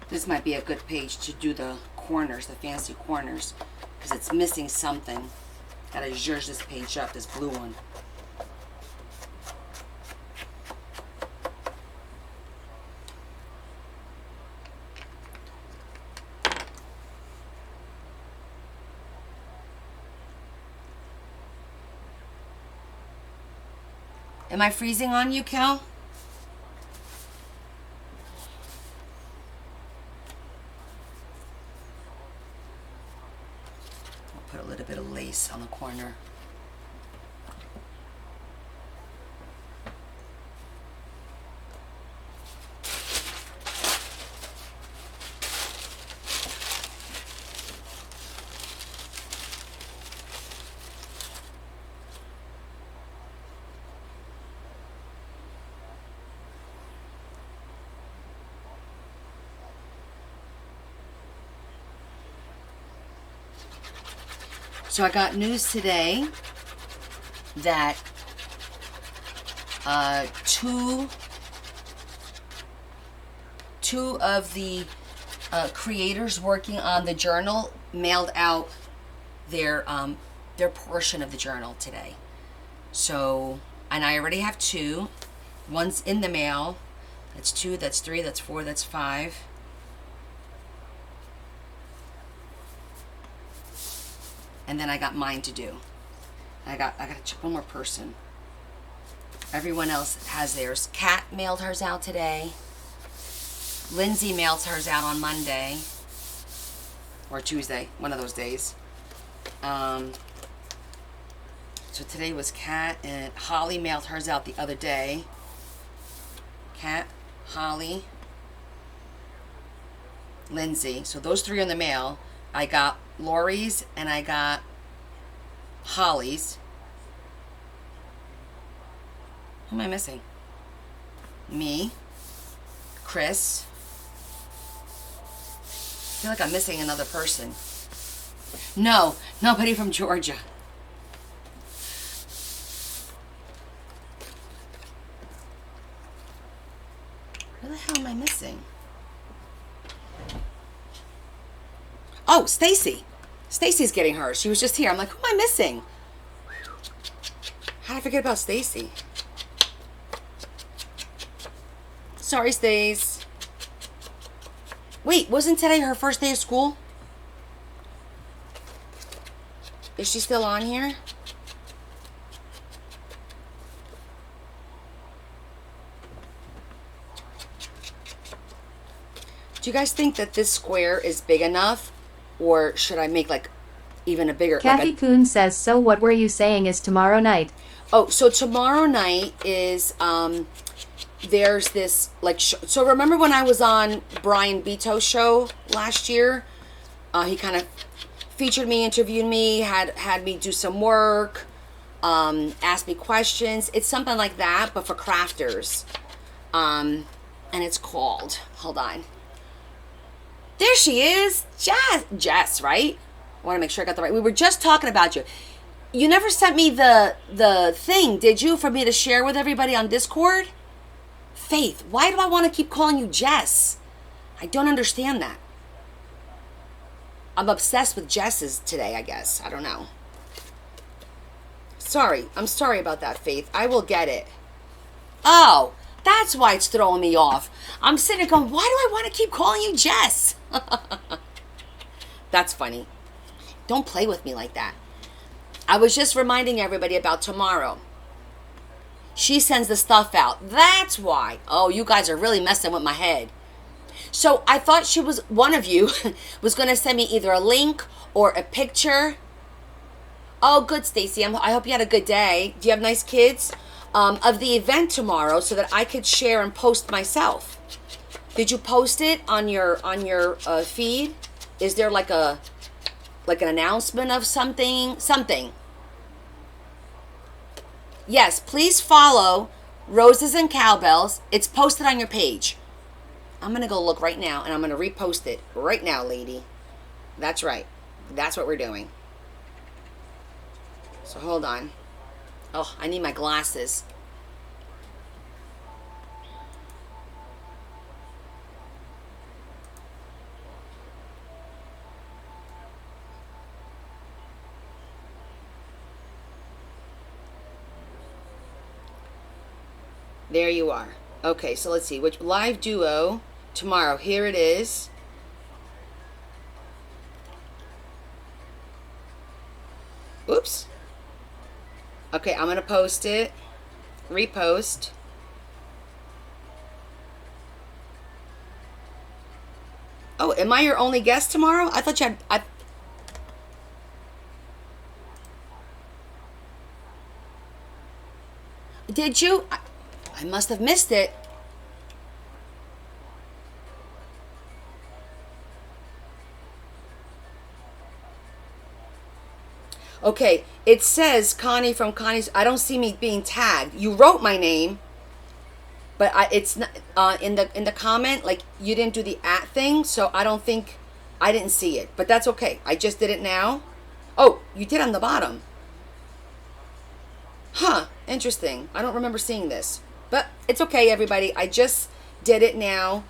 This might be a good page to do the corners, the fancy corners, because it's missing something. Gotta zhuzh this page up, this blue one. Am I freezing on you, Kel? Put a little bit of lace on the corner. So I got news today that two of the creators working on the journal mailed out their portion of the journal today. So, and I already have 2. One's in the mail. That's 2, that's 3, that's 4, that's 5. And then I got mine to do. I got one more person. Everyone else has theirs. Kat mailed hers out today. Lindsay mailed hers out on Monday or Tuesday, one of those days. So today was Kat, and Holly mailed hers out the other day. Kat, Holly. Lindsay. So those 3 are in the mail. I got Lori's and I got Holly's. Who am I missing? Me. Chris. I feel like I'm missing another person. No, nobody from Georgia. Where the hell am I missing? Oh, Stacy. Stacy's getting hers. She was just here. I'm like, who am I missing? How did I forget about Stacy? Sorry, Stace. Wait, wasn't today her first day of school? Is she still on here? Do you guys think that this square is big enough? Or should I make like even a bigger... Kathy Kuhn says, so what were you saying is tomorrow night? Oh, so tomorrow night is... there's this like so remember when I was on Brian Beto's show last year? He kind of featured me, interviewed me, had me do some work, asked me questions. It's something like that, but for crafters. And it's called, hold on, there she is, Jess, right? I want to make sure I got the right. We were just talking about you. You never sent me the thing, did you, for me to share with everybody on Discord? Faith, why do I want to keep calling you Jess? I don't understand that. I'm obsessed with Jess's today, I guess. I don't know. Sorry. I'm sorry about that, Faith. I will get it. Oh, that's why it's throwing me off. I'm sitting there going, why do I want to keep calling you Jess? That's funny. Don't play with me like that. I was just reminding everybody about tomorrow. She sends the stuff out. That's why. Oh, you guys are really messing with my head. So I thought she was, one of you was going to send me either a link or a picture. Oh, good, Stacy. I hope you had a good day. Do you have nice kids? Of the event tomorrow so that I could share and post myself. Did you post it on your feed? Is there like an announcement of something? Something. Yes, please follow Roses and Cowbells. It's posted on your page. I'm going to go look right now, and I'm going to repost it right now, lady. That's right. That's what we're doing. So hold on. Oh, I need my glasses. There you are. Okay, so let's see. Which live duo tomorrow. Here it is. Oops. Okay, I'm going to post it. Repost. Oh, am I your only guest tomorrow? I thought you had... Did you? I must have missed it. Okay, it says Connie from Connie's. I don't see me being tagged. You wrote my name, but it's not in the comment. Like you didn't do the @ thing, so I don't think I didn't see it. But that's okay. I just did it now. Oh, you did on the bottom. Huh? Interesting. I don't remember seeing this, but it's okay, everybody. I just did it now,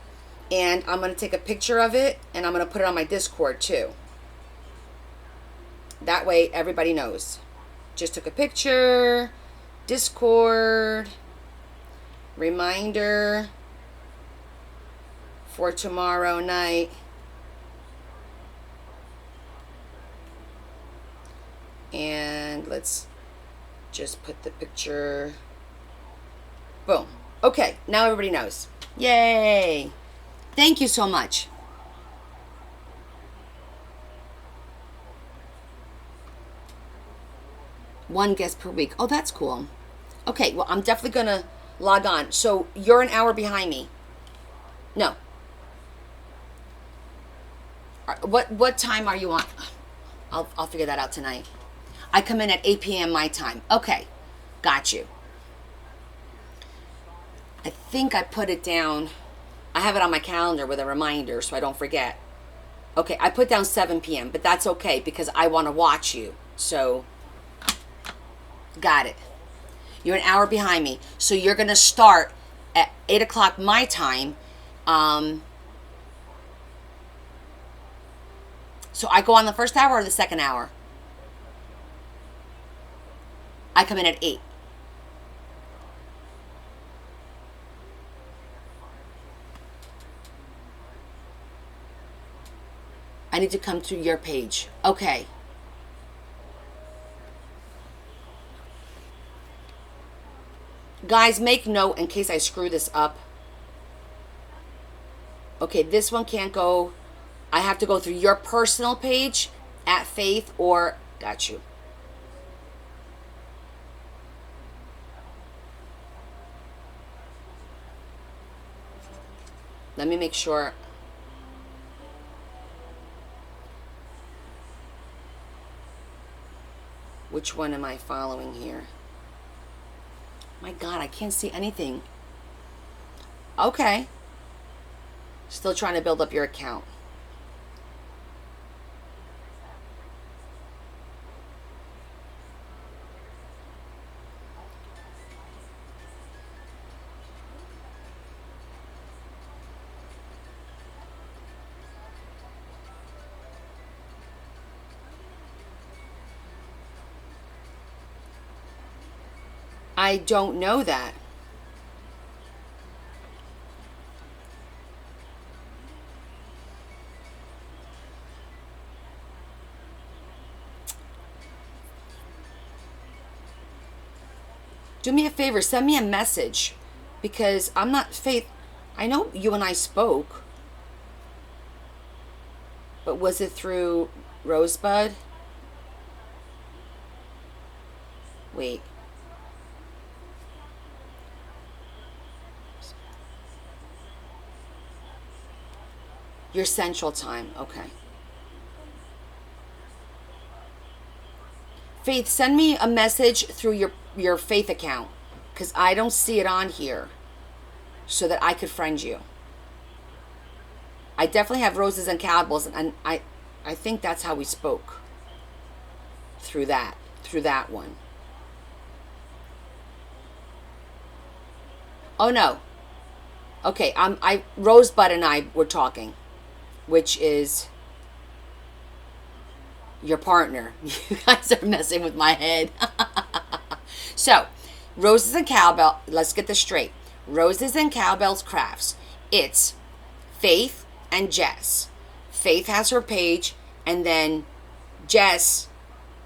and I'm gonna take a picture of it, and I'm gonna put it on my Discord too. That way everybody knows. Just took a picture. Discord. Reminder for tomorrow night. And let's just put the picture. Boom. Okay, now everybody knows. Yay. Thank you so much. One guest per week. Oh, that's cool. Okay, well, I'm definitely going to log on. So you're an hour behind me. No. What time are you on? I'll figure that out tonight. I come in at 8 p.m. my time. Okay, got you. I think I put it down. I have it on my calendar with a reminder so I don't forget. Okay, I put down 7 p.m., but that's okay because I want to watch you. So, got it. You're an hour behind me. So you're going to start at 8 o'clock my time. So I go on the first hour or the second hour? I come in at 8. I need to come to your page. Okay. Guys, make note in case I screw this up. Okay, this one can't go. I have to go through your personal page at Faith or... Got you. Let me make sure. Which one am I following here? My God, I can't see anything. Okay. Still trying to build up your account. I don't know that. Do me a favor, send me a message because I'm not Faith. I know you and I spoke, but was it through Rosebud? Wait. Your Central Time, okay. Faith, send me a message through your Faith account because I don't see it on here so that I could friend you. I definitely have roses and cowbells, and I think that's how we spoke through that one. Oh no. Okay, Rosebud and I were talking, which is your partner. You guys are messing with my head. So, Roses and Cowbell, let's get this straight. Roses and Cowbells Crafts. It's Faith and Jess. Faith has her page, and then Jess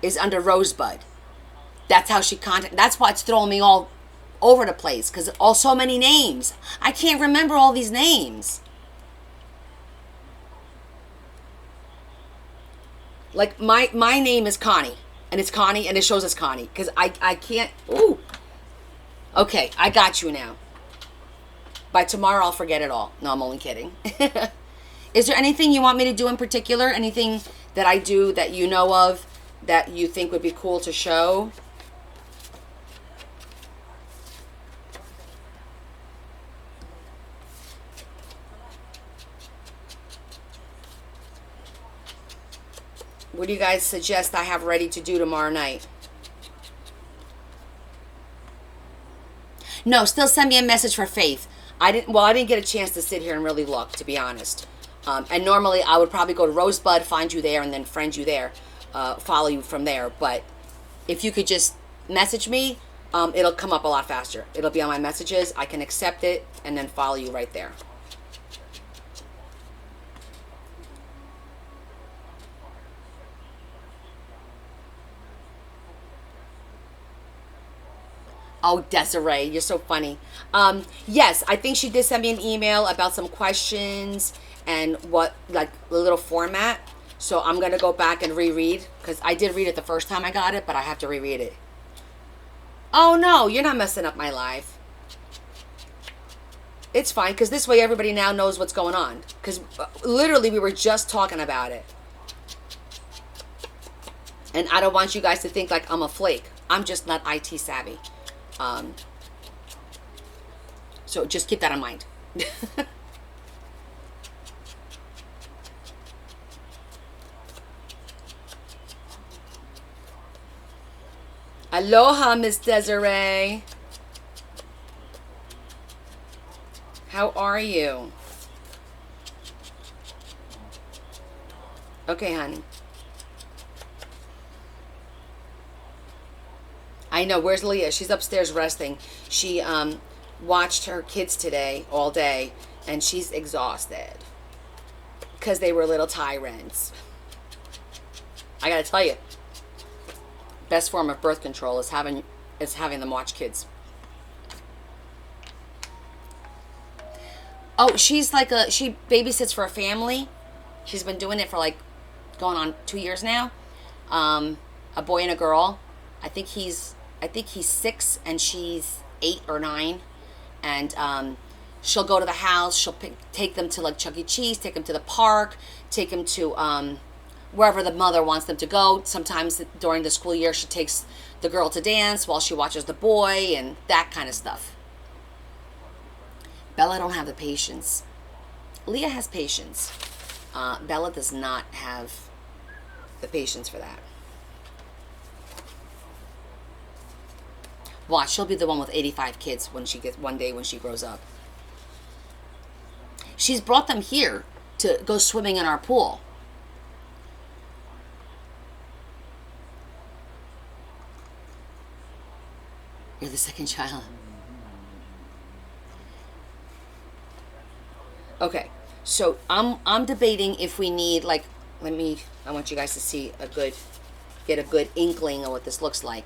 is under Rosebud. That's how she that's why it's throwing me all over the place, because so many names. I can't remember all these names. Like my name is Connie, and it's Connie, and it shows as Connie because I can't. Ooh. Okay, I got you now. By tomorrow, I'll forget it all. No, I'm only kidding. Is there anything you want me to do in particular? Anything that I do that you know of that you think would be cool to show? What do you guys suggest I have ready to do tomorrow night? No, still send me a message for Faith. I didn't get a chance to sit here and really look, to be honest. And normally I would probably go to Rosebud, find you there, and then friend you there, follow you from there. But if you could just message me, it'll come up a lot faster. It'll be on my messages. I can accept it and then follow you right there. Oh, Desiree, you're so funny. Yes, I think she did send me an email about some questions and what, like, the little format. So I'm going to go back and reread because I did read it the first time I got it, but I have to reread it. Oh, no, you're not messing up my life. It's fine, because this way everybody now knows what's going on. Because literally we were just talking about it. And I don't want you guys to think like I'm a flake. I'm just not IT savvy. So just keep that in mind. Aloha, Miss Desiree. How are you? Okay, honey. I know. Where's Leah? She's upstairs resting. She watched her kids today all day, and she's exhausted because they were little tyrants. I gotta tell you, best form of birth control is having them watch kids. Oh, she's like she babysits for a family. She's been doing it for like going on 2 years now. A boy and a girl. I think he's 6 and she's 8 or 9. And she'll go to the house. She'll take them to like Chuck E. Cheese, take them to the park, take them to wherever the mother wants them to go. Sometimes during the school year, she takes the girl to dance while she watches the boy and that kind of stuff. Bella don't have the patience. Leah has patience. Bella does not have the patience for that. Watch, she'll be the one with 85 kids when she grows up. She's brought them here to go swimming in our pool. You're the second child. Okay, so I'm debating if we need like I want you guys to get a good inkling of what this looks like.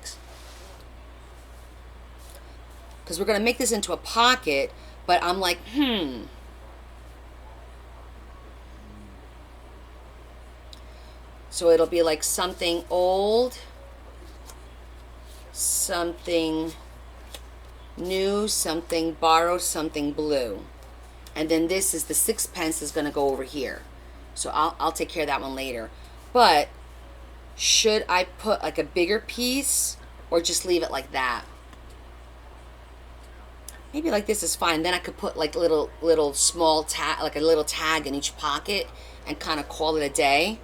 Because we're gonna make this into a pocket, but I'm like, So it'll be like something old, something new, something borrowed, something blue. And then this is the 6pence is going to go over here. So I'll take care of that one later. But should I put like a bigger piece or just leave it like that? Maybe like this is fine. Then I could put like little small tag, like a little tag in each pocket and kind of call it a day.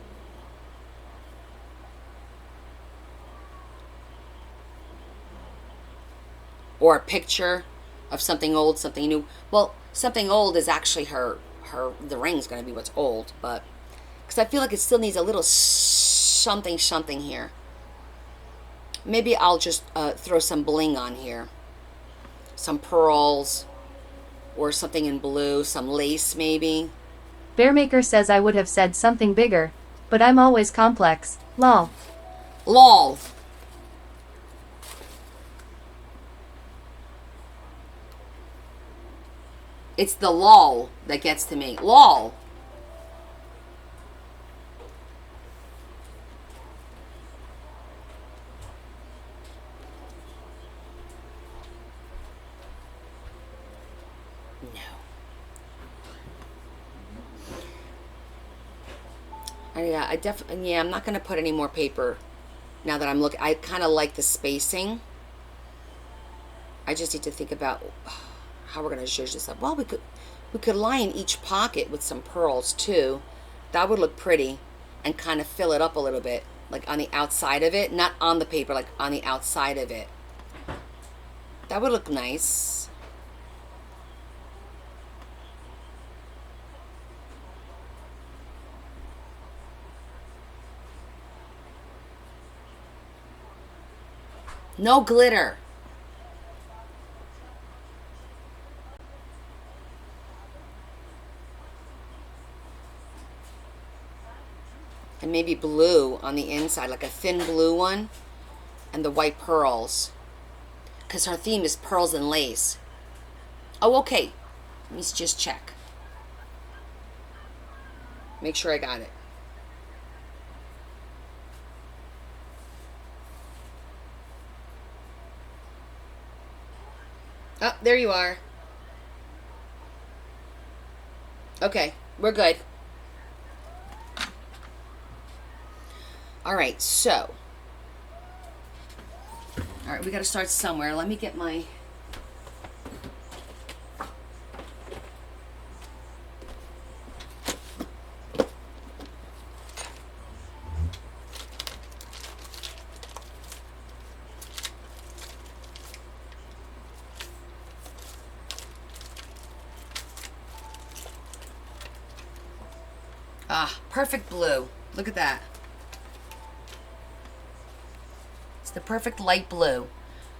Or a picture of something old, something new. Well, something old is actually the ring's going to be what's old, but because I feel like it still needs a little something here. Maybe I'll just throw some bling on here, some pearls, or something in blue, some lace maybe. Bearmaker says I would have said something bigger, but I'm always complex. Lol. Lol. It's the lol that gets to me. Lol. No. I'm not going to put any more paper now that I'm looking. I kind of like the spacing. I just need to think about how we're going to zhuzh this up. Well, we could line each pocket with some pearls too. That would look pretty and kind of fill it up a little bit, like on the outside of it, not on the paper, like on the outside of it. That would look nice. No glitter. And maybe blue on the inside, like a thin blue one, and the white pearls, because our theme is pearls and lace. Oh, okay. Let me just check. Make sure I got it. Oh, there you are. Okay, we're good. All right, so. All right, we got to start somewhere. Let me get my. Ah, perfect blue. Look at that. It's the perfect light blue.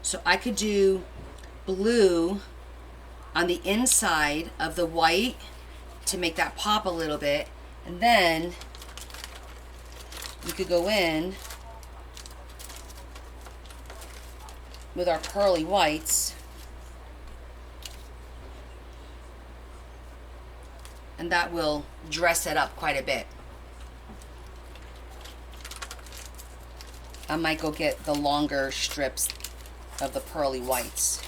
So I could do blue on the inside of the white to make that pop a little bit. And then you could go in with our pearly whites. And that will dress it up quite a bit. I might go get the longer strips of the pearly whites.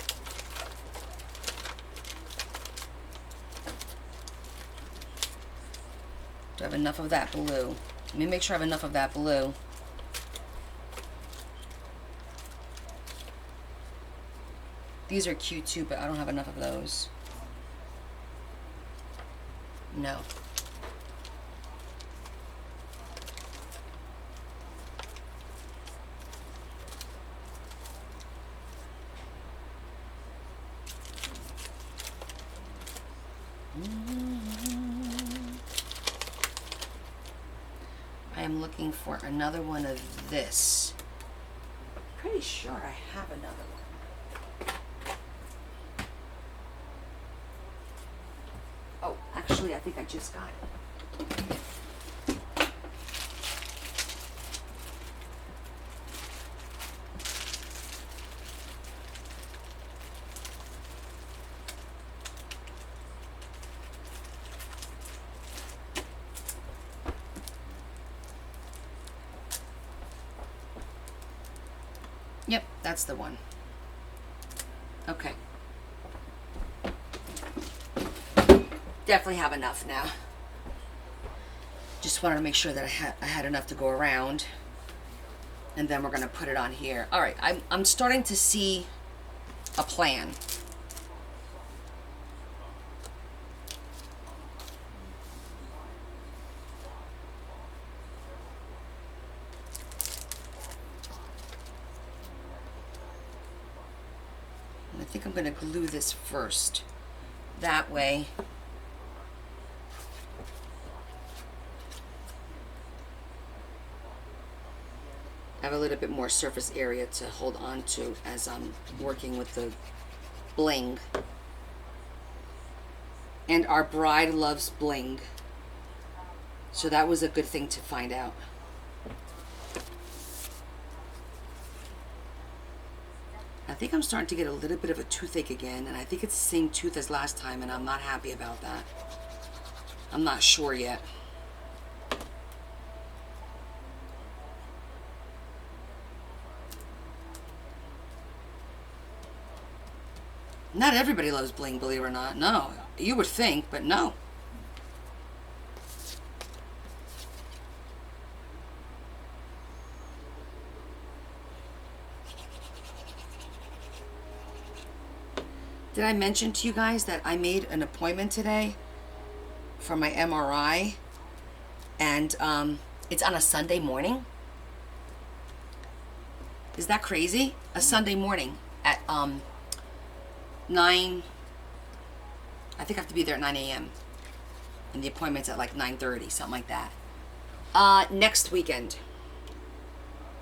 Do I have enough of that blue? Let me make sure I have enough of that blue. These are cute too, but I don't have enough of those. No. I am looking for another one of this. Pretty sure I have another one. Oh, actually, I think I just got it. Yep, that's the one. Okay. Definitely have enough now. Just wanted to make sure that I had enough to go around. And then we're going to put it on here. All right, I'm starting to see a plan. And I think I'm going to glue this first. That way I have a little bit more surface area to hold on to as I'm working with the bling. And our bride loves bling. So that was a good thing to find out. I think I'm starting to get a little bit of a toothache again, and I think it's the same tooth as last time, and I'm not happy about that. I'm not sure yet. Not everybody loves bling, believe it or not. No, you would think, but no. Did I mention to you guys that I made an appointment today for my MRI? And it's on a Sunday morning. Is that crazy? A Sunday morning at 9, I think I have to be there at 9 a.m. And the appointment's at like 9:30, something like that. Next weekend,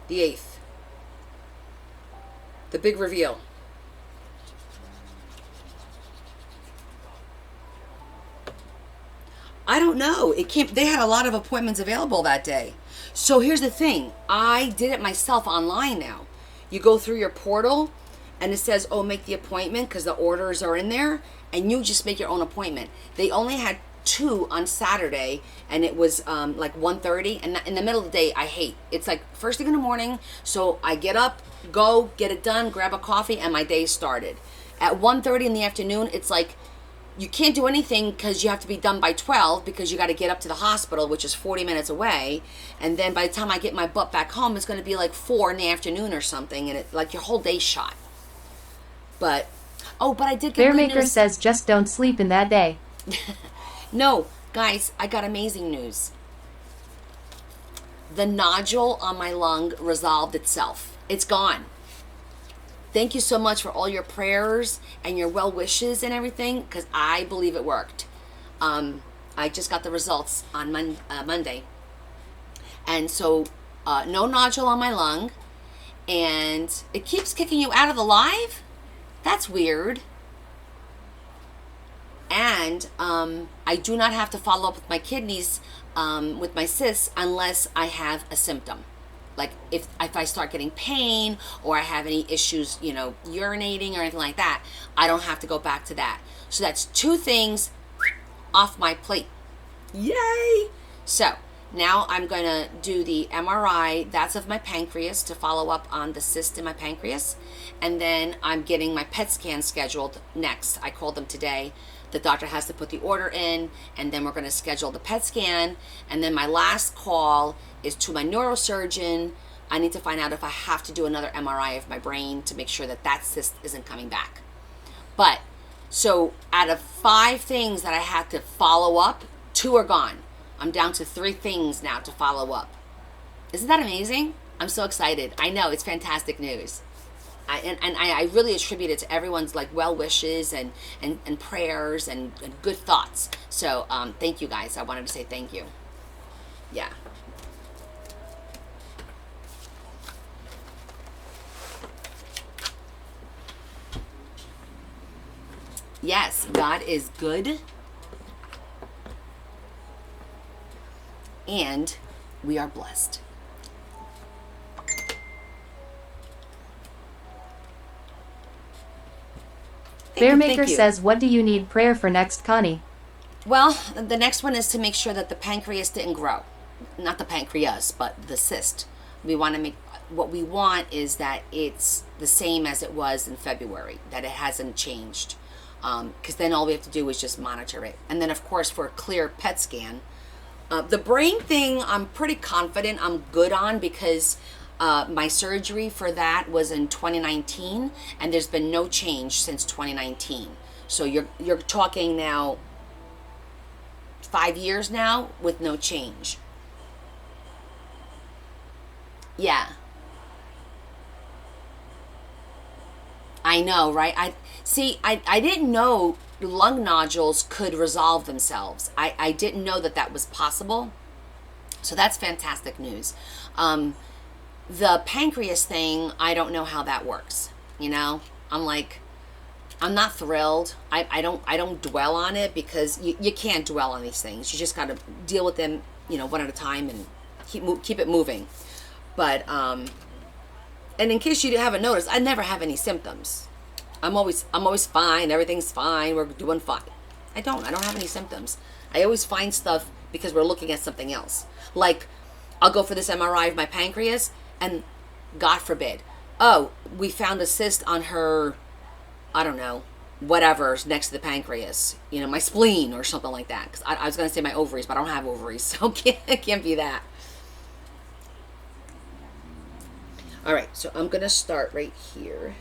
the 8th. The big reveal. I don't know. It can't. They had a lot of appointments available that day. So here's the thing. I did it myself online now. You go through your portal and it says, oh, make the appointment because the orders are in there, and you just make your own appointment. They only had 2 on Saturday, and it was like 1:30, and in the middle of the day, I hate. It's like first thing in the morning, so I get up, go, get it done, grab a coffee, and my day started. At 1:30 in the afternoon, it's like you can't do anything because you have to be done by 12 because you got to get up to the hospital, which is 40 minutes away. And then by the time I get my butt back home, it's going to be like 4 in the afternoon or something. And it, like, your whole day's shot. But, oh, but I did get good Bearmaker news. says just don't sleep in that day. No, guys, I got amazing news. The nodule on my lung resolved itself. It's gone. Thank you so much for all your prayers and your well wishes and everything, because I believe it worked. I just got the results on Monday. And so, no nodule on my lung. And it keeps kicking you out of the live? That's weird. And I do not have to follow up with my kidneys, with my cysts, unless I have a symptom. Like if I start getting pain or I have any issues, you know, urinating or anything like that, I don't have to go back to that. So that's 2 things off my plate. Yay! So now I'm going to do the MRI. That's of my pancreas to follow up on the cyst in my pancreas. And then I'm getting my PET scan scheduled next. I called them today. The doctor has to put the order in, and then we're going to schedule the PET scan. And then my last call is to my neurosurgeon. I need to find out if I have to do another MRI of my brain to make sure that that cyst isn't coming back. But, so out of 5 things that I had to follow up, 2 are gone. I'm down to 3 things now to follow up. Isn't that amazing? I'm so excited. I know, it's fantastic news. I really attribute it to everyone's like well wishes and prayers and good thoughts. So thank you guys. I wanted to say thank you. Yeah. Yes, God is good. And we are blessed. Bearmaker says, what do you need prayer for next, Connie? Well, the next one is to make sure that the pancreas didn't grow. Not the pancreas, but the cyst. We want to make, what we want is that it's the same as it was in February, that it hasn't changed. Because then all we have to do is just monitor it. And then, of course, for a clear PET scan. The brain thing, I'm pretty confident I'm good on because my surgery for that was in 2019, and there's been no change since 2019. So you're talking now 5 years now with no change. Yeah. I know, right? I didn't know lung nodules could resolve themselves. I didn't know that was possible. So that's fantastic news. The pancreas thing, I don't know how that works. You know, I'm not thrilled. I don't dwell on it because you can't dwell on these things. You just got to deal with them, you know, one at a time and keep it moving. But and in case you haven't noticed, I never have any symptoms. I'm always fine. Everything's fine. We're doing fine. I don't have any symptoms. I always find stuff because we're looking at something else. Like, I'll go for this MRI of my pancreas, and God forbid, oh, we found a cyst on her, I don't know, whatever's next to the pancreas, you know, my spleen or something like that. Because I was going to say my ovaries, but I don't have ovaries, so it can't be that. All right, so I'm going to start right here.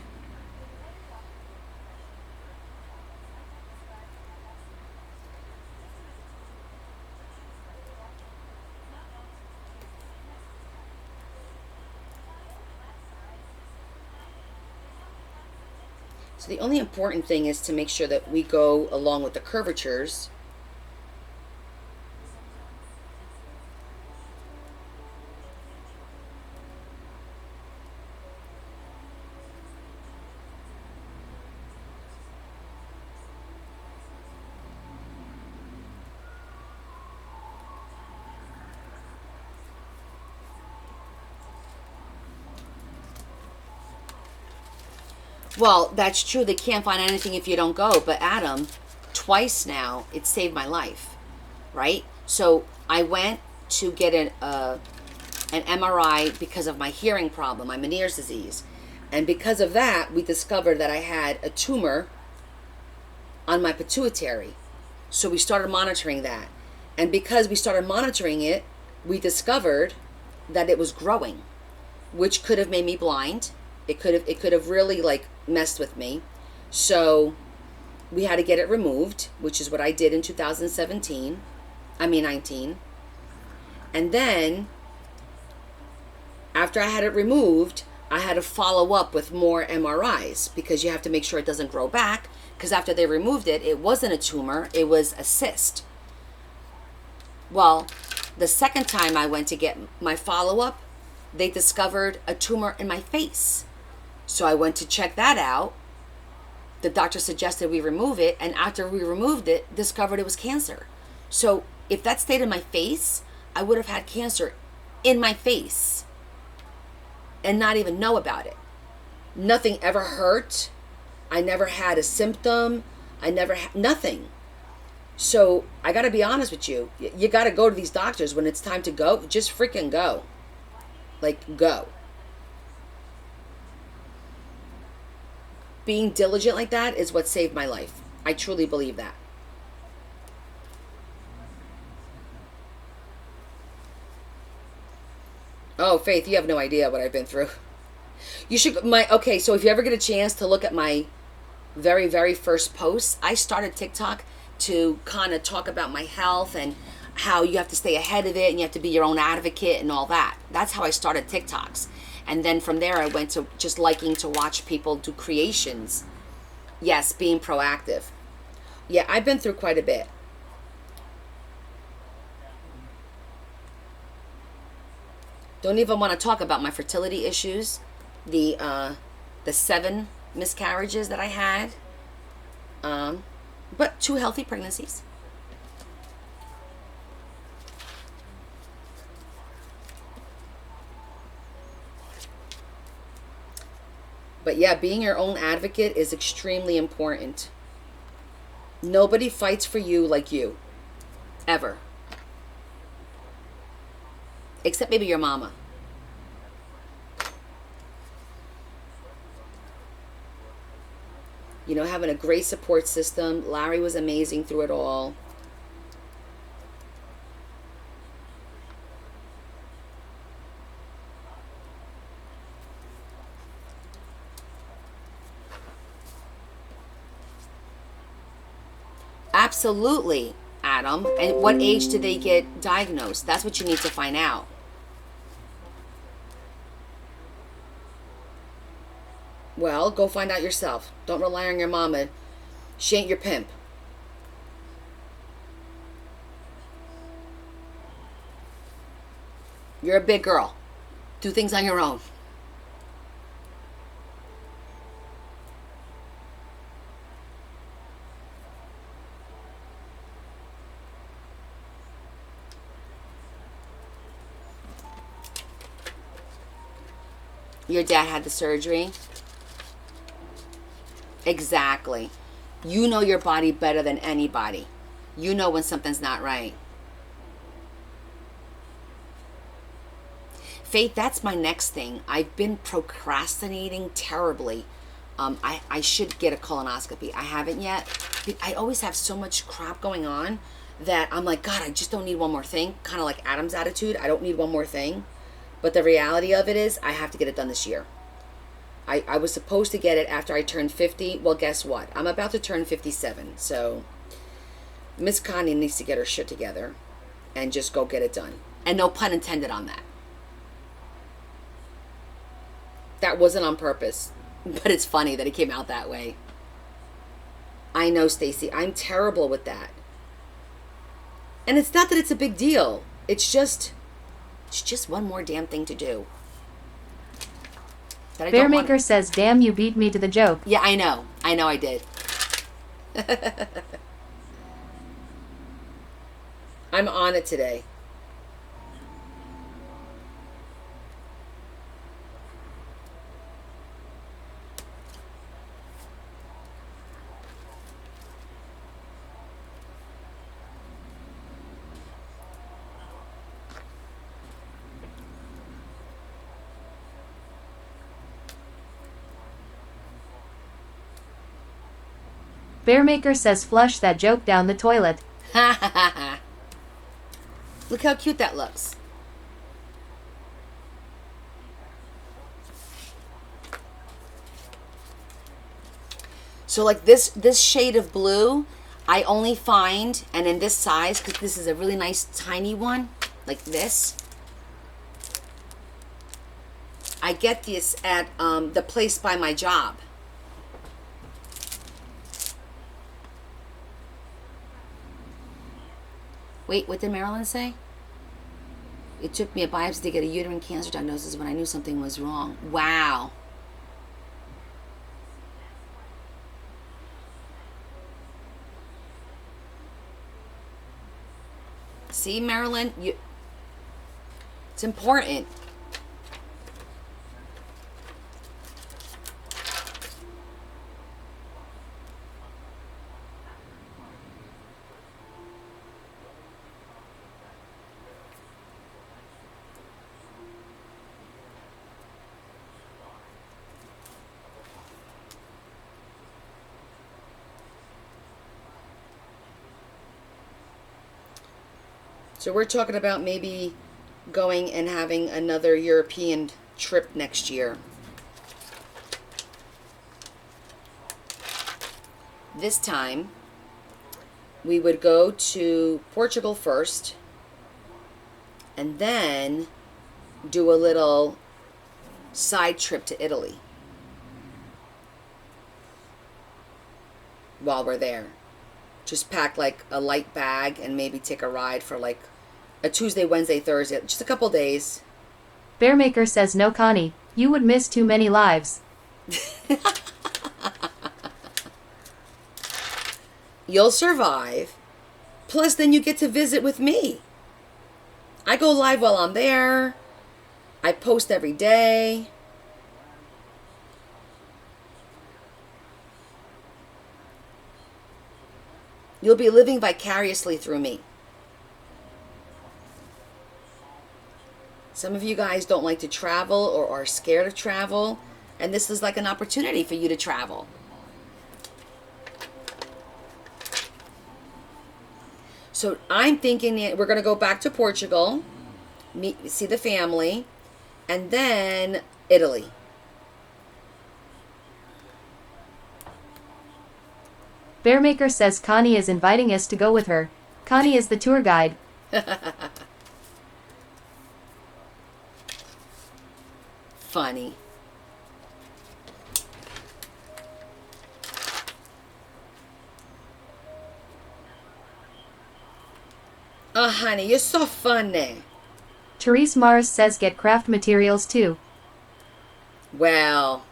So the only important thing is to make sure that we go along with the curvatures. Well, that's true. They can't find anything if you don't go. But Adam, twice now, it saved my life, right? So I went to get an MRI because of my hearing problem, my Meniere's disease. And because of that, we discovered that I had a tumor on my pituitary. So we started monitoring that. And because we started monitoring it, we discovered that it was growing, which could have made me blind. It could have really like messed with me. So we had to get it removed, which is what I did in 19. And then after I had it removed, I had to follow up with more MRIs because you have to make sure it doesn't grow back, because after they removed it, it wasn't a tumor, it was a cyst. Well, the second time I went to get my follow-up, they discovered a tumor in my face. So I went to check that out. The doctor suggested we remove it, and after we removed it, discovered it was cancer. So if that stayed in my face, I would have had cancer in my face and not even know about it. Nothing ever hurt. I never had a symptom. I never had nothing. So I got to be honest with you. You got to go to these doctors when it's time to go. Just freaking go. Like, go. Being diligent like that is what saved my life. I truly believe that. Oh, Faith, you have no idea what I've been through. You should, okay, so if you ever get a chance to look at my very, very first posts, I started TikTok to kind of talk about my health and how you have to stay ahead of it and you have to be your own advocate and all that. That's how I started TikToks. And then from there, I went to just liking to watch people do creations. Yes, being proactive. Yeah, I've been through quite a bit. Don't even want to talk about my fertility issues, the 7 miscarriages that I had, but 2 healthy pregnancies. But yeah, being your own advocate is extremely important. Nobody fights for you like you, ever. Except maybe your mama. You know, having a great support system. Larry was amazing through it all. Absolutely, Adam. And what age did they get diagnosed? That's what you need to find out. Well, go find out yourself. Don't rely on your mama. She ain't your pimp. You're a big girl. Do things on your own. Your dad had the surgery. Exactly. You know your body better than anybody. You know when something's not right. Faith, that's my next thing. I've been procrastinating terribly. I should get a colonoscopy. I haven't yet. I always have so much crap going on that I'm like, God, I just don't need one more thing. Kind of like Adam's attitude. I don't need one more thing. But the reality of it is I have to get it done this year. I was supposed to get it after I turned 50. Well, guess what? I'm about to turn 57. So Miss Connie needs to get her shit together and just go get it done. And no pun intended on that. That wasn't on purpose. But it's funny that it came out that way. I know, Stacy. I'm terrible with that. And it's not that it's a big deal. It's just one more damn thing to do. Bearmaker says, damn, you beat me to the joke. Yeah, I know. I know I did. I'm on it today. Bearmaker says flush that joke down the toilet. Ha ha ha ha. Look how cute that looks. So like this shade of blue, I only find, and in this size, because this is a really nice tiny one, like this. I get this at the place by my job. Wait, what did Marilyn say? It took me a biopsy to get a uterine cancer diagnosis when I knew something was wrong. Wow. See, Marilyn, it's important. So we're talking about maybe going and having another European trip next year. This time, we would go to Portugal first, and then do a little side trip to Italy while we're there. Just pack like a light bag and maybe take a ride for like a Tuesday, Wednesday, Thursday, just a couple days. Bearmaker says no, Connie, you would miss too many lives. You'll survive. Plus, then you get to visit with me. I go live while I'm there. I post every day. You'll be living vicariously through me. Some of you guys don't like to travel or are scared of travel, and this is like an opportunity for you to travel. So I'm thinking that we're going to go back to Portugal, see the family, and then Italy. Bearmaker says Connie is inviting us to go with her. Connie is the tour guide. Funny. Oh, honey, you're so funny. Therese Mars says get craft materials too. Well,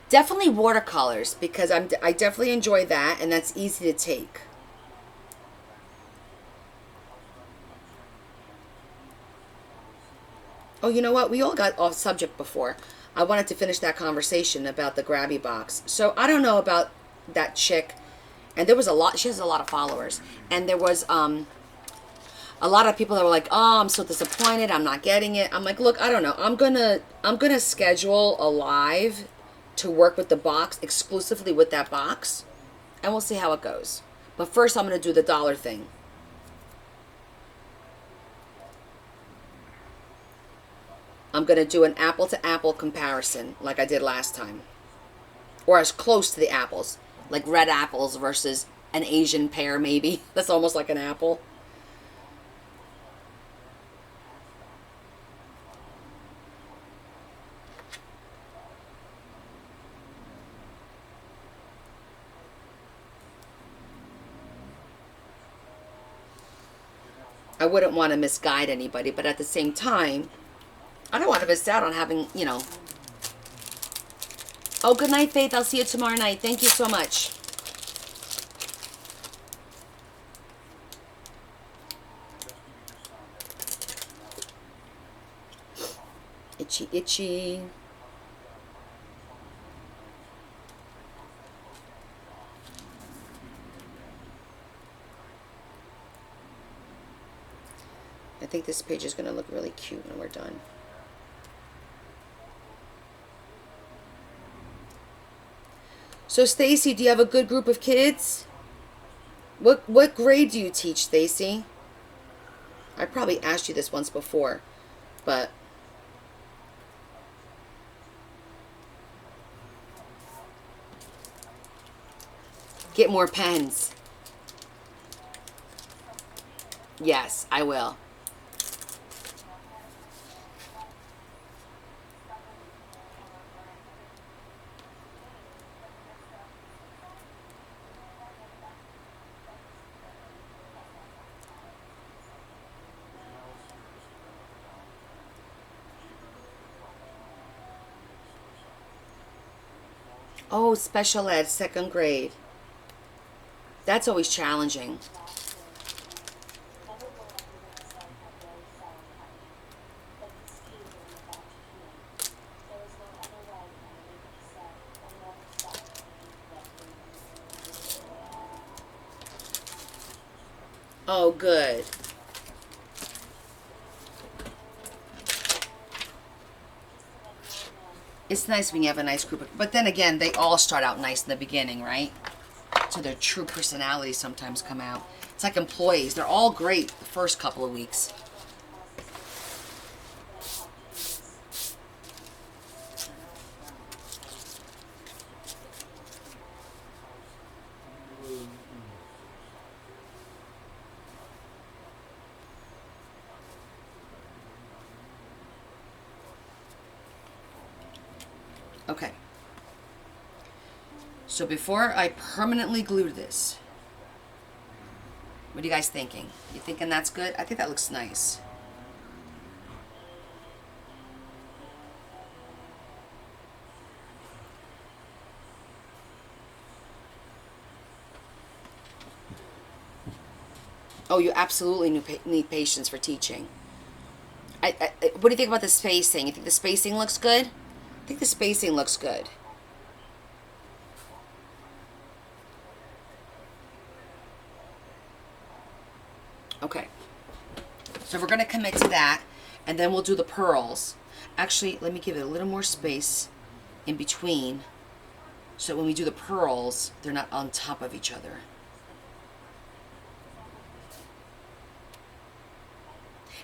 definitely watercolors, because I definitely enjoy that, and that's easy to take. Oh, you know what? We all got off subject before. I wanted to finish that conversation about the grabby box. So I don't know about that chick, and there was a lot. She has a lot of followers, and there was a lot of people that were like, "Oh, I'm so disappointed. I'm not getting it." I'm like, "Look, I don't know. I'm gonna schedule a live to work with the box exclusively with that box, and we'll see how it goes. But first, I'm gonna do the dollar thing." I'm going to do an apple-to-apple comparison like I did last time. Or as close to the apples. Like red apples versus an Asian pear, maybe. That's almost like an apple. I wouldn't want to misguide anybody, but at the same time, I don't want to miss out on having, you know. Oh, good night, Faith. I'll see you tomorrow night. Thank you so much. Itchy, itchy. I think this page is going to look really cute when we're done. So Stacy, do you have a good group of kids? What grade do you teach, Stacy? I probably asked you this once before, but get more pens. Yes, I will. Oh, special ed, second grade. That's always challenging. Oh, good. It's nice when you have a nice group, but then again, they all start out nice in the beginning, right? So their true personalities sometimes come out. It's like employees. They're all great the first couple of weeks. Okay. So before I permanently glue this, what are you guys thinking? You thinking that's good? I think that looks nice. Oh, you absolutely need patience for teaching. What do you think about the spacing? You think the spacing looks good? I think the spacing looks good. Okay. So we're going to commit to that, and then we'll do the pearls. Actually, let me give it a little more space in between, so when we do the pearls, they're not on top of each other.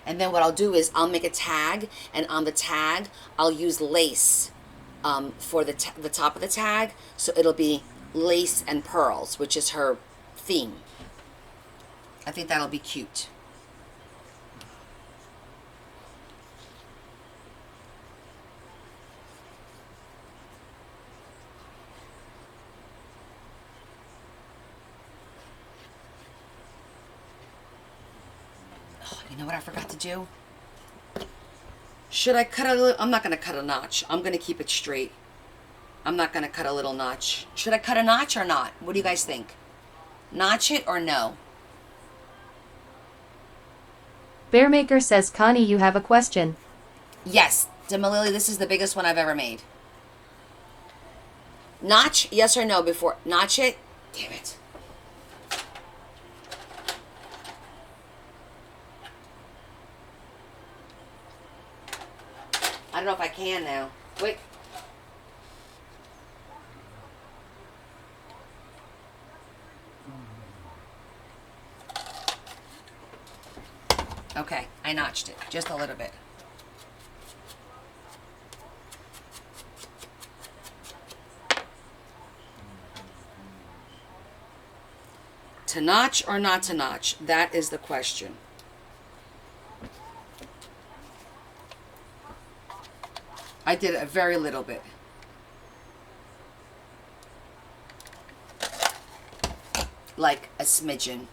And then what I'll do is I'll make a tag, and on the tag, I'll use lace for the top of the tag. So it'll be lace and pearls, which is her theme. I think that'll be cute. You know what I forgot to do? Should I cut a little? I'm not going to cut a notch. I'm going to keep it straight. I'm not going to cut a little notch. Should I cut a notch or not? What do you guys think? Notch it or no? Bearmaker says, Connie, you have a question. Yes. Demalili, this is the biggest one I've ever made. Notch? Yes or no before? Notch it? Damn it. I don't know if I can now. Wait. Okay, I notched it just a little bit. To notch or not to notch? That is the question. I did a very little bit. Like a smidgen.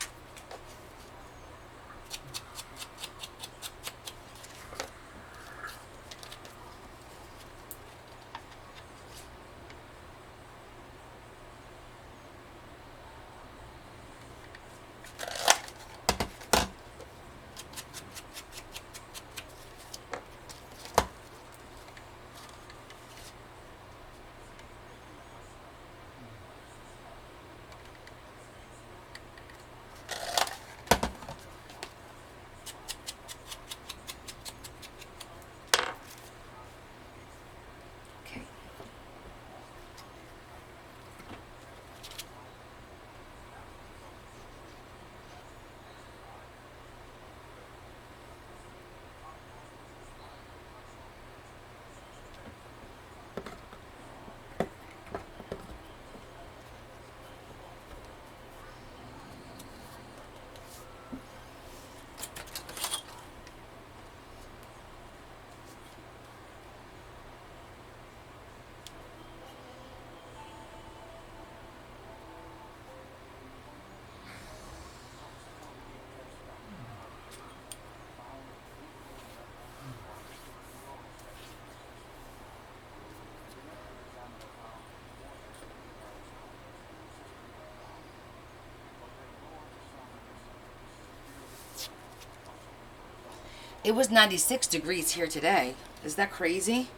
It was 96 degrees here today. Is that crazy?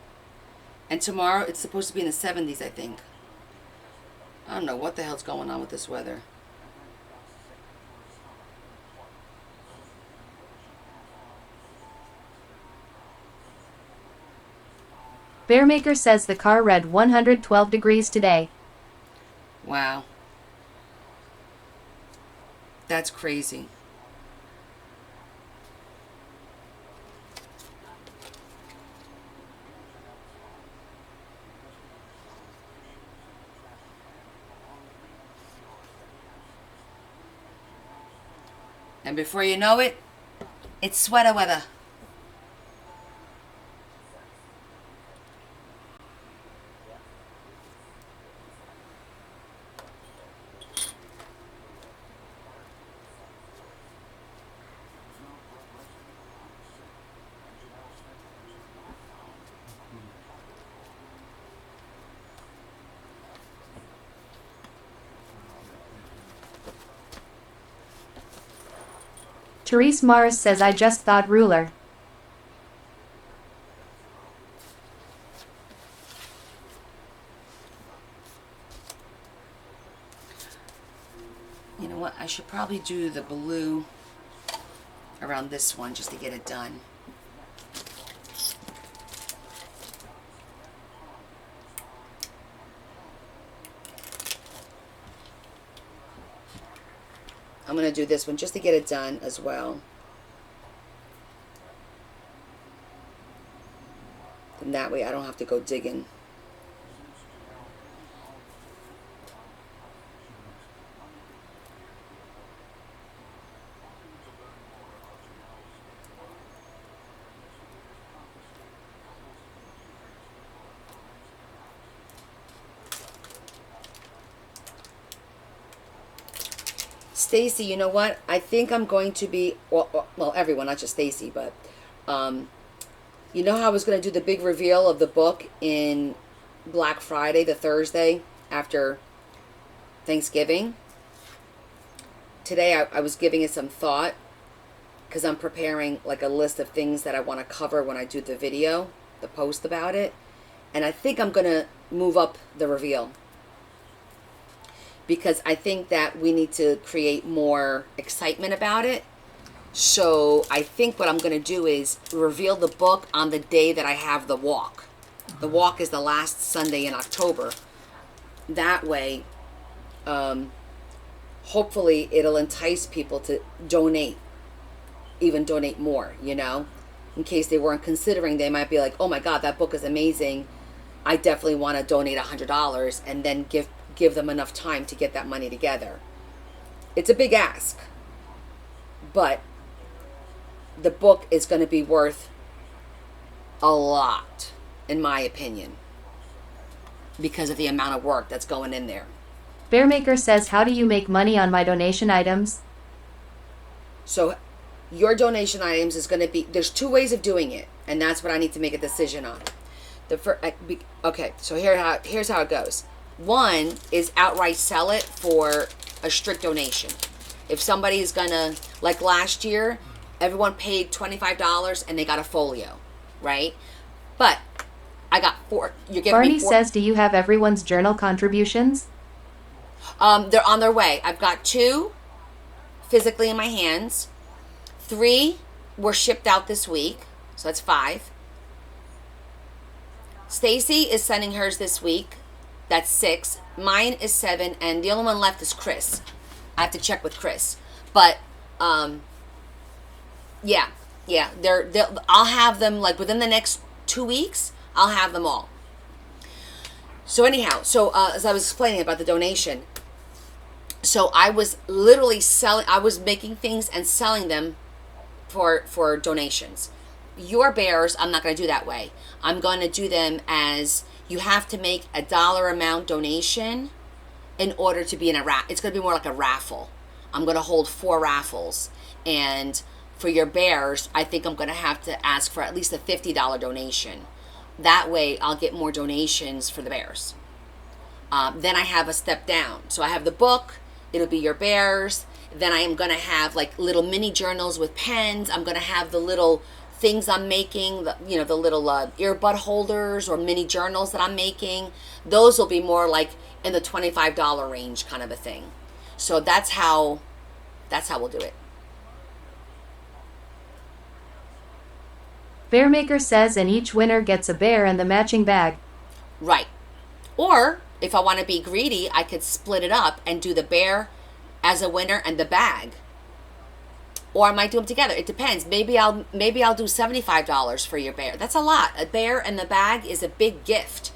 And tomorrow it's supposed to be in the 70s, I think. I don't know what the hell's going on with this weather. Bearmaker says the car read 112 degrees today. Wow. That's crazy. And before you know it, it's sweater weather. Therese Morris says I just thought ruler. You know what? I should probably do the blue around this one just to get it done. I'm going to do this one just to get it done as well. And that way I don't have to go digging. Stacy, you know what? I think I'm going to be, well, everyone, not just Stacy, but you know how I was going to do the big reveal of the book in Black Friday, the Thursday after Thanksgiving? Today I was giving it some thought because I'm preparing like a list of things that I want to cover when I do the video, the post about it. And I think I'm going to move up the reveal, because I think that we need to create more excitement about it. So I think what I'm going to do is reveal the book on the day that I have the walk. The walk is the last Sunday in October. That way, hopefully it'll entice people to donate, even donate more, you know? In case they weren't considering, they might be like, oh my God, that book is amazing. I definitely want to donate $100, and then give them enough time to get that money together. It's a big ask, but the book is going to be worth a lot, in my opinion, because of the amount of work that's going in there. Bearmaker says, how do you make money on my donation items? So your donation items is going to be, there's two ways of doing it, and that's what I need to make a decision on. Okay, so here's how it goes. One is outright sell it for a strict donation. If somebody's gonna, like last year, everyone paid $25 and they got a folio, right? But I got four. You're giving Barney me four. says, do you have everyone's journal contributions? They're on their way. I've got 2 physically in my hands. 3 were shipped out this week, so that's 5. Stacy is sending hers this week. That's 6. Mine is 7, and the only one left is Chris. I have to check with Chris, but yeah. I'll have them like within the next 2 weeks. I'll have them all. So anyhow, as I was explaining about the donation, so I was literally selling. I was making things and selling them for donations. Your bears, I'm not going to do that way. I'm going to do them as you have to make a dollar amount donation in order to be in a raffle. It's going to be more like a raffle. I'm going to hold 4 raffles. And for your bears, I think I'm going to have to ask for at least a $50 donation. That way, I'll get more donations for the bears. Then I have a step down. So I have the book. It'll be your bears. Then I am going to have like little mini journals with pens. I'm going to have the little things I'm making, the little earbud holders or mini journals that I'm making, those will be more like in the $25 range kind of a thing. So that's how we'll do it. Bearmaker says, and each winner gets a bear and the matching bag. Right. Or if I want to be greedy, I could split it up and do the bear as a winner and the bag. Or I might do them together. It depends. Maybe I'll do $75 for your bear. That's a lot. A bear and the bag is a big gift.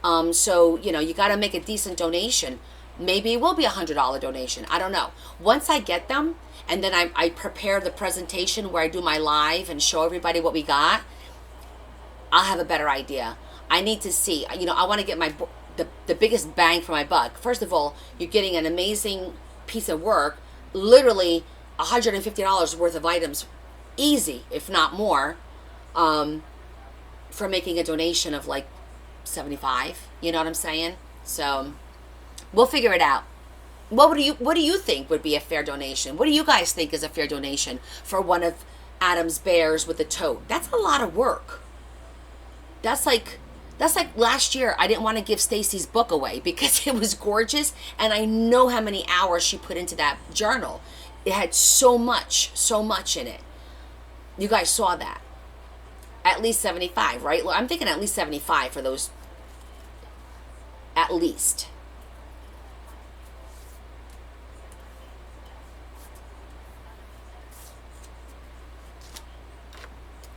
So you got to make a decent donation. Maybe it will be $100 donation. I don't know. Once I get them, and then I prepare the presentation where I do my live and show everybody what we got, I'll have a better idea. I need to see. I want to get the biggest bang for my buck. First of all, you're getting an amazing piece of work, literally $150 worth of items, easy, if not more, for making a donation of like $75. You know what I'm saying? So we'll figure it out. What do you think would be a fair donation? What do you guys think is a fair donation for one of Adam's bears with the tote? That's a lot of work. That's like last year I didn't want to give Stacy's book away because it was gorgeous, and I know how many hours she put into that journal. It had so much in it. You guys saw that. At least 75, right? I'm thinking at least 75 for those. At least.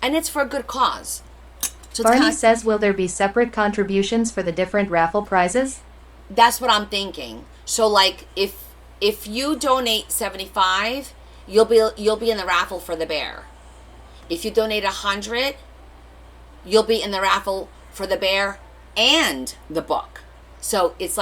And it's for a good cause. So Barney says, will there be separate contributions for the different raffle prizes? That's what I'm thinking. So like if you donate 75, you'll be in the raffle for the bear. If you donate 100, you'll be in the raffle for the bear and the book. So it's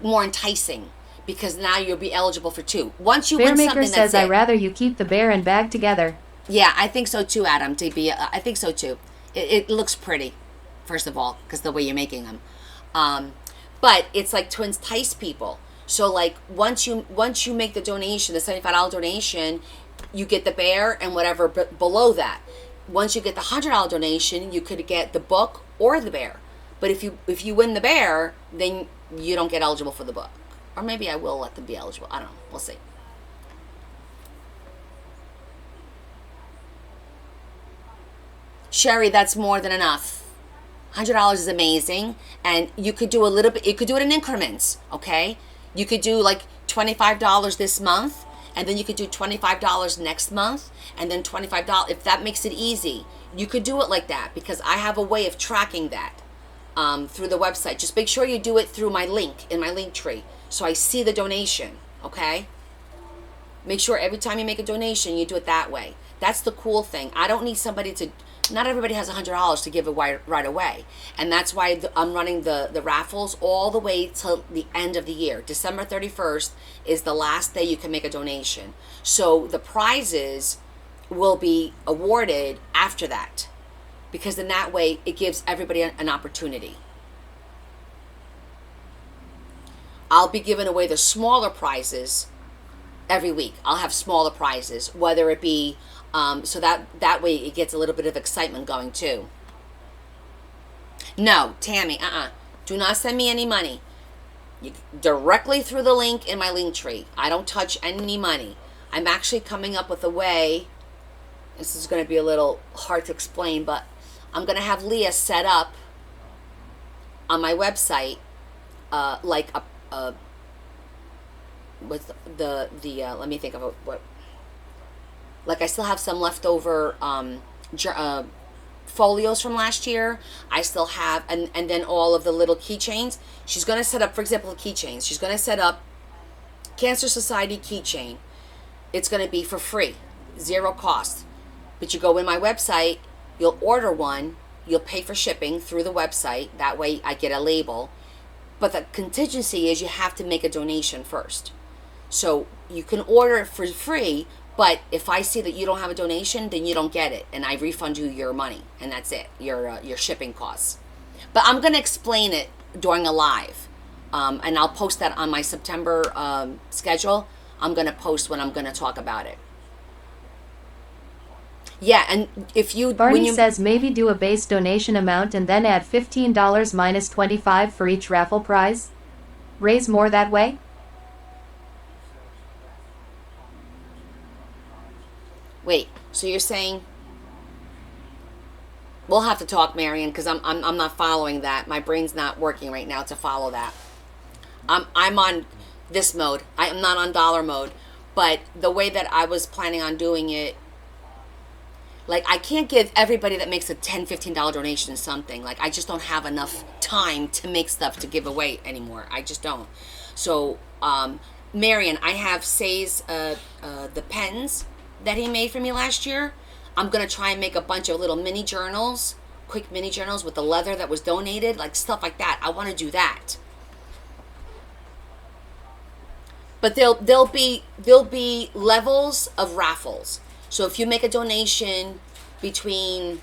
more enticing because now you'll be eligible for two. Once you win something, Bearmaker says, I'd rather you keep the bear and bag together. Yeah, I think so too, Adam. I think so too. It looks pretty, first of all, because the way you're making them. But it's like to entice people. So like once you make the donation, the $75 donation, you get the bear and whatever below that. Once you get the $100 donation, you could get the book or the bear. But if you win the bear, then you don't get eligible for the book. Or maybe I will let them be eligible. I don't know. We'll see. Sherry, that's more than enough. $100 is amazing, and you could do a little bit. You could do it in increments, okay? You could do like $25 this month, and then you could do $25 next month, and then $25. If that makes it easy, you could do it like that because I have a way of tracking that through the website. Just make sure you do it through my link in my link tree, so I see the donation. Okay? Make sure every time you make a donation, you do it that way. That's the cool thing. I don't need somebody to. Not everybody has $100 to give away right away. And that's why I'm running the raffles all the way till the end of the year. December 31st is the last day you can make a donation. So the prizes will be awarded after that. Because in that way, it gives everybody an opportunity. I'll be giving away the smaller prizes every week. I'll have smaller prizes, whether it be so that way it gets a little bit of excitement going too. No, Tammy, do not send me any money. Directly through the link in my link tree. I don't touch any money. I'm actually coming up with a way. This is going to be a little hard to explain, but I'm going to have Leah set up on my website like a with the let me think of what. Like I still have some leftover folios from last year. I still have, and then all of the little keychains. She's going to set up, for example, keychains. She's going to set up Cancer Society keychain. It's going to be for free, 0 cost. But you go in my website, you'll order one, you'll pay for shipping through the website. That way I get a label. But the contingency is you have to make a donation first. So you can order it for free, but if I see that you don't have a donation, then you don't get it, and I refund you your money, and that's it, your shipping costs. But I'm going to explain it during a live, and I'll post that on my September schedule. I'm going to post when I'm going to talk about it. Yeah, and if you when Barney you says maybe do a base donation amount and then add $15 minus 25 for each raffle prize? Raise more that way? wait, so you're saying we'll have to talk, Marion, because I'm not following that. My brain's not working right now to follow that. I'm on this mode. I am not on dollar mode, but the way that I was planning on doing it, like I can't give everybody that makes a $10, $15 donation something. Like I just don't have enough time to make stuff to give away anymore. I just don't. So, Marion, I have Say's the pens that he made for me last year. I'm gonna try and make a bunch of little mini journals, quick mini journals with the leather that was donated, like stuff like that. I want to do that. But there'll be levels of raffles. So if you make a donation between,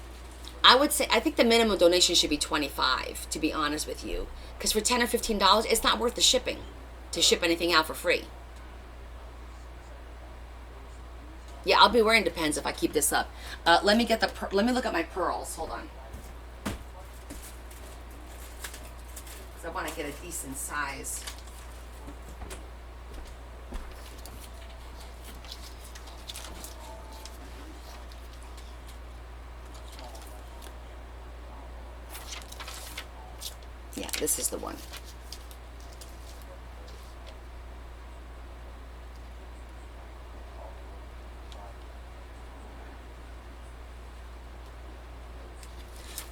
I would say, I think the minimum donation should be 25, to be honest with you, because for $10 or $15, it's not worth the shipping to ship anything out for free. Yeah, I'll be wearing Depends if I keep this up. Let me look at my pearls. Hold on. So I want to get a decent size. Yeah, this is the one.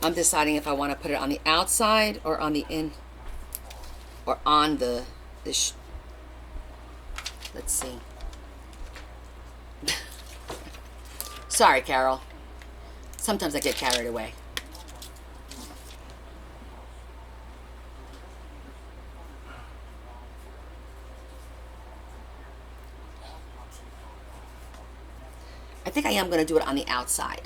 I'm deciding if I want to put it on the outside or on the in, or on the let's see. Sorry, Carol. Sometimes I get carried away. I think I am going to do it on the outside.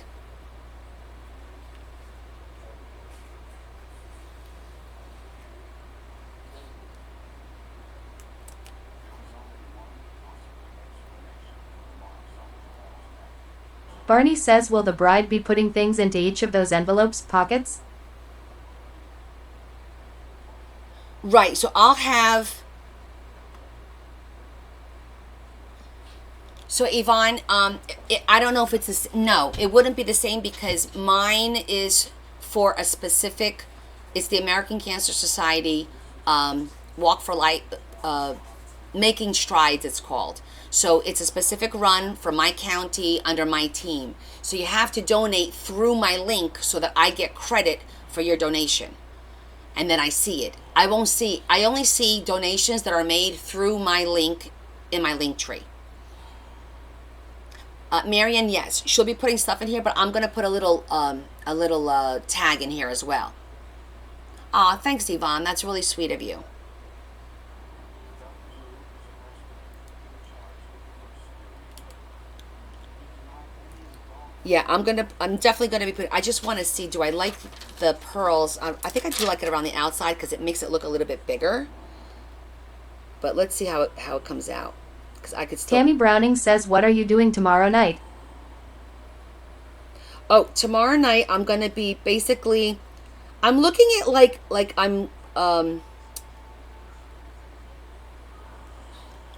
Barney says will the bride be putting things into each of those envelopes' pockets? Right, so I'll have. So Yvonne, I don't know if it's this. No, it wouldn't be the same because mine is for a specific. It's the American Cancer Society Walk for Life, Making Strides. It's called. So it's a specific run for my county under my team. So you have to donate through my link so that I get credit for your donation, and then I see it. I only see donations that are made through my link in my link tree. Marian, yes, she'll be putting stuff in here, but I'm gonna put a little tag in here as well. Aw, thanks, Yvonne. That's really sweet of you. Yeah, I'm definitely gonna be putting. I just want to see. Do I like the pearls? I think I do like it around the outside because it makes it look a little bit bigger. But let's see how it comes out. Because I could still. Tammy Browning says, what are you doing tomorrow night? Oh, tomorrow night I'm gonna be basically. I'm looking at like I'm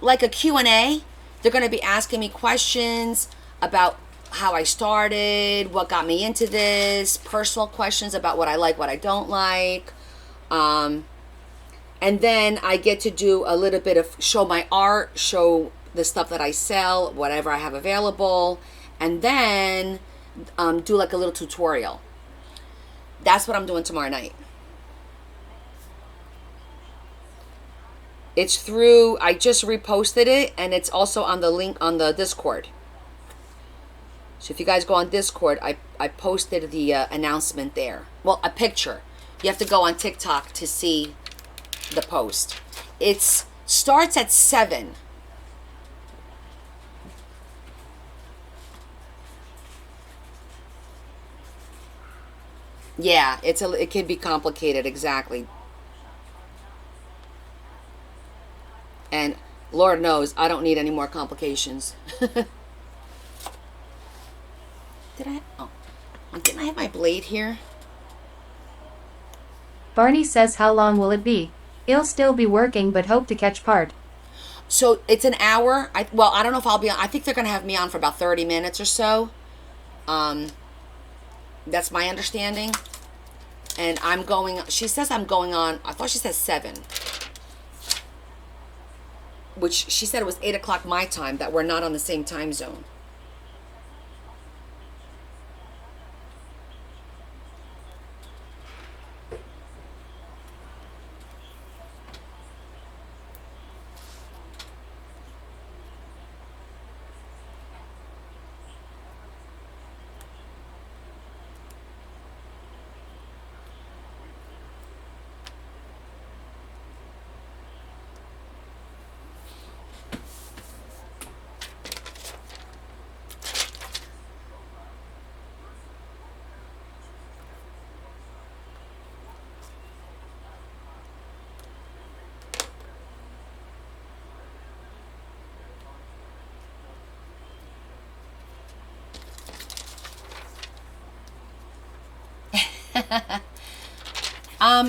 like a Q&A. They're gonna be asking me questions about how I started, what got me into this, personal questions about what I like, what I don't like. And then I get to do a little bit of show my art, show the stuff that I sell, whatever I have available, and then do like a little tutorial. That's what I'm doing tomorrow night. It's through, I just reposted it, and it's also on the link on the Discord. So if you guys go on Discord, I posted the announcement there. Well, a picture. You have to go on TikTok to see the post. It starts at 7. Yeah, it can be complicated, exactly. And Lord knows I don't need any more complications. Did I? Oh, didn't I have my blade here? Barney says how long will it be? He'll still be working but hope to catch part. So it's an hour. I don't know if I'll be on. I think they're gonna have me on for about 30 minutes or so. That's my understanding. And I'm going. She says I'm going on. I thought she said 7. Which she said it was 8 o'clock my time. That we're not on the same time zone.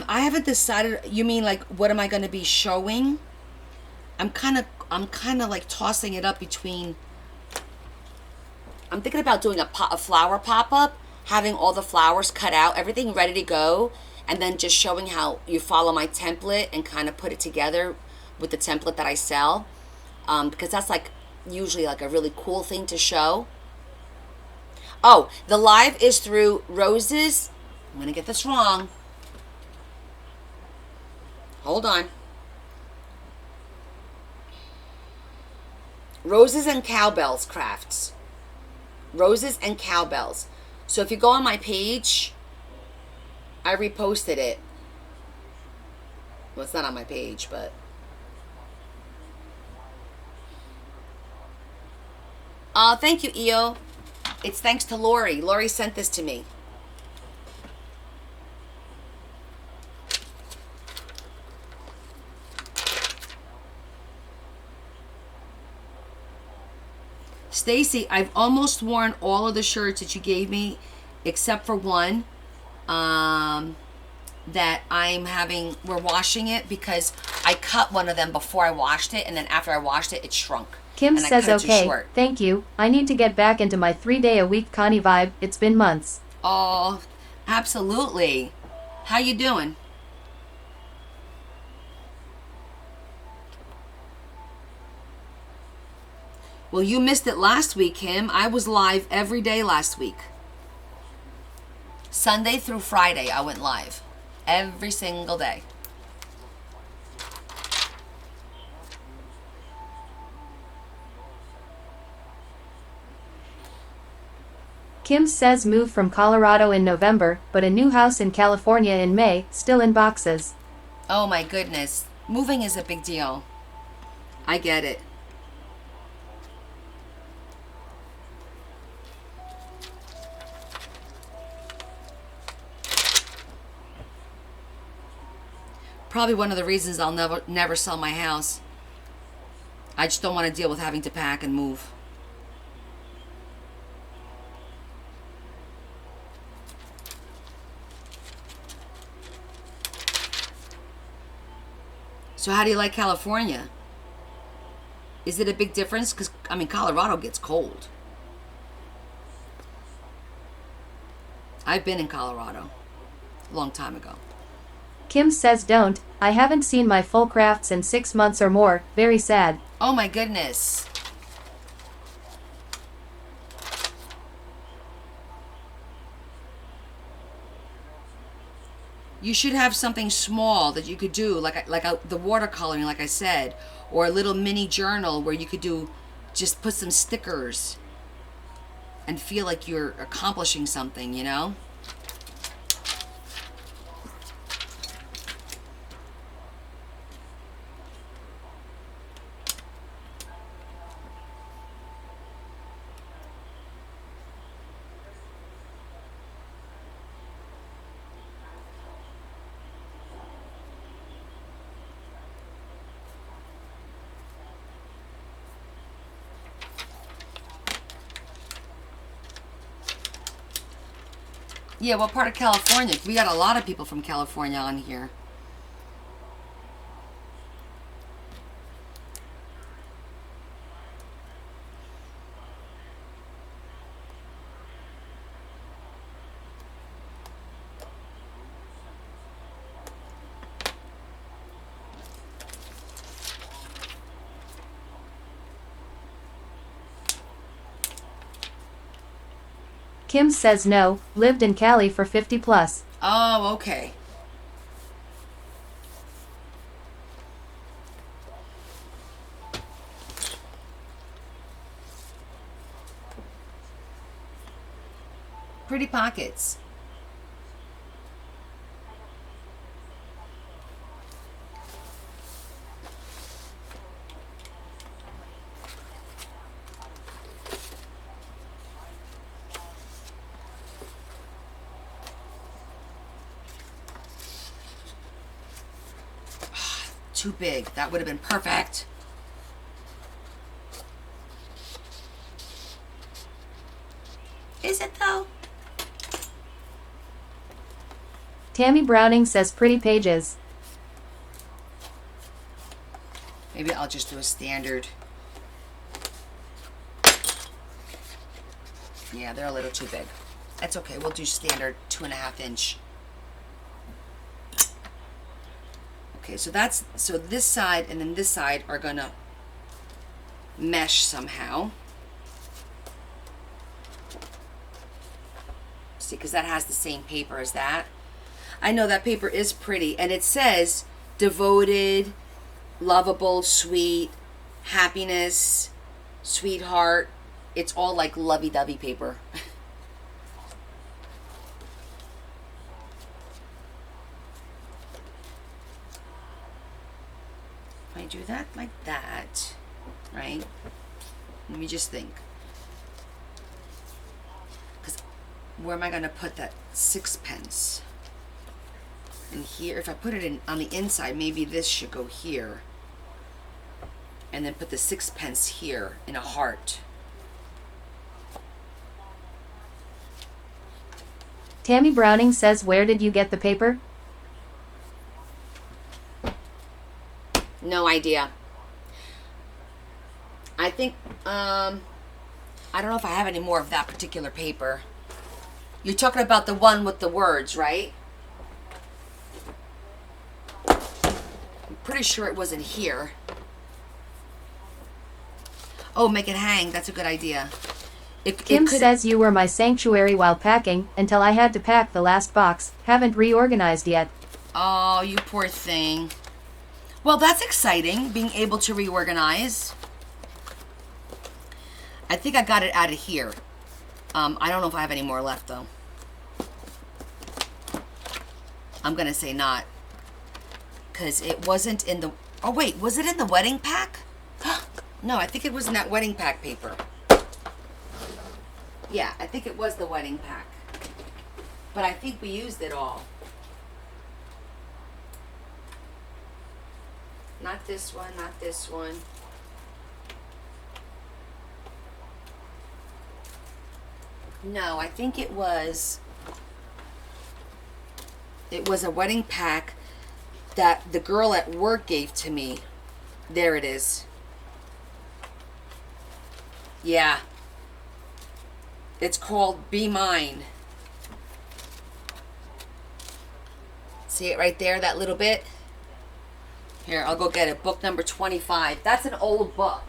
I haven't decided. You mean like what am I going to be showing? I'm kind of like tossing it up between. I'm thinking about doing a flower pop-up, having all the flowers cut out, everything ready to go, and then just showing how you follow my template and kind of put it together with the template that I sell, because that's like usually like a really cool thing to show. Oh, the live is through Roses. I'm going to get this wrong. Hold on. Roses and Cowbells Crafts. Roses and Cowbells. So if you go on my page, I reposted it. Well, it's not on my page, but... thank you, EO. It's thanks to Lori. Lori sent this to me. Stacy, I've almost worn all of the shirts that you gave me, except for one that we're washing it because I cut one of them before I washed it, and then after I washed it, it shrunk. Kim says okay, thank you. I need to get back into my 3-day-a-week Connie vibe. It's been months. Oh, absolutely. How you doing? Well, you missed it last week, Kim. I was live every day last week. Sunday through Friday, I went live. Every single day. Kim says moved from Colorado in November, but a new house in California in May, still in boxes. Oh my goodness. Moving is a big deal. I get it. Probably one of the reasons I'll never sell my house. I just don't want to deal with having to pack and move. So how do you like California? Is it a big difference? Because, I mean, Colorado gets cold. I've been in Colorado a long time ago. Kim says don't. I haven't seen my full crafts in 6 months or more. Very sad. Oh my goodness. You should have something small that you could do, like the watercoloring, like I said, or a little mini journal where you could just put some stickers and feel like you're accomplishing something, you know? Yeah, what part of California? We got a lot of people from California on here. Kim says no, lived in Cali for 50 plus. Oh, okay. Pretty pockets. Too big. That would have been perfect. Is it though? Tammy Browning says pretty pages. Maybe I'll just do a standard. Yeah, they're a little too big. That's okay. We'll do standard 2.5 inch. Okay, so this side and then this side are gonna mesh somehow. See, because that has the same paper as that. I know that paper is pretty, and it says devoted, lovable, sweet, happiness, sweetheart. It's all like lovey-dovey paper. I do that like that, right? Let me just think. Because where am I going to put that sixpence? In here. If I put it in on the inside, maybe this should go here. And then put the sixpence here in a heart. Tammy Browning says, where did you get the paper? No idea. I think, I don't know if I have any more of that particular paper. You're talking about the one with the words, right? I'm pretty sure it was in here. Oh, make it hang. That's a good idea. Kim says you were my sanctuary while packing, until I had to pack the last box. Haven't reorganized yet. Oh, you poor thing. Well, that's exciting, being able to reorganize. I think I got it out of here. I don't know if I have any more left, though. I'm going to say not. Because it wasn't in the... Oh, wait. Was it in the wedding pack? No, I think it was in that wedding pack paper. Yeah, I think it was the wedding pack. But I think we used it all. Not this one, not this one. No, I think it was a wedding pack that the girl at work gave to me. There it is. Yeah. It's called Be Mine. See it right there, that little bit? Here, I'll go get it. Book number 25. That's an old book.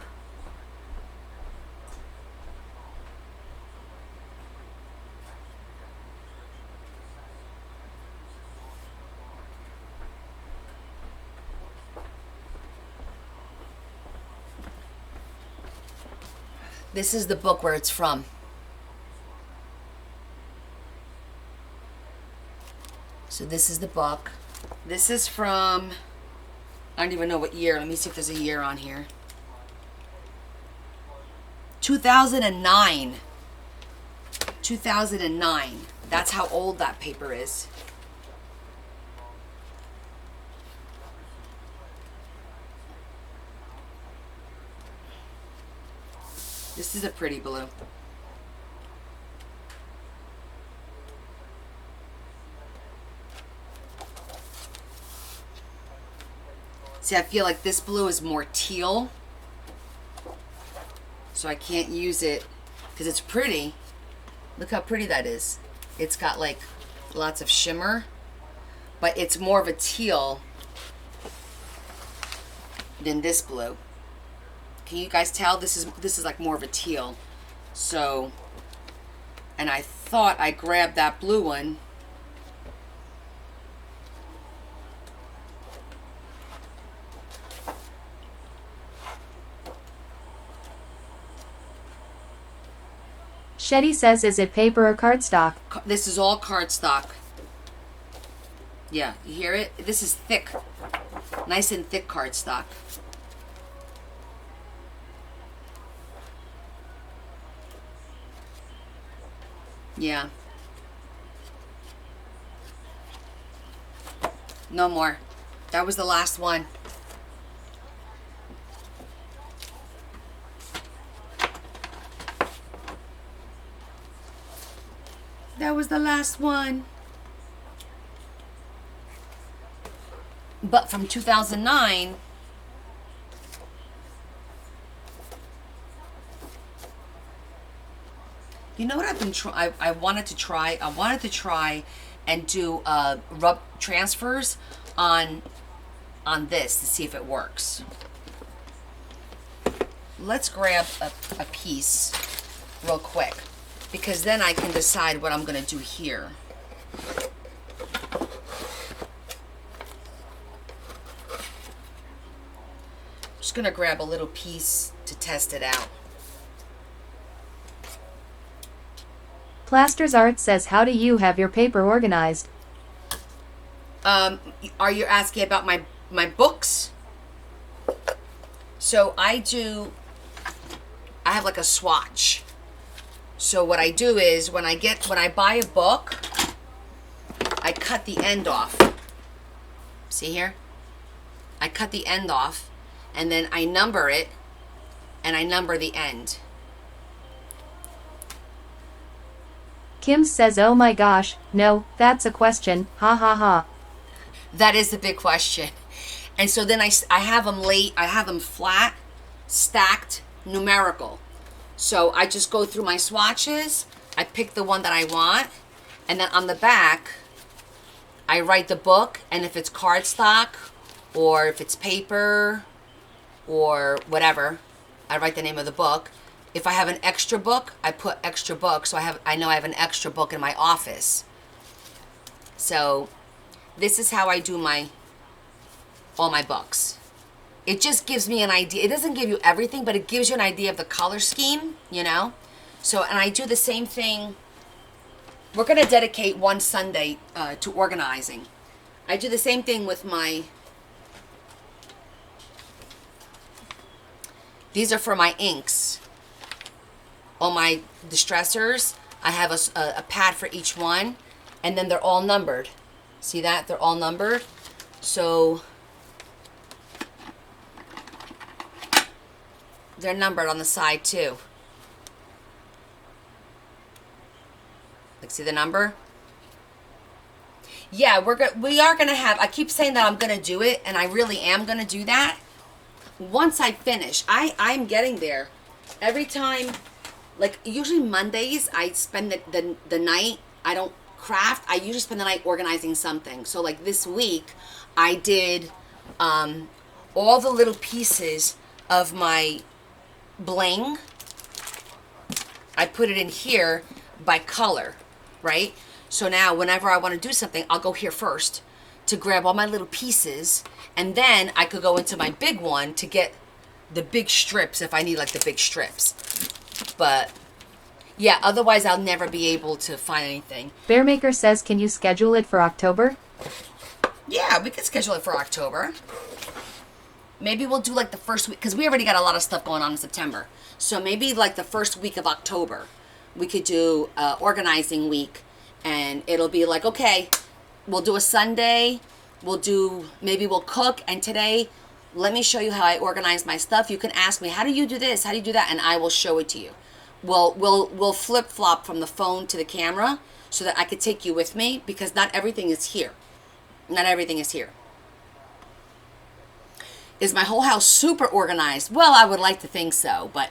This is the book where it's from. So this is the book. This is from... I don't even know what year. Let me see if there's a year on here. 2009. 2009. That's how old that paper is. This is a pretty blue. See, I feel like this blue is more teal. So I can't use it because it's pretty. Look how pretty that is. It's got like lots of shimmer, but it's more of a teal than this blue. Can you guys tell? This is like more of a teal. So, and I thought I grabbed that blue one. Shetty says, is it paper or cardstock? This is all cardstock. Yeah, you hear it? This is thick. Nice and thick cardstock. Yeah. No more. That was the last one. That was the last one. But from 2009, you know what I've been trying? I wanted to try and do rub transfers on this to see if it works. Let's grab a piece real quick, because then I can decide what I'm going to do here. Just going to grab a little piece to test it out. Plasters Art says, how do you have your paper organized? Are you asking about my books? So I have like a swatch. So what I do is when I buy a book, I cut the end off. See here? I cut the end off, and then I number it, and I number the end. Kim says, oh my gosh, no, that's a question, ha ha ha. That is the big question. And so then I have them flat, stacked, numerical. So I just go through my swatches, I pick the one that I want, and then on the back, I write the book, and if it's cardstock, or if it's paper, or whatever, I write the name of the book. If I have an extra book, I put extra book, so I know I have an extra book in my office. So this is how I do all my books. It just gives me an idea. It doesn't give you everything, but it gives you an idea of the color scheme, you know? So, and I do the same thing. We're going to dedicate one Sunday to organizing. I do the same thing with these are for my inks. All my distressors, I have a pad for each one, and then they're all numbered. See that? They're all numbered. So they're numbered on the side too. Like, see the number? Yeah, we are gonna have, I keep saying that I'm gonna do it, and I really am gonna do that. Once I finish, I'm getting there. Every time, like usually Mondays, I spend the night, I don't craft, I usually spend the night organizing something. So like this week, I did all the little pieces of my bling. I put it in here by color, right? So now whenever I want to do something, I'll go here first to grab all my little pieces, and then I could go into my big one to get the big strips if I need like the big strips. But yeah, otherwise I'll never be able to find anything. Bearmaker says, can you schedule it for October? Yeah, we could schedule it for October. Maybe we'll do like the first week, because we already got a lot of stuff going on in September. So maybe like the first week of October, we could do organizing week, and it'll be like, okay, we'll do a Sunday, maybe we'll cook, and today, let me show you how I organize my stuff. You can ask me, how do you do this? How do you do that? And I will show it to you. We'll flip-flop from the phone to the camera so that I could take you with me, because not everything is here. Not everything is here. Is my whole house super organized? Well, I would like to think so, but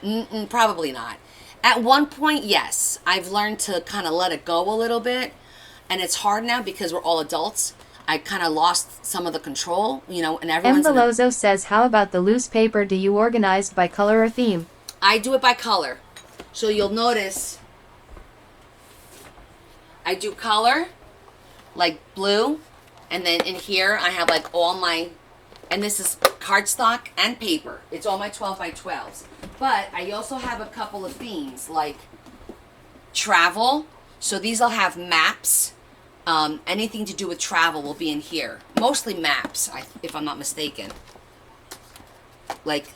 probably not. At one point, yes. I've learned to kind of let it go a little bit. And it's hard now because we're all adults. I kind of lost some of the control, you know, and everyone's... Velozo says, how about the loose paper? Do you organize by color or theme? I do it by color. So you'll notice I do color, like blue. And then in here, I have like all my... And this is cardstock and paper. It's all my 12 by 12s. But I also have a couple of themes, like travel. So these will have maps. Anything to do with travel will be in here. Mostly maps, if I'm not mistaken. Like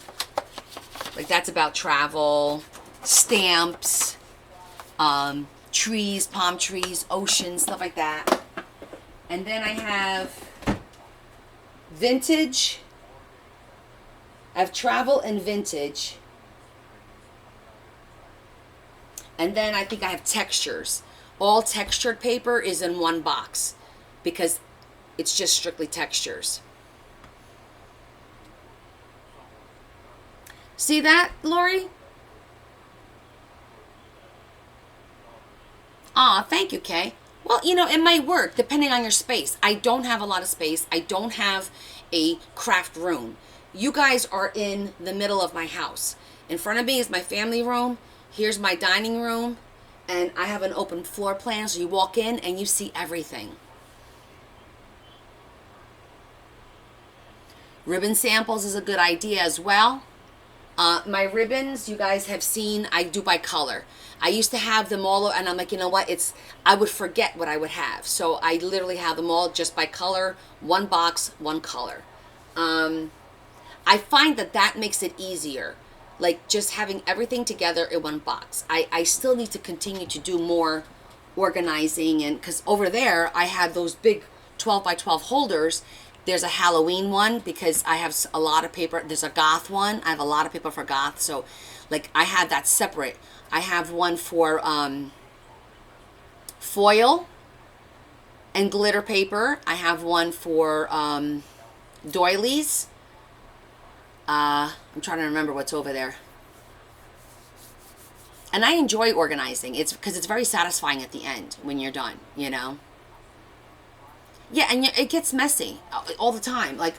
that's about travel, stamps, trees, palm trees, oceans, stuff like that. And then I have vintage. I have travel and vintage. And then I think I have textures. All textured paper is in one box because it's just strictly textures. See that, Lori? Aw, thank you, Kay. Well, you know, it might work depending on your space. I don't have a lot of space. I don't have a craft room. You guys are in the middle of my house. In front of me is my family room. Here's my dining room. And I have an open floor plan, so you walk in and you see everything. Ribbon samples is a good idea as well. My ribbons, you guys have seen, I do by color. I used to have them all, and I'm like, you know what? I would forget what I would have. So I literally have them all just by color, one box, one color. I find that makes it easier. Like just having everything together in one box. I still need to continue to do more organizing, and because over there I have those big 12 by 12 holders. There's a Halloween one because I have a lot of paper. There's a goth one. I have a lot of paper for goth. So like I have that separate. I have one for foil and glitter paper. I have one for doilies. I'm trying to remember what's over there. And I enjoy organizing. It's because it's very satisfying at the end when you're done, you know? Yeah, and it gets messy all the time. Like,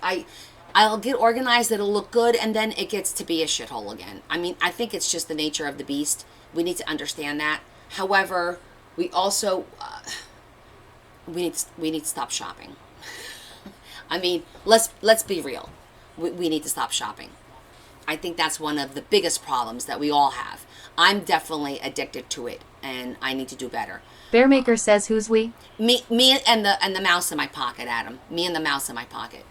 I'll get organized, it'll look good, and then it gets to be a shithole again. I mean, I think it's just the nature of the beast. We need to understand that. However, we also, we need to stop shopping. I mean, let's be real. We need to stop shopping. I think that's one of the biggest problems that we all have. I'm definitely addicted to it, and I need to do better. Bearmaker says, who's we? Me and the mouse in my pocket, Adam. Me and the mouse in my pocket.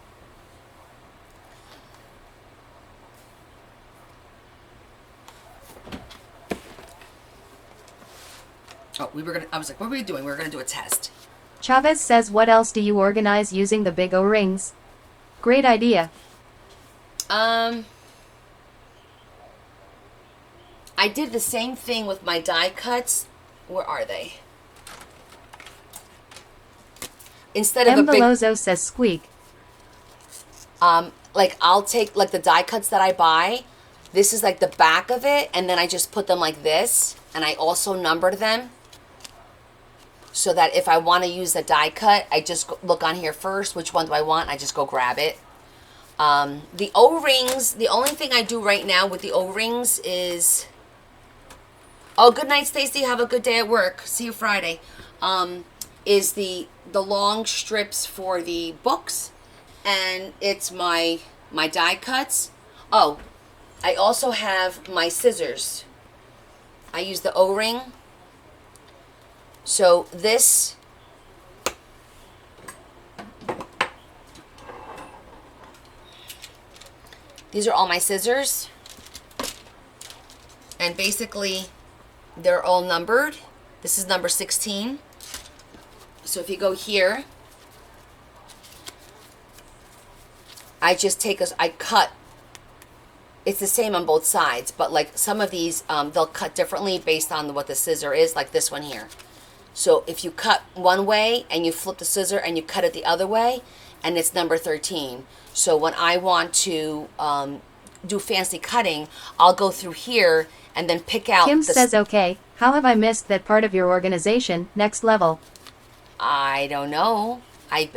Oh, I was like, what were we doing? We were gonna do a test. Chavez says, what else do you organize using the big O-rings? Great idea. I did the same thing with my die cuts. Where are they? Instead of a big... Velozo says squeak. Like I'll take like the die cuts that I buy. This is like the back of it, and then I just put them like this, and I also numbered them. So that if I want to use a die cut, I just look on here first, which one do I want? I just go grab it. The O-rings, the only thing I do right now with the O-rings is... Oh, good night, Stacy. Have a good day at work. See you Friday. Is the long strips for the books, and it's my die cuts. Oh, I also have my scissors. I use the O-ring. So this... These are all my scissors. And basically, they're all numbered. This is number 16. So if you go here, I just take I cut. It's the same on both sides, but like some of these, they'll cut differently based on what the scissor is, like this one here. So if you cut one way and you flip the scissor and you cut it the other way, and it's number 13. So when I want to do fancy cutting, I'll go through here and then pick out. Kim says, okay, how have I missed that part of your organization? Next level. I don't know. I've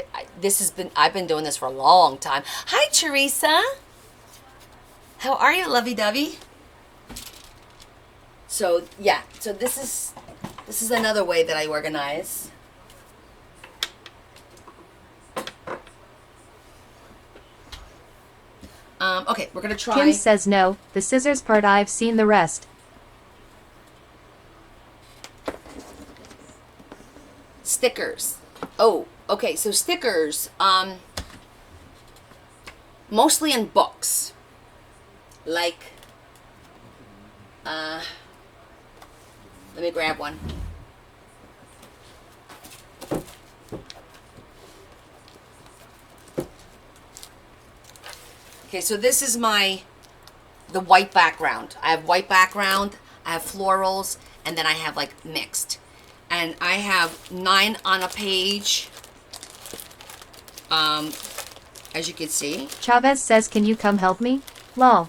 been doing this for a long time. Hi, Teresa. How are you, lovey-dovey? So yeah, so this is another way that I organize. Okay, we're gonna try. Kim says no, the scissors part I've seen the rest. Stickers. Oh, okay, so stickers, mostly in books. Like, let me grab one. Okay, so this is the white background. I have white background, I have florals, and then I have like mixed. And I have 9 on a page, as you can see. Chavez says, can you come help me? Lol.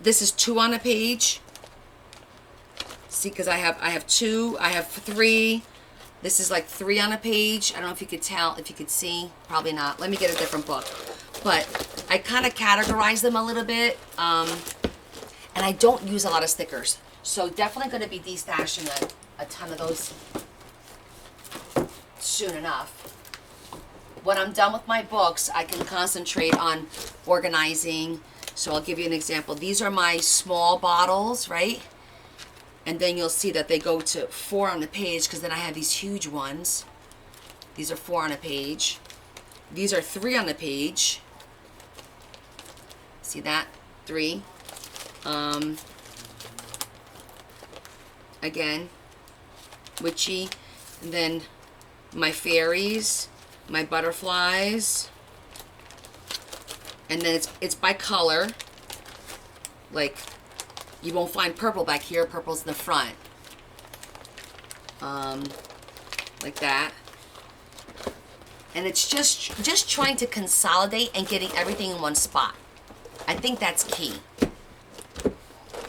This is 2 on a page. See, because I have 2, I have 3. This is like 3 on a page. I don't know if you could tell, if you could see. Probably not. Let me get a different book. But I kind of categorize them a little bit. And I don't use a lot of stickers. So definitely going to be destashing a ton of those soon enough. When I'm done with my books, I can concentrate on organizing. So I'll give you an example. These are my small bottles, right? And then you'll see that they go to 4 on the page, because then I have these huge ones. These are 4 on a page. These are 3 on the page. See that? 3. Again, witchy. And then my fairies, my butterflies. And then it's by color. Like, you won't find purple back here. Purple's in the front. Like that. And it's just trying to consolidate and getting everything in one spot. I think that's key.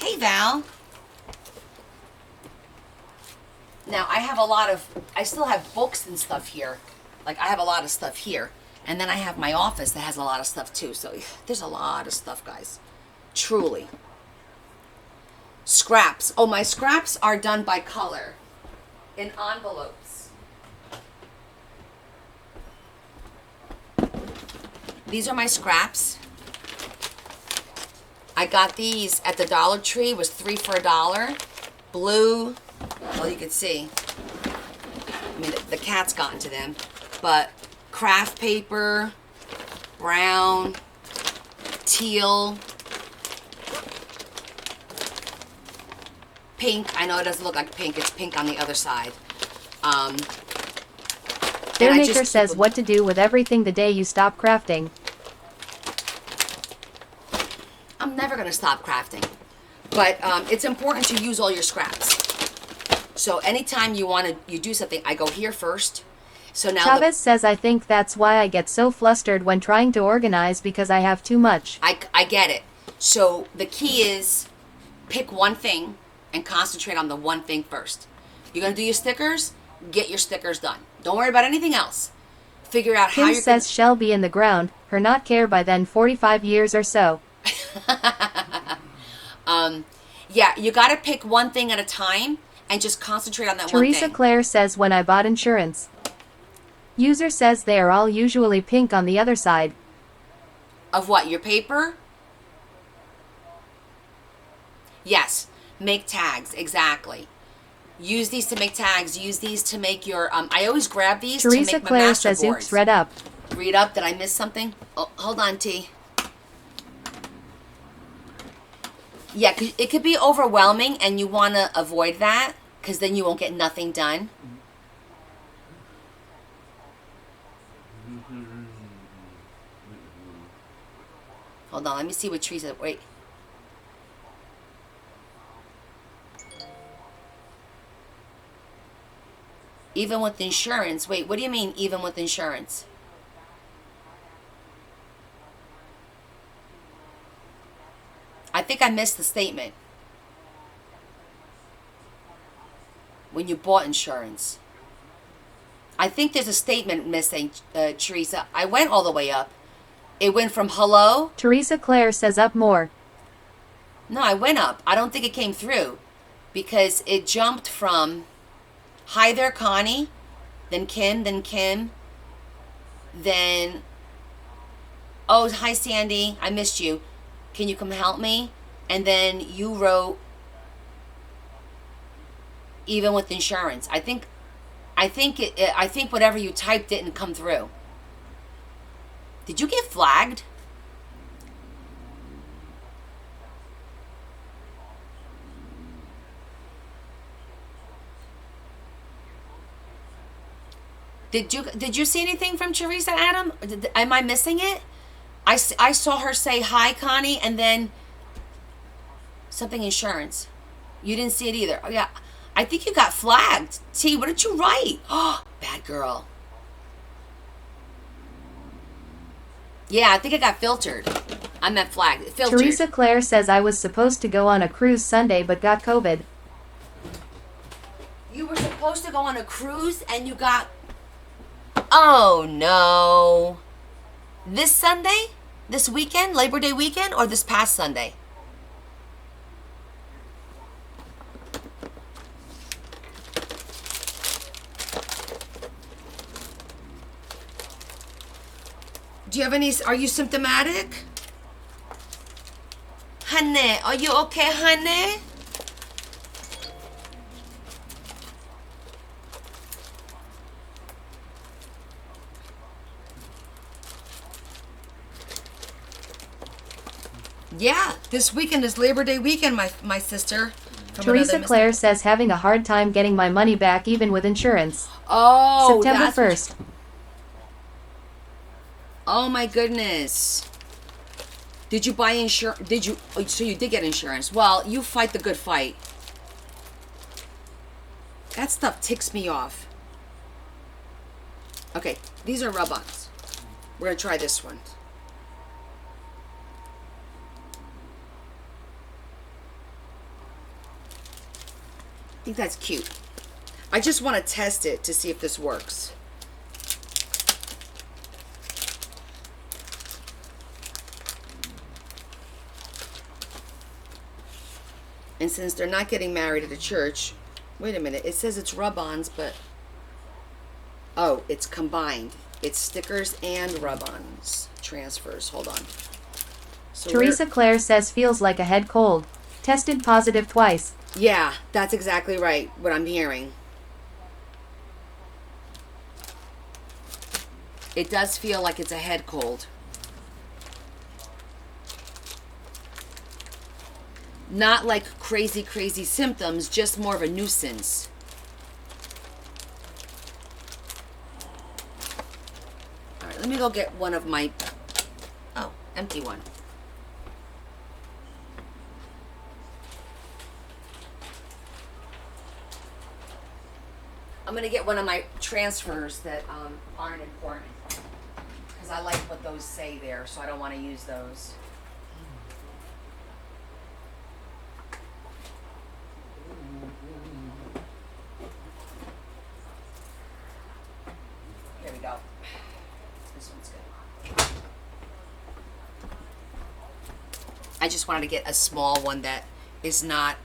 Hey, Val. Now, I still have books and stuff here. Like, I have a lot of stuff here. And then I have my office that has a lot of stuff, too. So, there's a lot of stuff, guys. Truly. Scraps. Oh, my scraps are done by color. In envelopes. These are my scraps. I got these at the Dollar Tree. It was 3 for $1. Blue. Well, you can see. I mean, the cat's gotten to them. But craft paper, brown, teal, pink. I know it doesn't look like pink. It's pink on the other side. Their maker says what to do with everything the day you stop crafting. I'm never going to stop crafting. But it's important to use all your scraps. So anytime you do something, I go here first. So now Chavez says, I think that's why I get so flustered when trying to organize, because I have too much. I get it. So the key is pick one thing and concentrate on the one thing first. You're going to do your stickers, get your stickers done. Don't worry about anything else. Figure out how Kim you're says shall be in the ground, her not care by then 45 years or so. Yeah, you got to pick one thing at a time and just concentrate on that one Teresa thing. Claire says when I bought insurance. User says they are all usually pink on the other side. Of what? Your paper? Yes. Make tags. Exactly. Use these to make tags. Use these to make your... I always grab these Teresa to make Claire my says masterboards. oops, read up. Read up. Did I miss something? Oh, hold on, T. Yeah, it could be overwhelming, and you want to avoid that, because then you won't get nothing done. Hold on, let me see what Teresa... Wait. Even with insurance. Wait, what do you mean even with insurance? I think I missed the statement. When you bought insurance. I think there's a statement missing, Teresa. I went all the way up. It went from hello. Teresa Claire says up more. No, I went up. I don't think it came through. Because it jumped from hi there, Connie. Then Kim. Then, oh, hi, Sandy. I missed you. Can you come help me? And then you wrote, even with insurance. I think whatever you typed didn't come through. Did you get flagged? Did you see anything from Teresa, Adam? Am I missing it? I saw her say hi, Connie, and then something insurance. You didn't see it either. Oh, yeah. I think you got flagged. T, what did you write? Oh, bad girl. Yeah, I think it got filtered. I meant flagged. Filtered. Teresa Claire says I was supposed to go on a cruise Sunday but got COVID. You were supposed to go on a cruise and you got... Oh, no. This Sunday? This weekend? Labor Day weekend? Or this past Sunday? Do you have any... Are you symptomatic? Honey, are you okay, honey? Yeah, this weekend is Labor Day weekend, my sister. Teresa Claire says having a hard time getting my money back even with insurance. Oh, September 1st. Oh my goodness. Did you buy insurance? So you did get insurance. Well, you fight the good fight. That stuff ticks me off. Okay, these are rub-ons. We're going to try this one. I think that's cute. I just want to test it to see if this works. And since they're not getting married at a church, wait a minute, it says it's rub-ons, but oh, it's combined. It's stickers and rub-ons. Transfers, hold on. So Teresa Claire says feels like a head cold. Tested positive twice. Yeah, that's exactly right, what I'm hearing. It does feel like it's a head cold. Not like crazy, crazy symptoms, just more of a nuisance. All right, let me go get one of my... Oh, empty one. I'm going to get one of my transfers that aren't important. Because I like what those say there, so I don't want to use those. Here we go. This one's good. I just wanted to get a small one that is not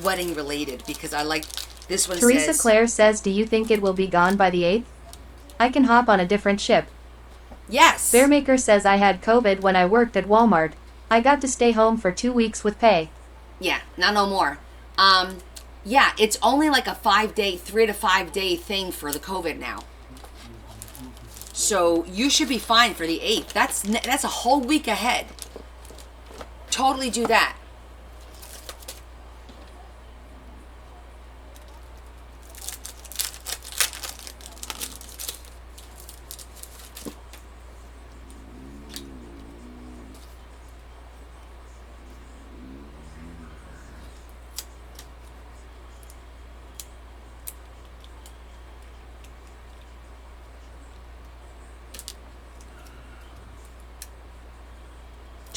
wedding related because I like... This one Teresa says... Claire says, do you think it will be gone by the 8th? I can hop on a different ship. Yes. Bearmaker says I had COVID when I worked at Walmart. I got to stay home for 2 weeks with pay. Yeah, now no more. Yeah, it's only like a 3 to 5 day thing for the COVID now. So you should be fine for the 8th. That's a whole week ahead. Totally do that.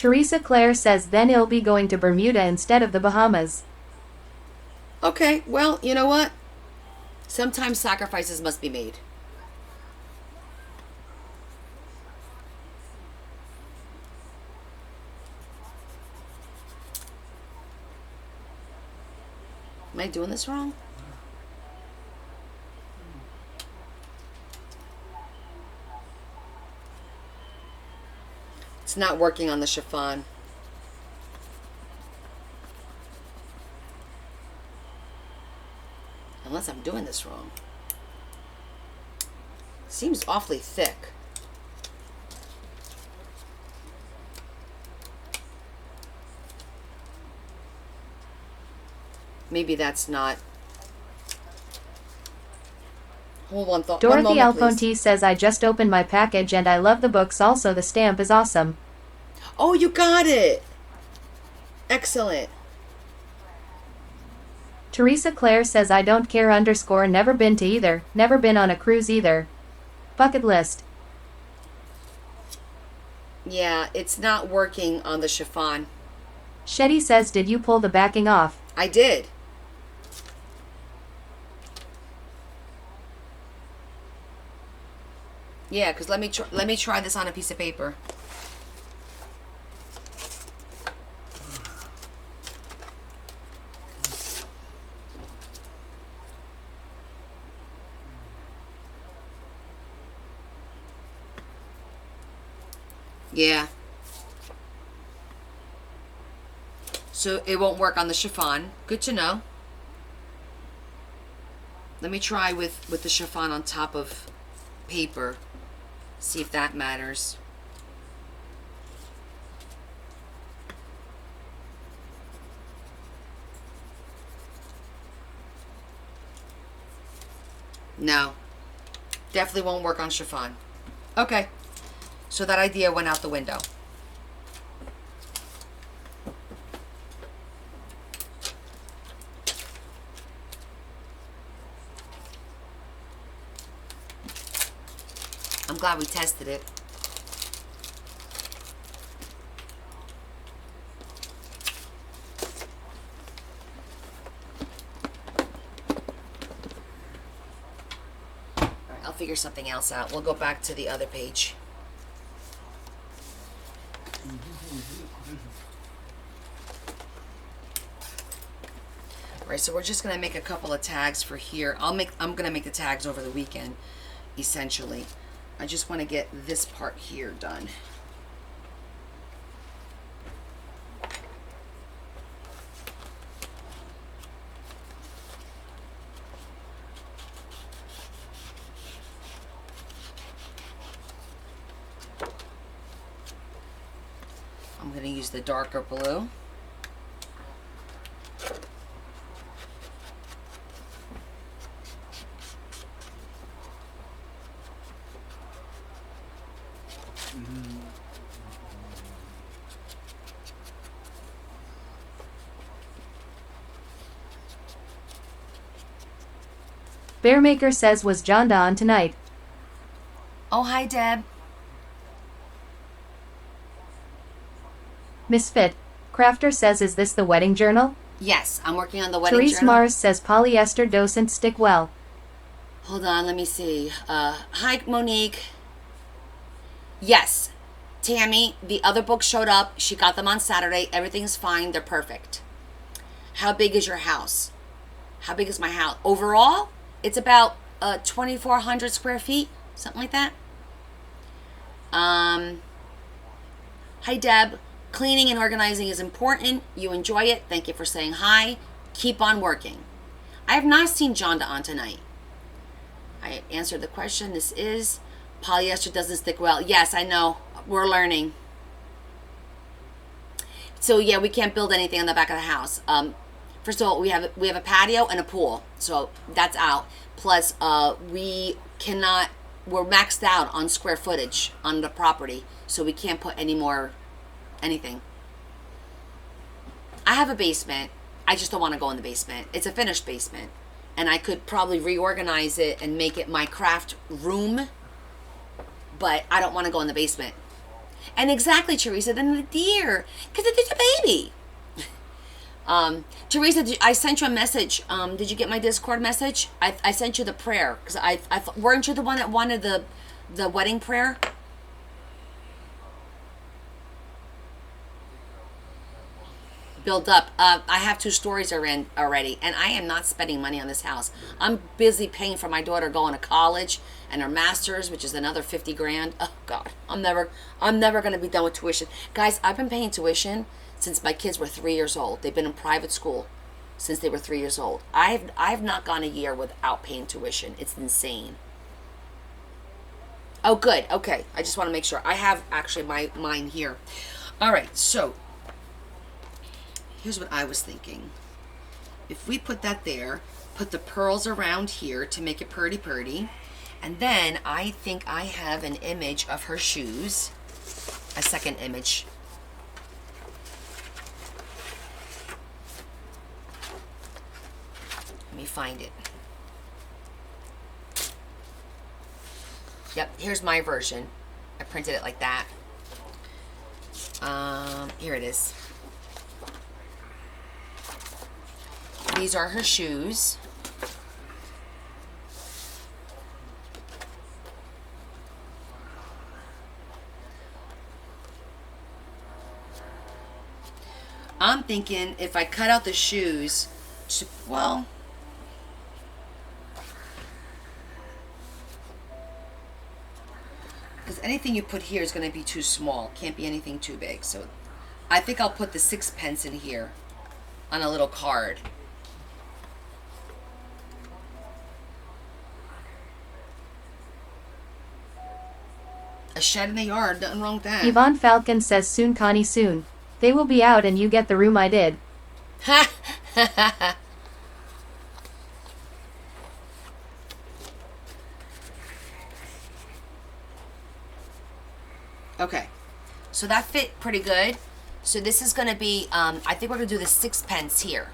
Teresa Claire says then he'll be going to Bermuda instead of the Bahamas. Okay, well, you know what? Sometimes sacrifices must be made. Am I doing this wrong? It's not working on the chiffon. Unless I'm doing this wrong. Seems awfully thick. Maybe that's not. Hold on, one Dorothy moment, Alponte please. says I just opened my package and I love the books, also the stamp is awesome. Oh, you got it. Excellent. Teresa Claire says I don't care _ never been to either, never been on a cruise either. Bucket list. Yeah, it's not working on the chiffon. Shetty says did you pull the backing off? I did. Yeah, because let me try this on a piece of paper. Yeah. So it won't work on the chiffon. Good to know. Let me try with the chiffon on top of paper. See if that matters. No. Definitely won't work on chiffon. Okay. So that idea went out the window. I'm glad we tested it. All right, I'll figure something else out. We'll go back to the other page. All right, so we're just gonna make a couple of tags for here. I'm gonna make the tags over the weekend, essentially. I just want to get this part here done. I'm going to use the darker blue. Bearmaker says was Jonda on tonight? Oh, hi, Deb. Misfit. Crafter says is this the wedding journal? Yes, I'm working on the wedding Therese journal. Mars says polyester doesn't stick well. Hold on, let me see. Hi, Monique. Yes, Tammy, the other books showed up. She got them on Saturday. Everything's fine. They're perfect. How big is your house? How big is my house? Overall, it's about 2,400 square feet, something like that. Hi, Deb. Cleaning and organizing is important. You enjoy it. Thank you for saying hi. Keep on working. I have not seen Jonda on tonight. I answered the question. This is polyester doesn't stick well. Yes, I know. We're learning. So yeah, we can't build anything on the back of the house. First of all, we have a patio and a pool, so that's out. Plus, we're maxed out on square footage on the property, so we can't put any more anything. I have a basement. I just don't want to go in the basement. It's a finished basement, and I could probably reorganize it and make it my craft room, but I don't want to go in the basement. And exactly, Teresa, then the deer, because it's a baby. Teresa, I sent you a message. Did you get my Discord message? I sent you the prayer because weren't you the one that wanted the wedding prayer? Build up. I have 2 stories are in already, and I am not spending money on this house. I'm busy paying for my daughter going to college and her master's, which is another 50 grand. Oh God, I'm never gonna be done with tuition, guys. I've been paying tuition since my kids were 3 years old. They've been in private school since they were 3 years old. I've not gone a year without paying tuition. It's insane. Oh, good. Okay, I just want to make sure. I have actually mine here. All right, so here's what I was thinking. If we put that there, put the pearls around here to make it purdy, and then I think I have an image of her shoes, a second image. Let me find it. Yep, here's my version. I printed it like that. Here it is. These are her shoes. I'm thinking if I cut out the shoes, well, because anything you put here is going to be too small. Can't be anything too big. So I think I'll put the 6 pence in here on a little card. A shed in the yard, nothing wrong with that. Yvonne Falcon says soon, Connie, soon. They will be out and you get the room I did. Okay, so that fit pretty good. So this is going to be, I think we're going to do the 6 pence here.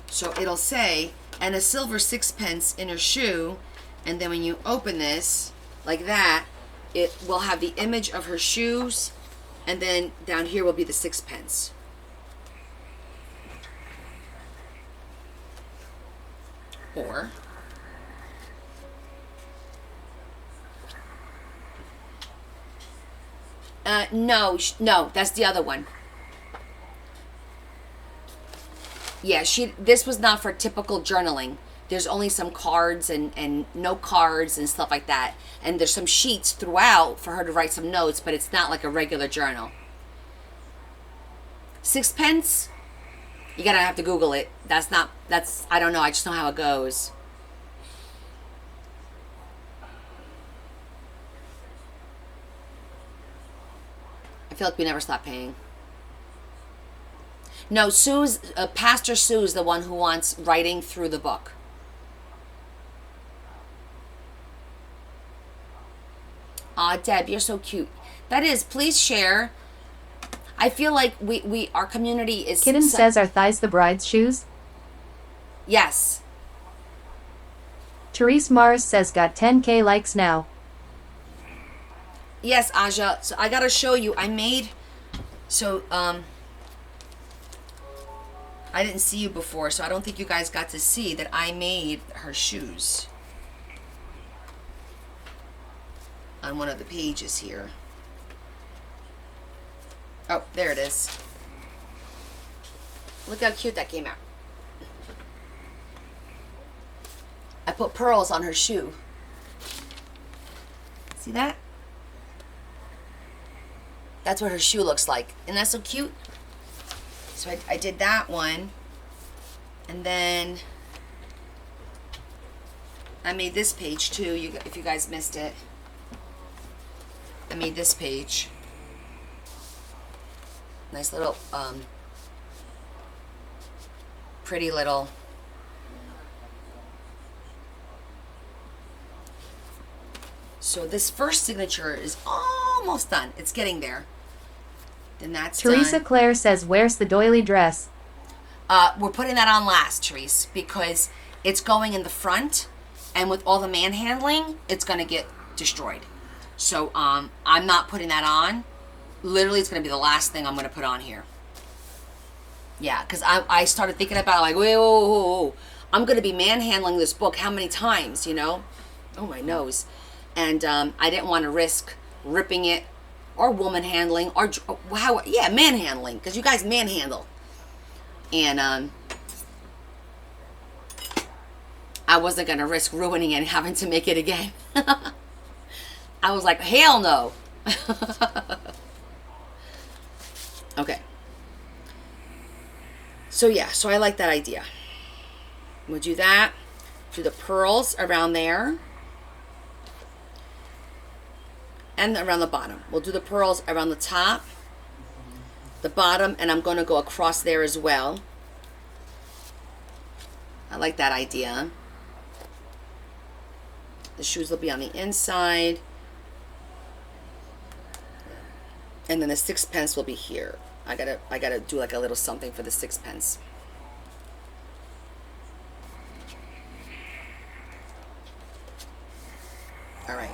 So it'll say, and a silver 6 pence in her shoe, and then when you open this, like that, it will have the image of her shoes, and then down here will be the 6 pence. Or no, that's the other one. Yeah, this was not for typical journaling. There's only some cards and note cards and stuff like that. And there's some sheets throughout for her to write some notes, but it's not like a regular journal. 6 pence? You're gonna have to Google it. I don't know, I just know how it goes. I feel like we never stop paying. No, Pastor Sue's the one who wants writing through the book. Aw, Deb, you're so cute. That is, please share. I feel like our community is... Kitten says, are thighs the bride's shoes? Yes. Therese Mars says, got 10K likes now. Yes, Aja. So I gotta show you. I made... So, I didn't see you before, so I don't think you guys got to see that I made her shoes on one of the pages here. Oh, there it is. Look how cute that came out. I put pearls on her shoe. See that? That's what her shoe looks like. Isn't that so cute? So I did that one, and then I made this page too, if you guys missed it. I made this page. Nice little, pretty little. So this first signature is almost done. It's getting there. Then that's Teresa done. Claire says, where's the doily dress? We're putting that on last, Therese, because it's going in the front, And with all the manhandling, it's going to get destroyed. So I'm not putting that on. Literally, it's going to be the last thing I'm going to put on here. Yeah, because I started thinking about it, like, wait, whoa. I'm going to be manhandling this book how many times, you know? Oh, my nose. And I didn't want to risk ripping it or woman handling or manhandling, because you guys manhandle. And I wasn't going to risk ruining it and having to make it again. I was like, hell no. Okay. So yeah, so I like that idea. We'll do that. Do the pearls around there. And around the bottom. We'll do the pearls around the top, the bottom, and I'm going to go across there as well. I like that idea. The shoes will be on the inside. And then the sixpence will be here. I gotta do like a little something for the sixpence. All right.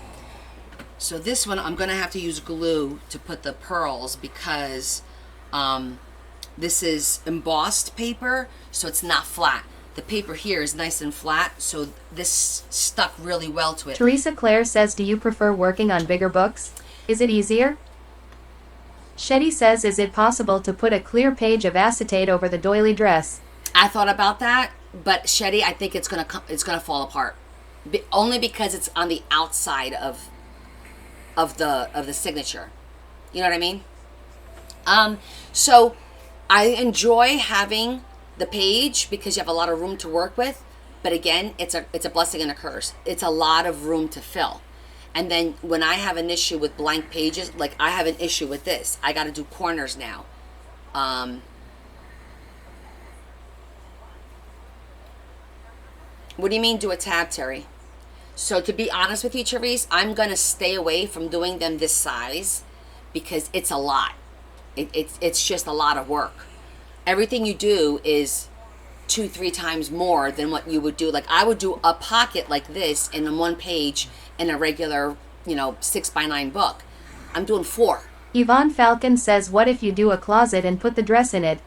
So this one, I'm going to have to use glue to put the pearls because this is embossed paper, so it's not flat. The paper here is nice and flat, so this stuck really well to it. Teresa Claire says, do you prefer working on bigger books? Is it easier? Shetty says, is it possible to put a clear page of acetate over the doily dress? I thought about that, but Shetty, I think it's gonna fall apart, only because it's on the outside of the signature. You know what I mean? So I enjoy having the page because you have a lot of room to work with. But again, it's a blessing and a curse. It's a lot of room to fill. And then when I have an issue with blank pages, like I have an issue with this, I got to do corners now. What do you mean do a tab, Terry? So to be honest with you, Therese, I'm going to stay away from doing them this size because it's a lot. It's just a lot of work. Everything you do is 2-3 times more than what you would do. Like I would do a pocket like this in one page in a regular, 6x9 book. I'm doing 4. Yvonne Falcon says, what if you do a closet and put the dress in it?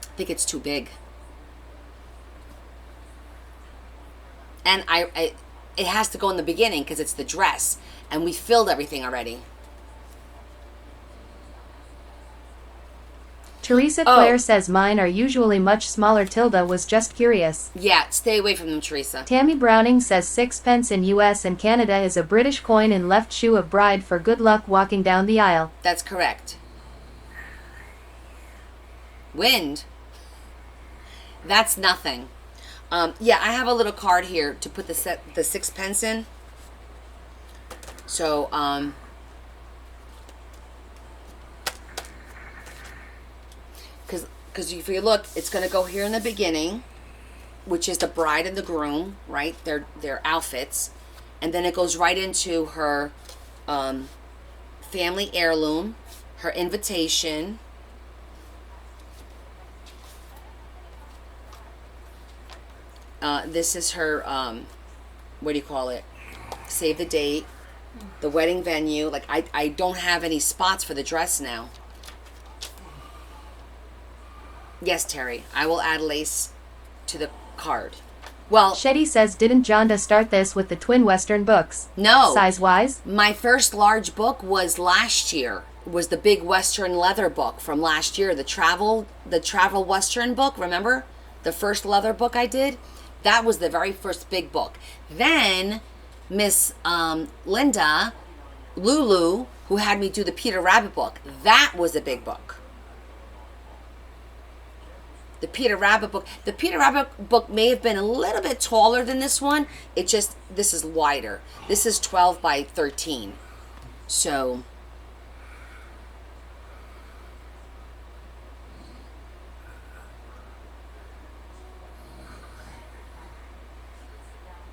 I think it's too big. And it has to go in the beginning because it's the dress. And we filled everything already. Teresa Claire says, mine are usually much smaller. Tilda was just curious. Yeah, stay away from them, Teresa. Tammy Browning says, sixpence in US and Canada is a British coin in left shoe of bride for good luck walking down the aisle. That's correct. Wind. That's nothing. Yeah, I have a little card here to put the sixpence in. So, because if you look, it's going to go here in the beginning, which is the bride and the groom, right? Their outfits. And then it goes right into her family heirloom, her invitation. This is her, what do you call it? Save the date. The wedding venue. Like, I don't have any spots for the dress now. Yes, Terry. I will add lace to the card. Well, Shetty says, didn't Jonda start this with the twin Western books? No. Size-wise? My first large book was last year. Was the big Western leather book from last year. The travel Western book, remember? The first leather book I did? That was the very first big book. Then Miss Linda, Lulu, who had me do the Peter Rabbit book, that was a big book. The Peter Rabbit book may have been a little bit taller than this one. This is wider. This is 12 by 13. So,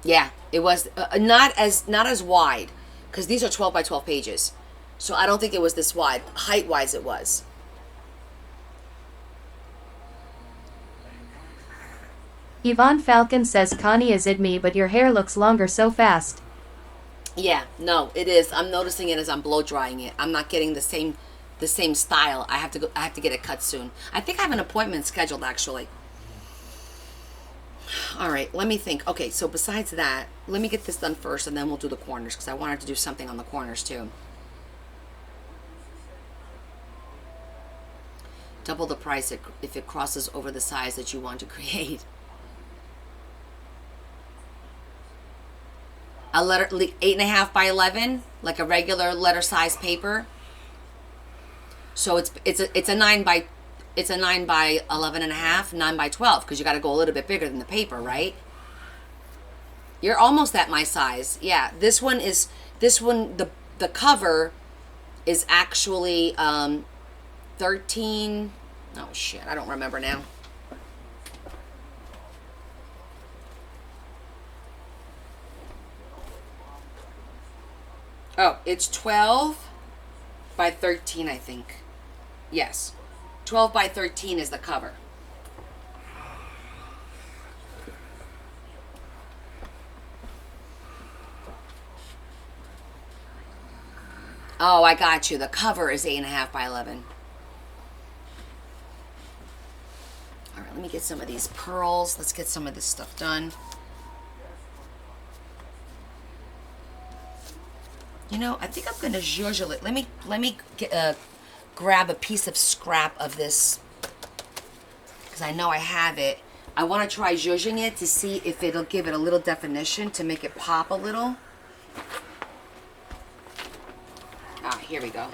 yeah, it was not as wide because these are 12 by 12 pages. So I don't think it was this wide. Height-wise, it was. Yvonne Falcon says, Connie, is it me, but your hair looks longer so fast? Yeah, no, it is. I'm noticing it as I'm blow drying it. I'm not getting the same style. I have to get it cut soon. I think I have an appointment scheduled actually. All right, let me think. Okay, so besides that, let me get this done first and then we'll do the corners because I wanted to do something on the corners too. Double the price if it crosses over the size that you want to create. A letter 8.5 by 11, like a regular letter size paper. So it's a 9 by 11 and a half, 9 by 12, because you got to go a little bit bigger than the paper, right? You're almost at my size. Yeah, this one the cover is actually 13. Oh shit, I don't remember now. Oh, it's 12 by 13, I think. Yes. 12 by 13 is the cover. Oh, I got you. The cover is 8.5 by 11. All right, let me get some of these pearls. Let's get some of this stuff done. You know, I think I'm going to zhuzh it. Let me get, grab a piece of scrap of this because I know I have it. I want to try zhuzhing it to see if it'll give it a little definition to make it pop a little. Ah, here we go.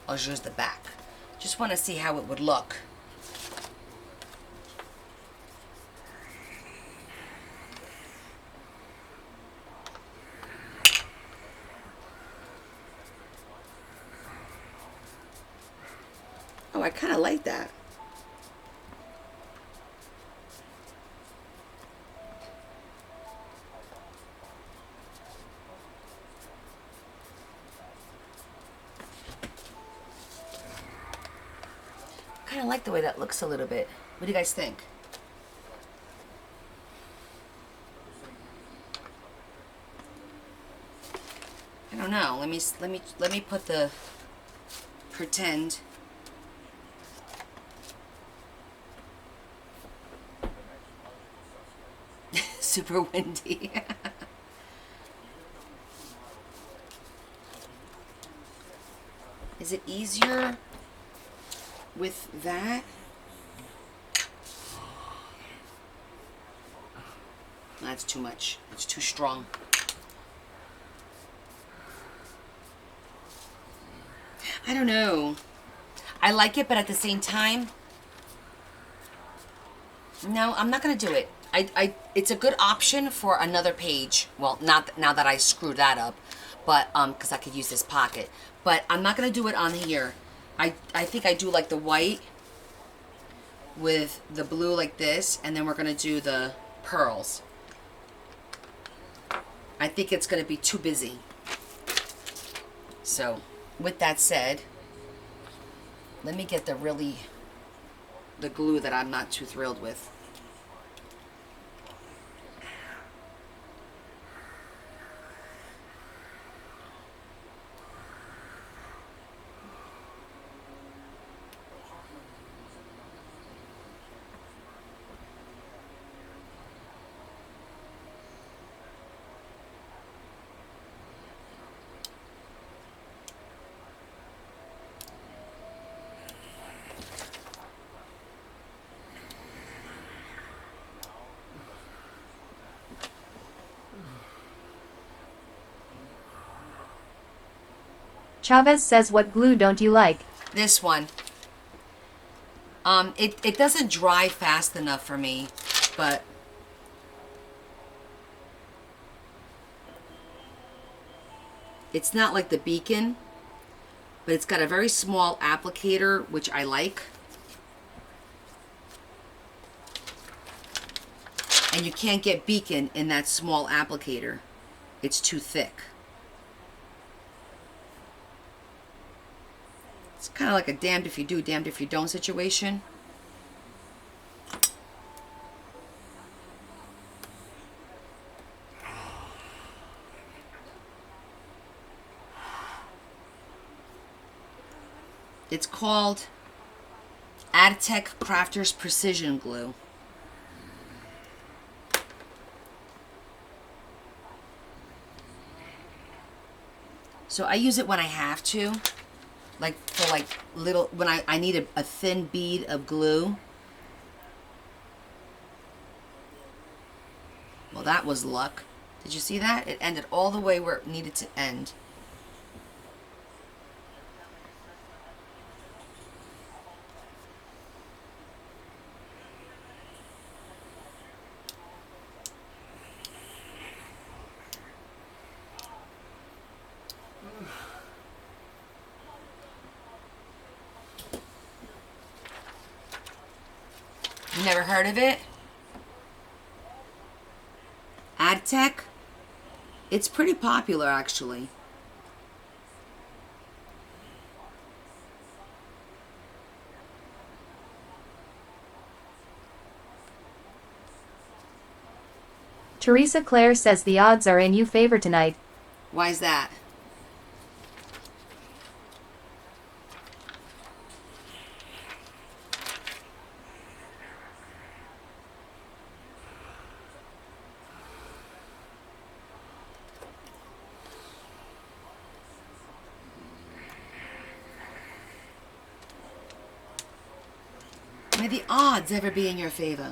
I'll zhuzh the back. Just want to see how it would look. Oh, I kind of like that. I kind of like the way that looks a little bit. What do you guys think? I don't know. Let me put the pretend. Super windy. Is it easier with that? That's too much. It's too strong. I don't know. I like it, but at the same time, no, I'm not gonna do it. It's a good option for another page. Well, not now that I screwed that up, but because I could use this pocket. But I'm not gonna do it on here. I think I do like the white with the blue like this, and then we're gonna do the pearls. I think it's gonna be too busy. So, with that said, let me get the glue that I'm not too thrilled with. Chavez says, what glue don't you like? This one. It doesn't dry fast enough for me, but it's not like the Beacon, but it's got a very small applicator, which I like. And you can't get Beacon in that small applicator. it's too thick. It's kind of like a damned if you do, damned if you don't situation. It's called Adtech Crafter's Precision Glue. So I use it when I have to. Like for like little, when I need a thin bead of glue. Well, that was luck. Did you see that? It ended all the way where it needed to end. You never heard of it? Adtech? It's pretty popular, actually. Teresa Claire says the odds are in you favor tonight. Why is that? May the odds ever be in your favor.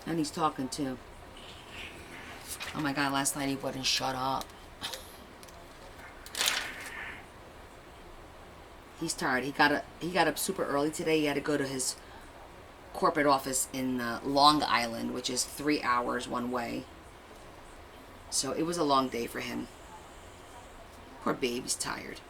And he's talking too. Oh my God, last night he wouldn't shut up. He's tired. He got up super early today. He had to go to his corporate office in Long Island, which is 3 hours one way. So it was a long day for him. Poor baby's tired.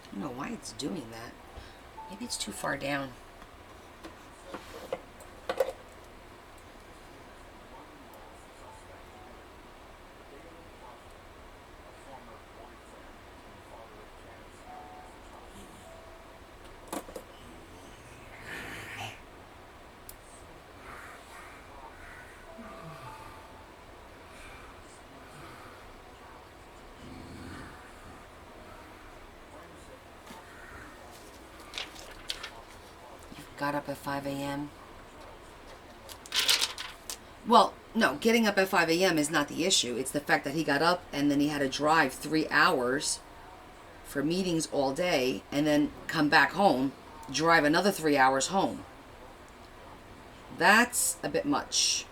I don't know why it's doing that. Maybe it's too far down. Got up at 5 a.m. Well, no, getting up at 5 a.m. is not the issue. It's the fact that he got up and then he had to drive 3 hours for meetings all day and then come back home, drive another 3 hours home. That's a bit much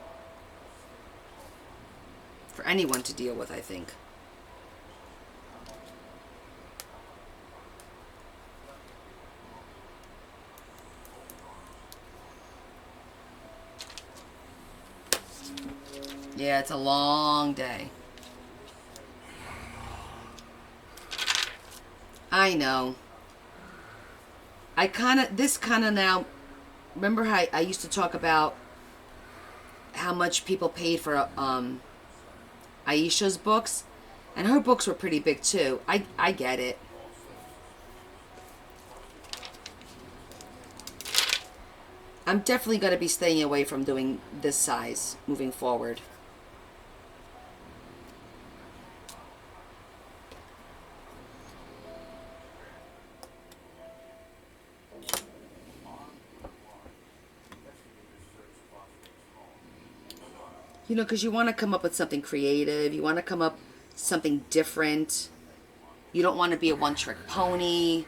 for anyone to deal with, I think. Yeah, it's a long day. I know. This kind of now, remember how I used to talk about how much people paid for Aisha's books? And her books were pretty big too. I get it. I'm definitely going to be staying away from doing this size moving forward. You know, because you want to come up with something creative. You want to come up something different. You don't want to be a one-trick pony.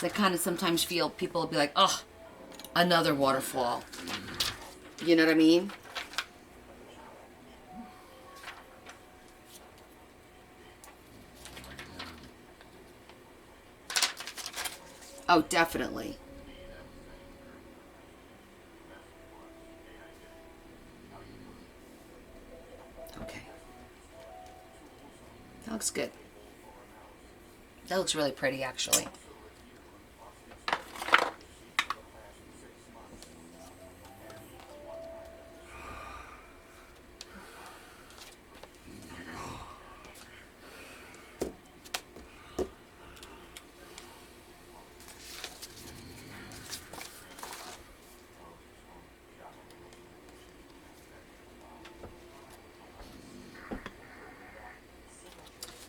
I kind of sometimes feel people will be like, oh, another waterfall. You know what I mean? Oh, definitely. Okay. That looks good. That looks really pretty, actually.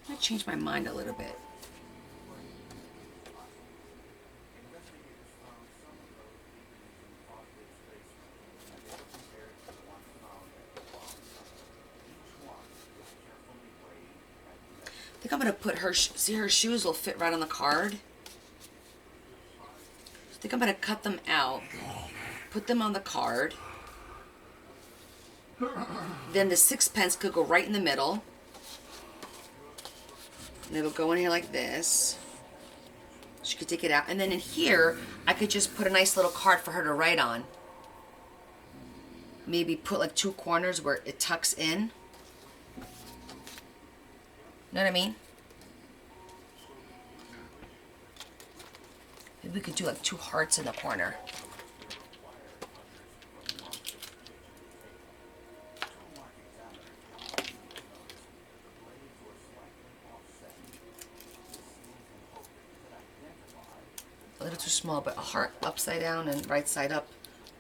I changed my mind a little bit. I think I'm going to put her, see her shoes will fit right on the card. I think I'm going to cut them out, put them on the card. Then the sixpence could go right in the middle. And it'll go in here like this. She could take it out. And then in here, I could just put a nice little card for her to write on. Maybe put like 2 corners where it tucks in. Know what I mean? Maybe we could do like 2 hearts in the corner. A little too small, but a heart upside down and right side up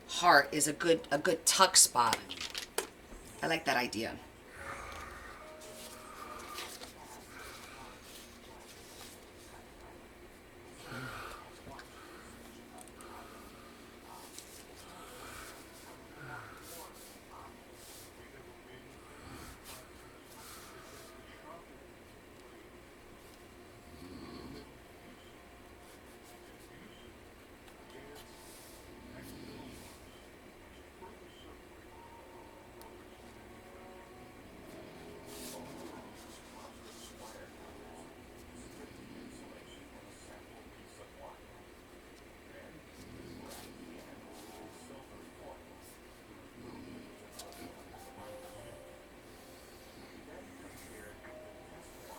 heart is a good tuck spot. I like that idea.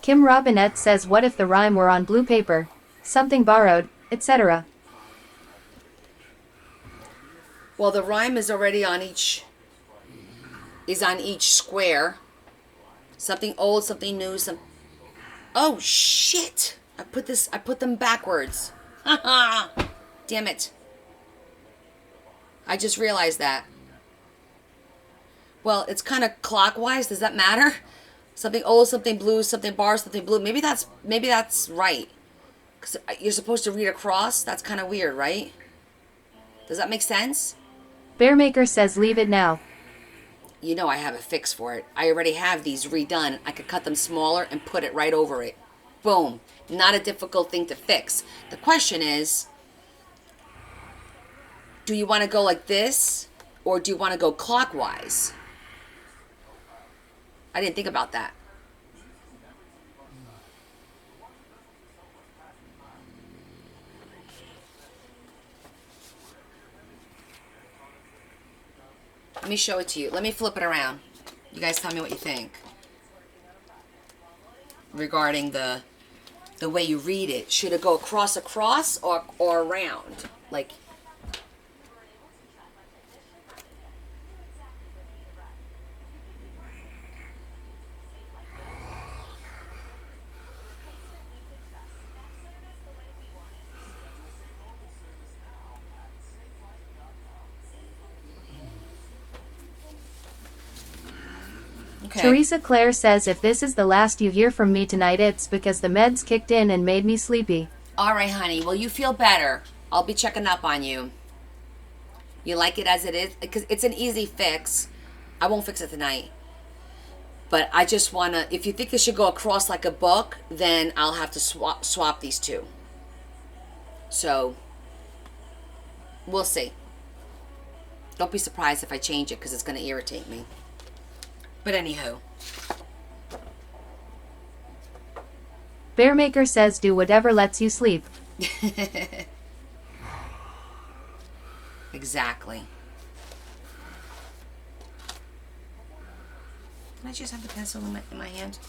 Kim Robinette says, what if the rhyme were on blue paper? Something borrowed, etc. Well, the rhyme is already on each square. Something old, something new, some. Oh shit! I put them backwards. Damn it. I just realized that. Well, it's kind of clockwise. Does that matter? Something old, something blue, something bar, something blue. Maybe that's right. Because you're supposed to read across. That's kind of weird, right? Does that make sense? Bearmaker says leave it now. You know I have a fix for it. I already have these redone. I could cut them smaller and put it right over it. Boom. Not a difficult thing to fix. The question is, do you want to go like this or do you want to go clockwise? I didn't think about that. Let me show it to you. Let me flip it around. You guys tell me what you think regarding the way you read it. Should it go across or around? Like, Okay. Teresa Claire says if this is the last you hear from me tonight, it's because the meds kicked in and made me sleepy. All right, honey. Well, you feel better. I'll be checking up on you. You like it as it is? Because it's an easy fix. I won't fix it tonight. But I just want to, if you think this should go across like a book, then I'll have to swap these two. So, we'll see. Don't be surprised if I change it because it's going to irritate me. But anywho. Bearmaker says do whatever lets you sleep. Exactly. Can I just have the pencil in my hand?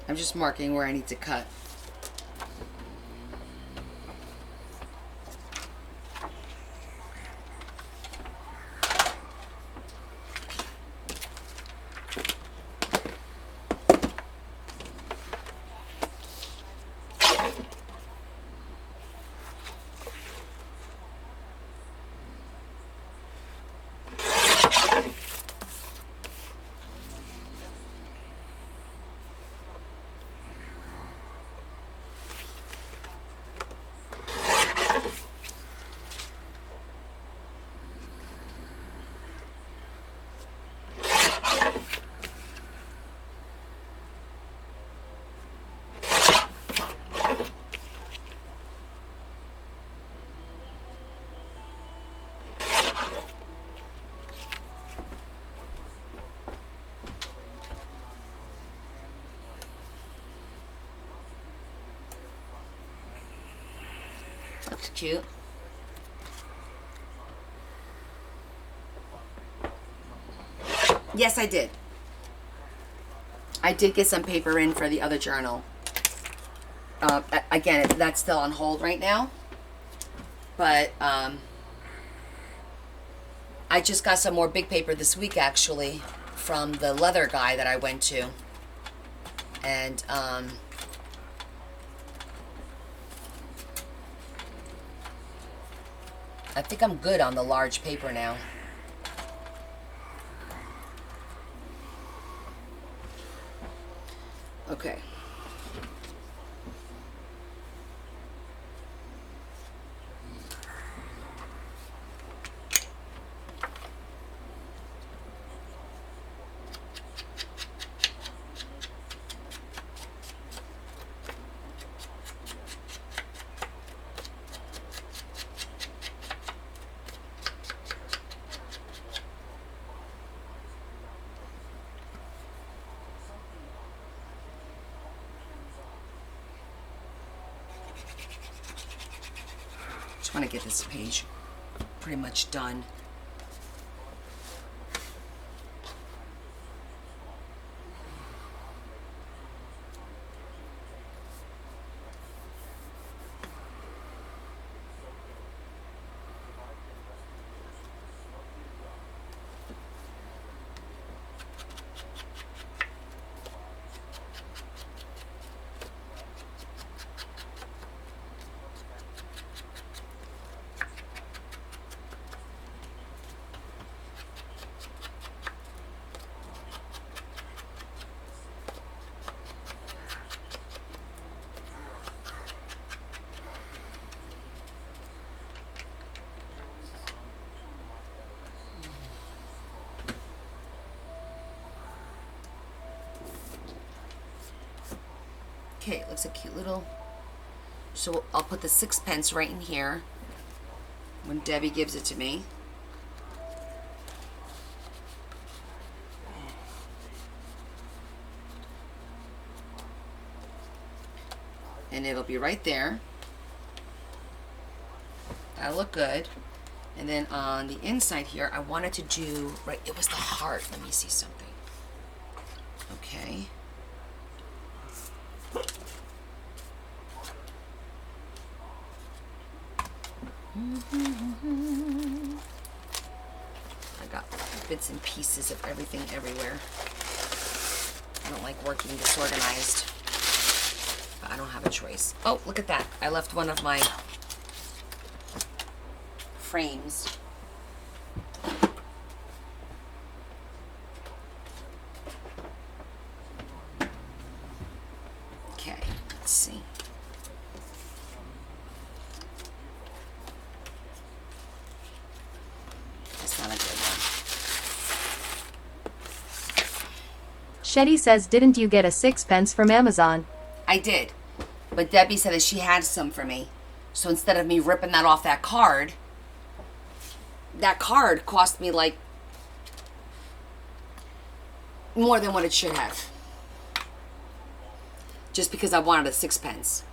I'm just marking where I need to cut. Looks cute. Yes, I did. I did get some paper in for the other journal. Again, that's still on hold right now. But I just got some more big paper this week, actually, from the leather guy that I went to. And I think I'm good on the large paper now. Okay. Just want to get this page pretty much done. Okay, it looks a cute little, so I'll put the 6 pence right in here when Debbie gives it to me. And it'll be right there. That'll look good. And then on the inside here, I wanted to do, right, it was the heart. Let me see something. Okay. I got bits and pieces of everything everywhere. I don't like working disorganized, but I don't have a choice. Oh, look at that. I left one of my frames. Okay, let's see. That's not a good one. Shetty says, didn't you get a sixpence from Amazon? I did, but Debbie said that she had some for me. So instead of me ripping that off that card cost me like more than what it should have. Just because I wanted a sixpence.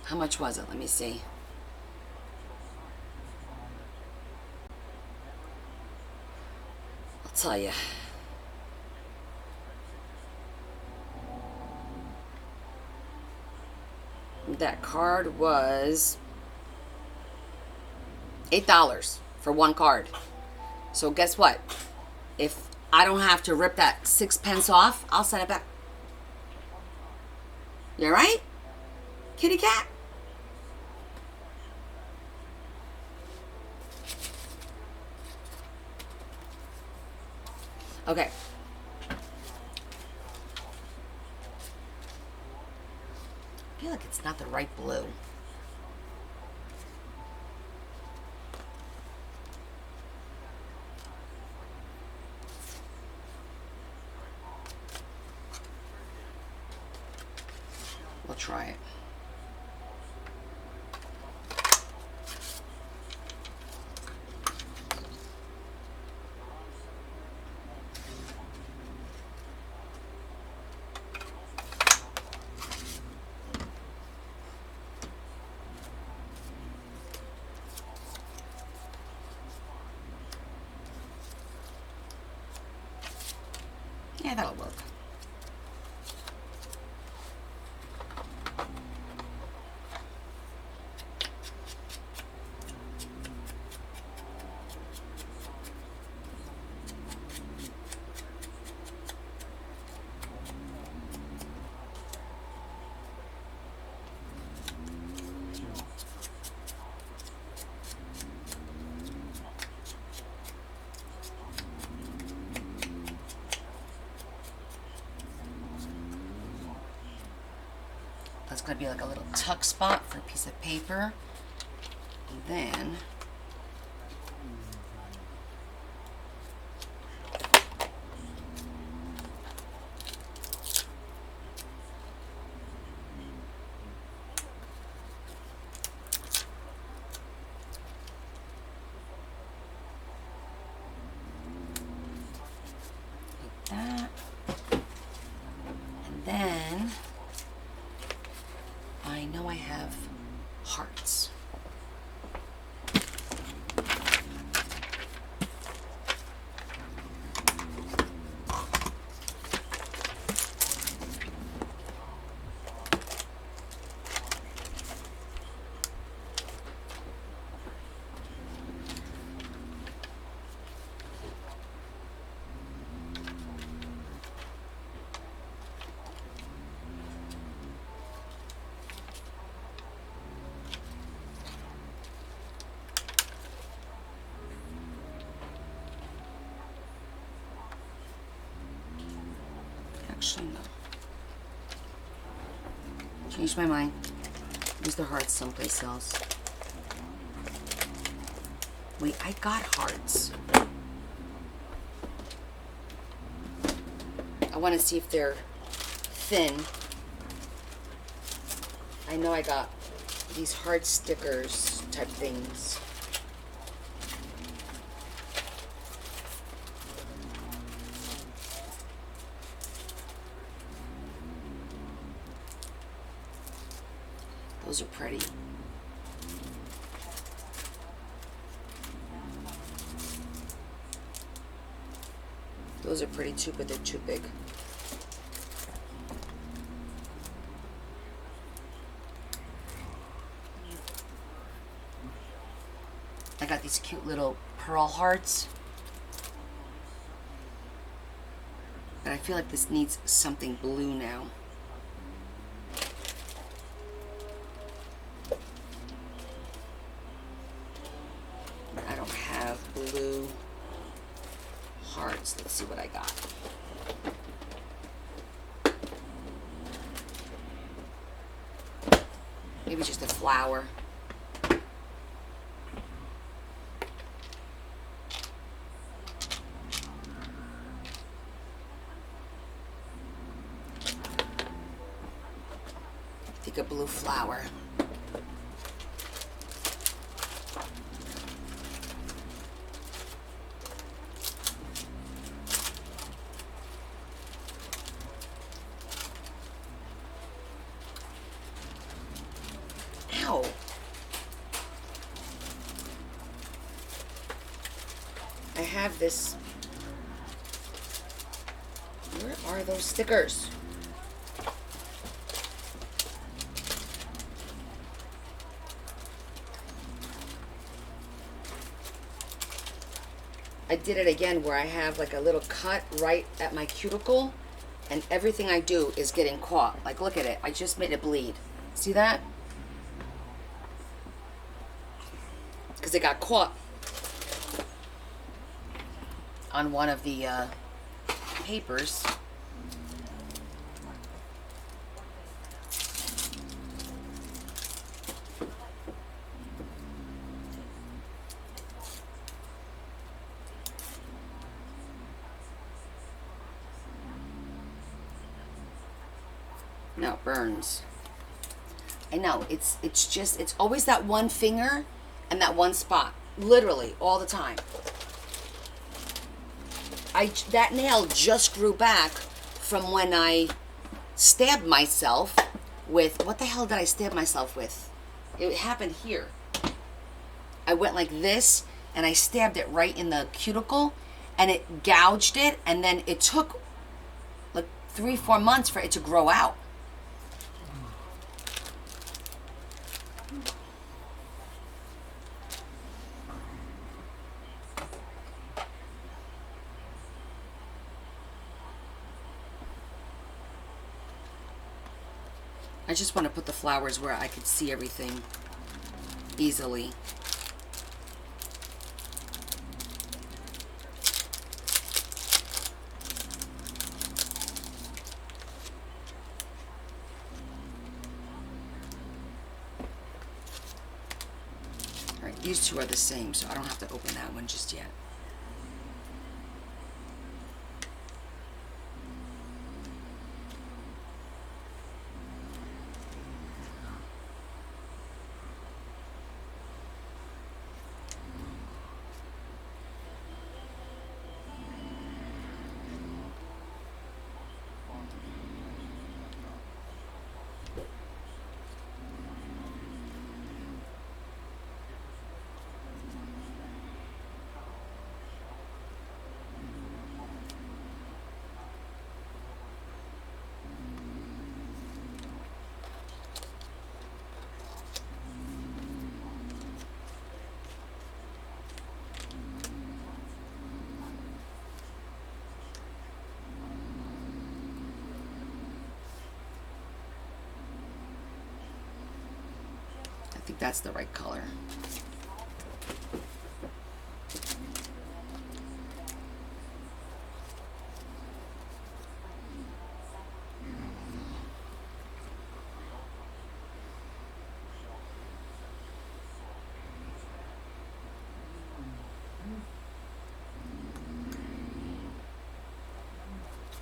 How much was it? Let me see. I'll tell you. That card was $8 for one card. So guess what? If I don't have to rip that sixpence off, I'll send it back. You all right? Kitty cat? Okay. I feel like it's not the right blue. We'll try it. Yeah, that'll work. That's going to be like a little tuck spot for a piece of paper. And then like that. And then I know I have hearts. Actually, no. Changed my mind. Use the hearts someplace else. Wait, I got hearts. I want to see if they're thin. I know I got these heart stickers type things. Those are pretty. Those are pretty too, but they're too big. I got these cute little pearl hearts. But I feel like this needs something blue now. I don't have blue hearts. Let's see what I got. Maybe just a flower. I think a blue flower. Ow. I have this. Where are those stickers? I did it again where I have like a little cut right at my cuticle and everything I do is getting caught. Like, look at it. I just made it bleed. See that? Because it got caught on one of the papers. No, it burns. I know, it's always that one finger and that one spot. Literally, all the time. That nail just grew back from when I stabbed myself with, what the hell did I stab myself with? It happened here. I went like this and I stabbed it right in the cuticle and it gouged it, and then it took like 3-4 months for it to grow out. I just want to put the flowers where I could see everything easily. All right, these two are the same, so I don't have to open that one just yet. I think that's the right color.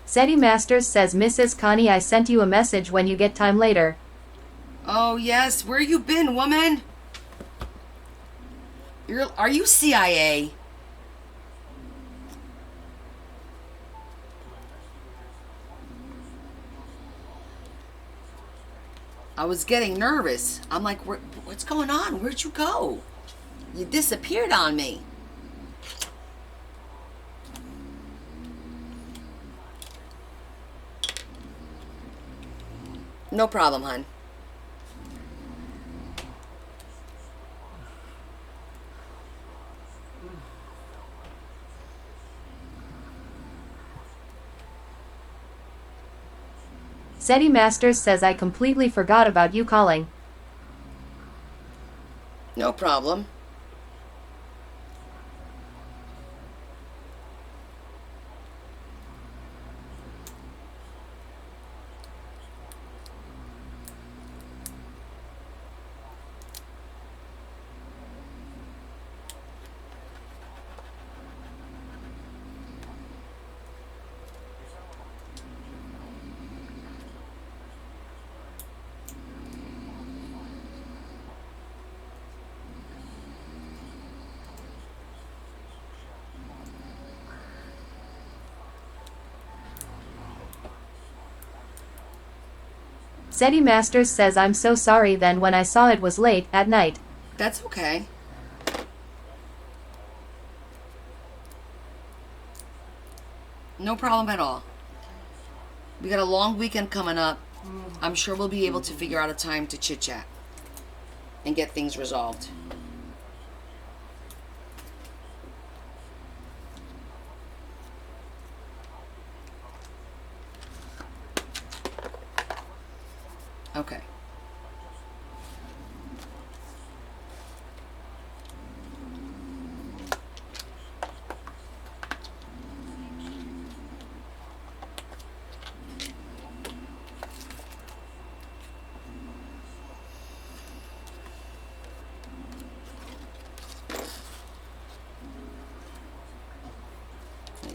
Zeddy Masters says, Mrs. Connie, I sent you a message when you get time later. Oh, yes. Where you been, woman? Are you CIA? I was getting nervous. I'm like, what's going on? Where'd you go? You disappeared on me. No problem, hon. Zeddy Masters says I completely forgot about you calling. No problem. Zeddy Masters says I'm so sorry then when I saw it was late at night. That's okay. No problem at all. We got a long weekend coming up. I'm sure we'll be able to figure out a time to chit chat and get things resolved. Okay.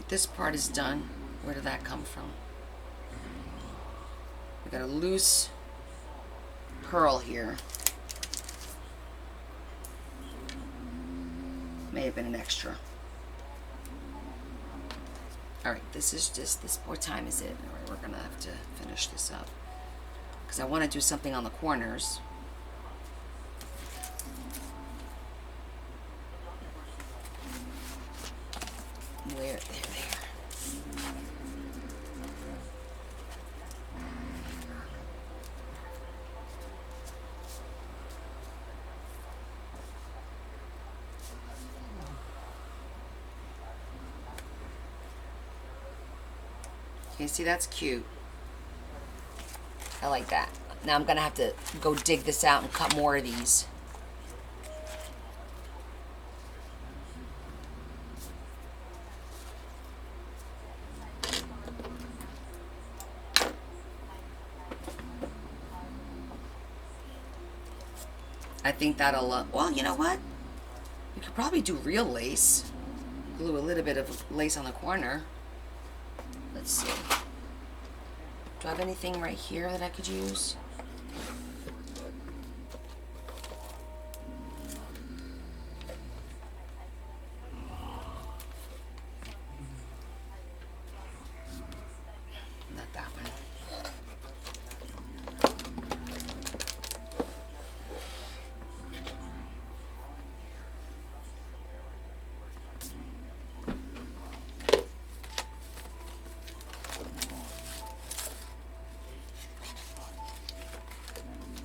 This part is done. Where did that come from? We got a loose pearl here. May have been an extra. Alright, this is just this. What time is it? Alright, we're gonna have to finish this up. Because I want to do something on the corners. There. Okay, see, that's cute. I like that. Now I'm gonna have to go dig this out and cut more of these. I think that'll, well, you know what? We could probably do real lace. Glue a little bit of lace on the corner. Let's see. Do I have anything right here that I could use? Not that one.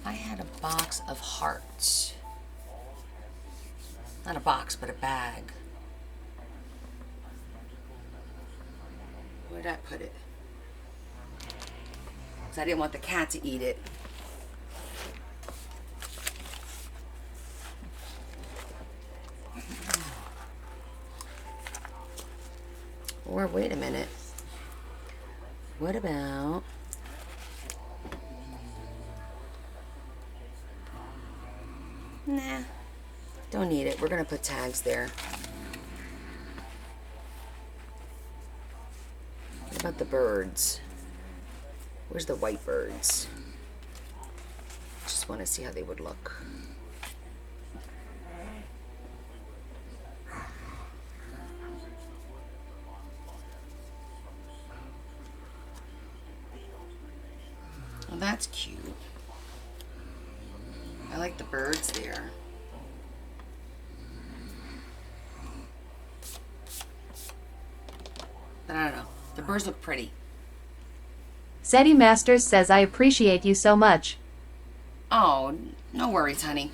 I had a box of hearts. Not a box, but a bag. Where did I put it? Because I didn't want the cat to eat it. Or wait a minute. What about... Nah, don't need it. We're gonna put tags there. What about the birds? Where's the white birds? Just want to see how they would look. Well, that's cute. I like the birds there. But I don't know. The birds look pretty. Zeddy Masters says I appreciate you so much. Oh, no worries, honey.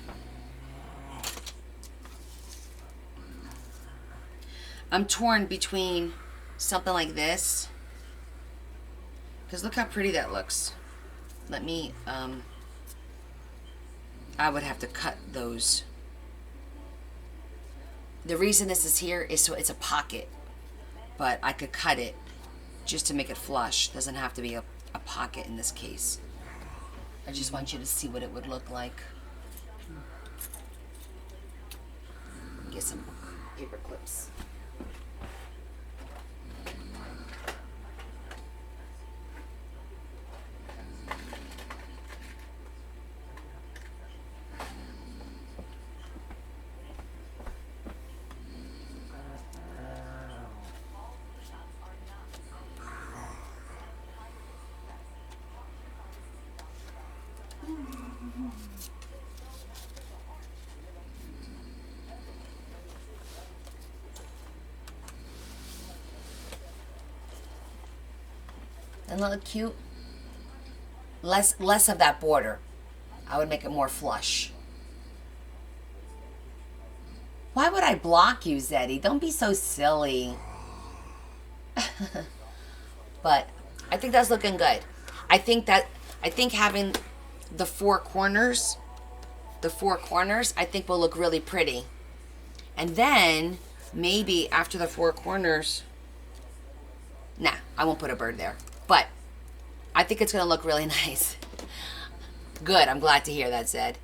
I'm torn between something like this. Because look how pretty that looks. Let me, I would have to cut those. The reason this is here is so it's a pocket. But I could cut it just to make it flush. Doesn't have to be a pocket in this case. I just want you to see what it would look like. Get some paper clips. And look cute. Less of that border. I would make it more flush. Why would I block you, Zeddy? Don't be so silly. But I think that's looking good. I think having the four corners, I think will look really pretty. And then maybe after the four corners, nah, I won't put a bird there. But I think it's going to look really nice. Good. I'm glad to hear that, Zed.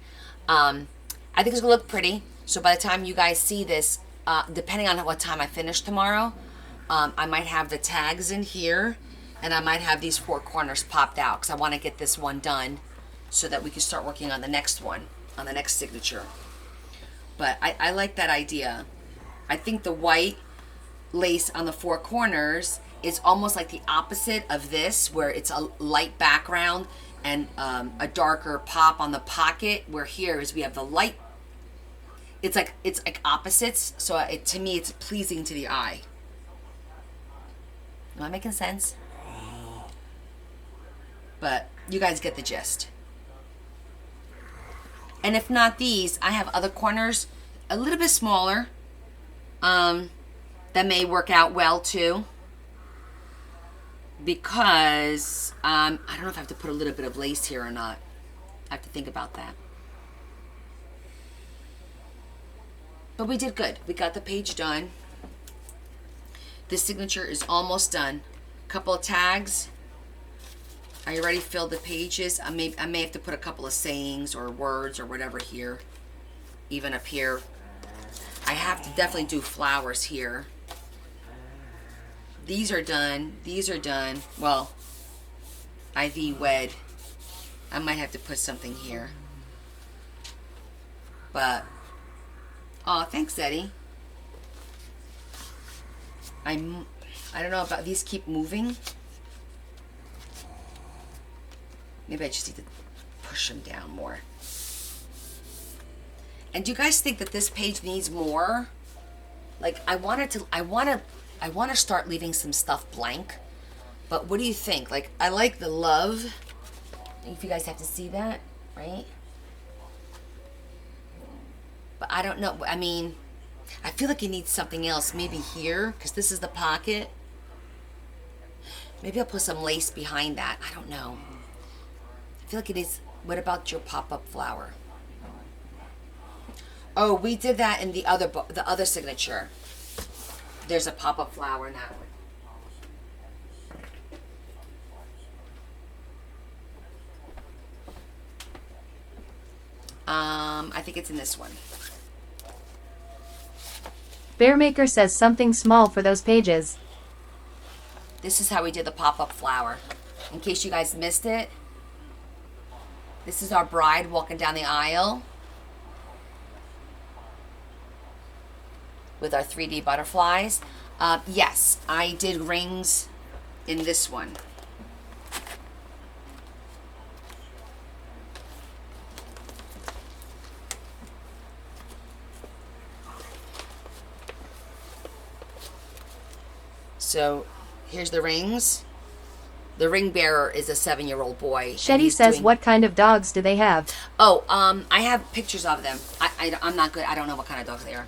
I think it's going to look pretty. So by the time you guys see this, depending on what time I finish tomorrow, I might have the tags in here. And I might have these four corners popped out. Because I want to get this one done so that we can start working on the next one. On the next signature. But I like that idea. I think the white lace on the four corners is almost like the opposite of this, where it's a light background and a darker pop on the pocket, where here is we have the light. It's like opposites, so to me it's pleasing to the eye. Am I making sense? But you guys get the gist. And if not these, I have other corners a little bit smaller that may work out well too. Because I don't know if I have to put a little bit of lace here or not. I have to think about that. But we did good. We got the page done. This signature is almost done. Couple of tags. I already filled the pages. I may have to put a couple of sayings or words or whatever here. Even up here. I have to definitely do flowers here. These are done. These are done. Well, IV wed. I might have to put something here. But, oh, thanks, Eddie. I don't know about these keep moving. Maybe I just need to push them down more. And do you guys think that this page needs more? Like, I want to start leaving some stuff blank. But what do you think? Like, I like the love. If you guys have to see that, right? But I don't know. I mean, I feel like it needs something else. Maybe here, because this is the pocket. Maybe I'll put some lace behind that. I don't know. I feel like it is. What about your pop-up flower? Oh, we did that in the other signature. There's a pop-up flower in that one. I think it's in this one. Bearmaker says something small for those pages. This is how we did the pop-up flower. In case you guys missed it. This is our bride walking down the aisle with our 3D butterflies. Yes, I did rings in this one. So here's the rings. The ring bearer is a 7-year-old boy. Shetty says, what kind of dogs do they have? Oh, I have pictures of them. I'm not good. I don't know what kind of dogs they are.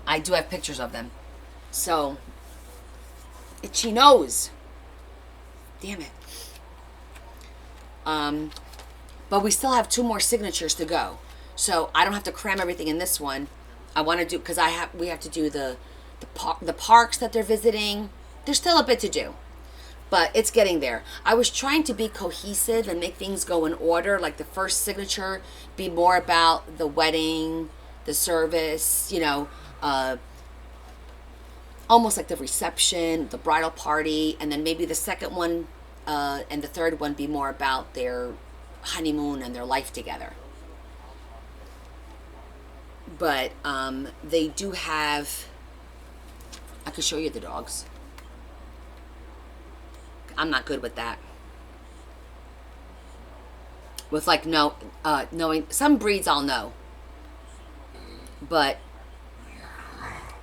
I do have pictures of them. So, itchy nose. Damn it. But we still have 2 more signatures to go. So, I don't have to cram everything in this one. I want to do, because we have to do the parks that they're visiting. There's still a bit to do. But it's getting there. I was trying to be cohesive and make things go in order. Like the first signature be more about the wedding, the service, you know, almost like the reception, the bridal party. And then maybe the second one and the third one be more about their honeymoon and their life together. But they do have, I could show you the dogs. I'm not good with that. With like knowing some breeds I'll know, but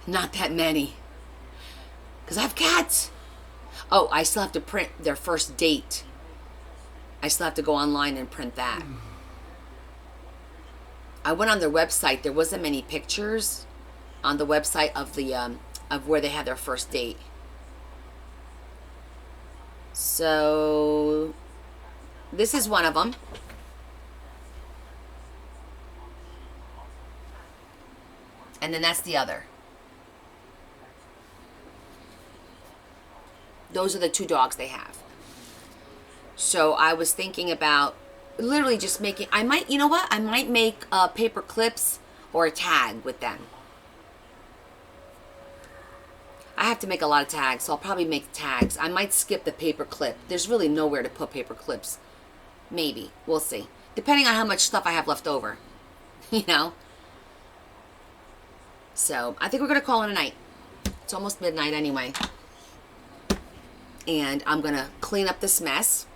not that many. Because I have cats. Oh, I still have to print their first date. I still have to go online and print that. I went on their website. There wasn't many pictures on the website of the of where they had their first date. So, this is one of them. And then that's the other. Those are the 2 dogs they have. So, I was thinking about literally just making, I might, you know what? I might make paper clips or a tag with them. I have to make a lot of tags, so I'll probably make tags. I might skip the paper clip. There's really nowhere to put paper clips. Maybe. We'll see. Depending on how much stuff I have left over. You know? So, I think we're going to call it a night. It's almost midnight anyway. And I'm going to clean up this mess.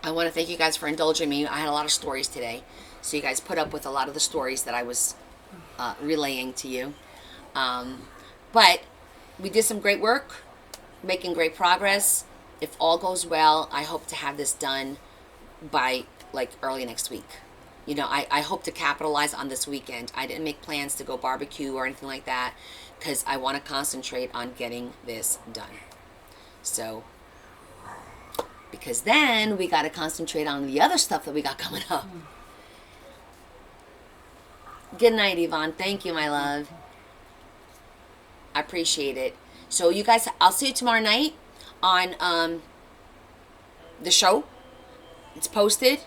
I want to thank you guys for indulging me. I had a lot of stories today. So you guys put up with a lot of the stories that I was relaying to you. But we did some great work, making great progress. If all goes well, I hope to have this done by like early next week. You know, I hope to capitalize on this weekend. I didn't make plans to go barbecue or anything like that because I want to concentrate on getting this done. So, because then we got to concentrate on the other stuff that we got coming up. Good night, Yvonne. Thank you, my love. I appreciate it. So you guys, I'll see you tomorrow night on the show. It's posted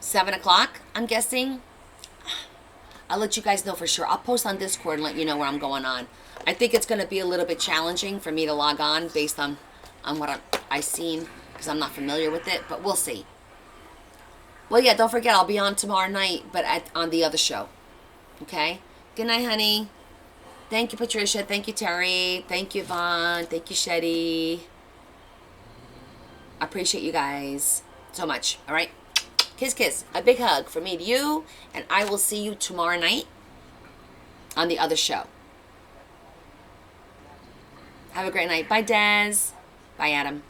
7 o'clock, I'm guessing. I'll let you guys know for sure. I'll post on Discord and let you know where I'm going on. I think it's going to be a little bit challenging for me to log on based on what I've seen because I'm not familiar with it, but we'll see. Well, yeah, don't forget, I'll be on tomorrow night, but on the other show. Okay? Good night, honey. Thank you, Patricia. Thank you, Terry. Thank you, Vaughn. Thank you, Shetty. I appreciate you guys so much. All right? Kiss, kiss. A big hug from me to you. And I will see you tomorrow night on the other show. Have a great night. Bye, Des. Bye, Adam.